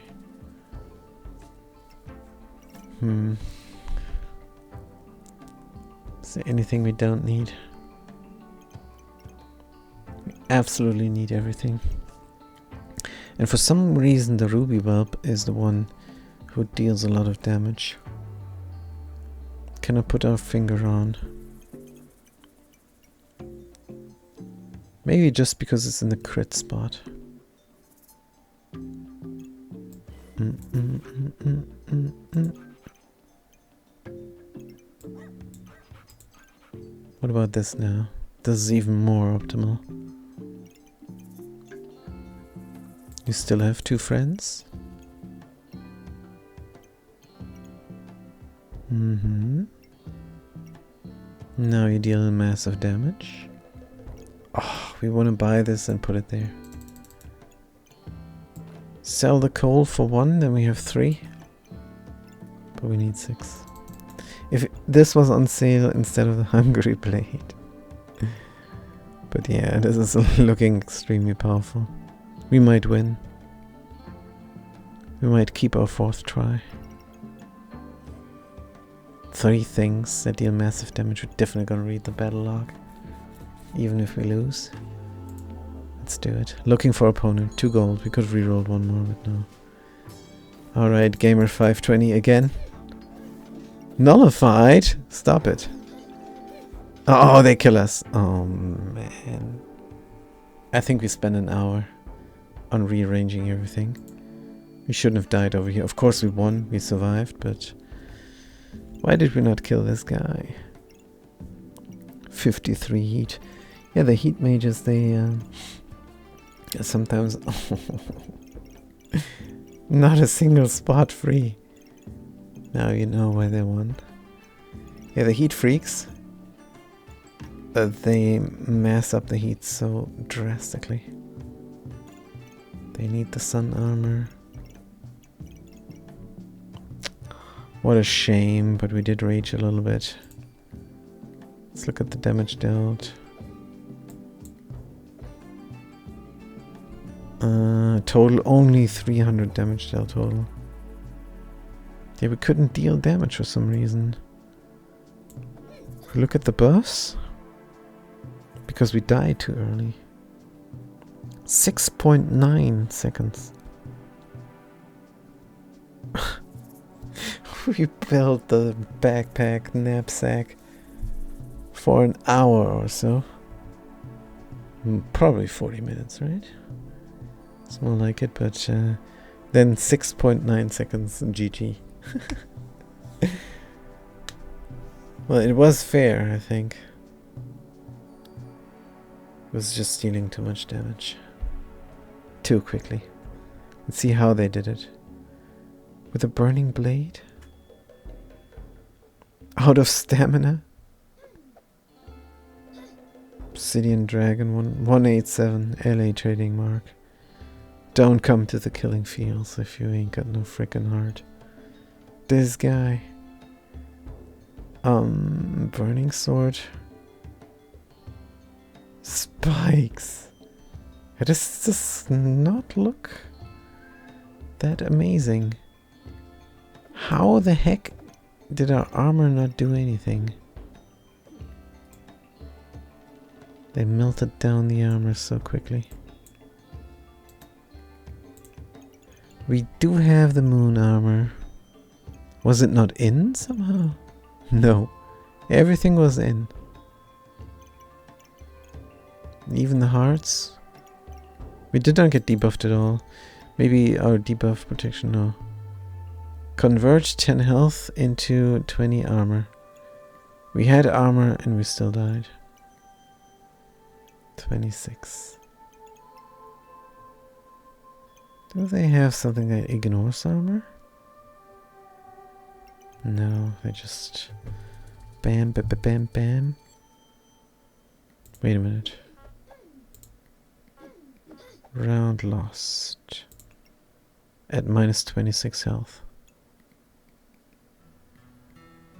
Is there anything we don't need? We absolutely need everything. And for some reason the ruby whelp is the one who deals a lot of damage. Cannot put our finger on. Maybe just because it's in the crit spot. What about this now? This is even more optimal. You still have 2 friends? Now you deal massive damage. Oh, we want to buy this and put it there. Sell the coal for 1, then we have 3. But we need 6. If this was on sale instead of the Hungry Blade. But yeah, this is looking extremely powerful. We might win. We might keep our 4th try. 3 things that deal massive damage. We're definitely gonna read the battle log. Even if we lose. Let's do it. Looking for opponent. 2 gold. We could have rerolled 1 more, but no. Alright, Gamer 520 again. Nullified? Stop it. Oh, they kill us. Oh, man. I think we spent an hour on rearranging everything. We shouldn't have died over here. Of course we won. We survived, but... why did we not kill this guy? 53 heat. Yeah, the heat mages, they... sometimes... not a single spot free. Now you know why they won. Yeah, the heat freaks. They mess up the heat so drastically. They need the sun armor. What a shame, but we did rage a little bit. Let's look at the damage dealt. Total only 300 damage dealt total. Yeah, we couldn't deal damage for some reason. Look at the buffs. Because we died too early. 6.9 seconds. We built the backpack knapsack for an hour or so. Probably 40 minutes, right? It's more like it, but then 6.9 seconds in GG. Well, it was fair, I think. It was just dealing too much damage. Too quickly. Let's see how they did it. With a burning blade? Out of stamina? Obsidian Dragon 187 LA trading mark. Don't come to the killing fields if you ain't got no frickin' heart. This guy. Burning sword. Spikes. Does this not look that amazing? How the heck did our armor not do anything? They melted down the armor so quickly. We do have the moon armor. Was it not in somehow? No. Everything was in. Even the hearts. We did not get debuffed at all. Maybe our debuff protection, no. Convert 10 health into 20 armor. We had armor and we still died. 26. Do they have something that ignores armor? No, they just... bam, bam, bam, bam, bam. Wait a minute. Round lost. At minus 26 health.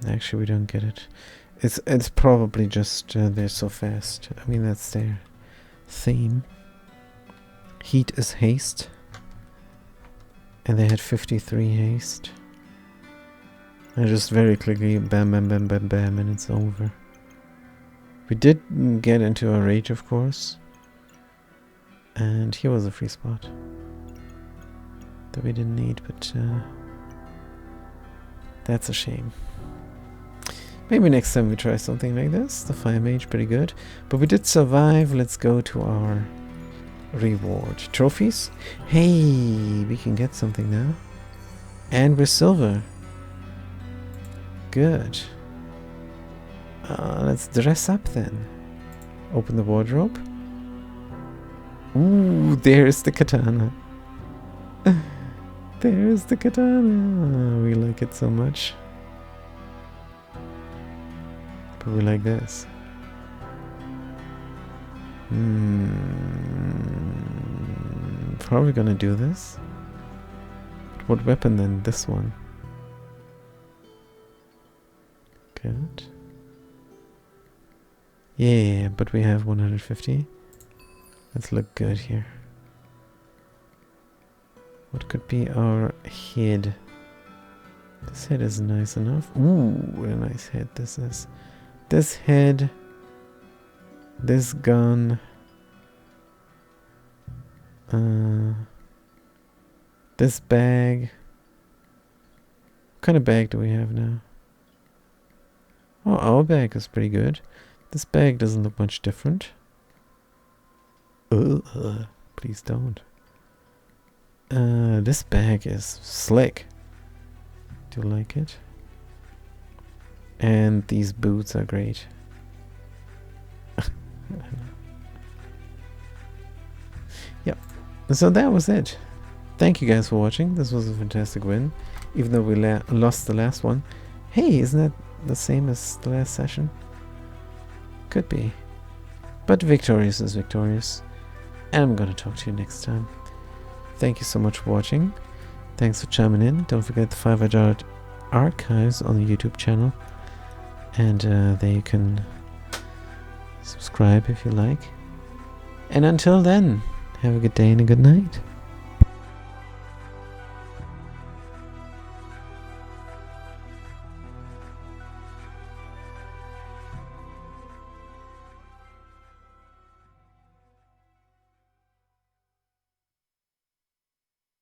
Actually, we don't get it. It's probably just they're so fast. I mean, that's their theme. Heat is haste. And they had 53 haste. And just very quickly, bam, bam, bam, bam, bam, and it's over. We did get into a rage, of course. And here was a free spot. that we didn't need, but that's a shame. Maybe next time we try something like this. The Fire Mage, pretty good. But we did survive. Let's go to our reward. Trophies? Hey, we can get something now. And we're silver. Good. Let's dress up then. Open the wardrobe. Ooh, there's the katana. There's the katana. We like it so much. But we like this. Probably gonna do this. But what weapon then? This one. Good. Yeah, but we have 150. Let's look good here. What could be our head? This head is nice enough. Ooh, what a nice head this is. This head. This gun. This bag. What kind of bag do we have now? Oh, our bag is pretty good. This bag doesn't look much different. Please don't. This bag is slick. Do you like it? And these boots are great. Yep. So that was it. Thank you guys for watching. This was a fantastic win. Even though we lost the last one. Hey, isn't that the same as the last session? Could be. But victorious is victorious. And I'm gonna talk to you next time. Thank you so much for watching. Thanks for chiming in. Don't forget the 5 archives on the YouTube channel. And there you can subscribe if you like. And until then, have a good day and a good night.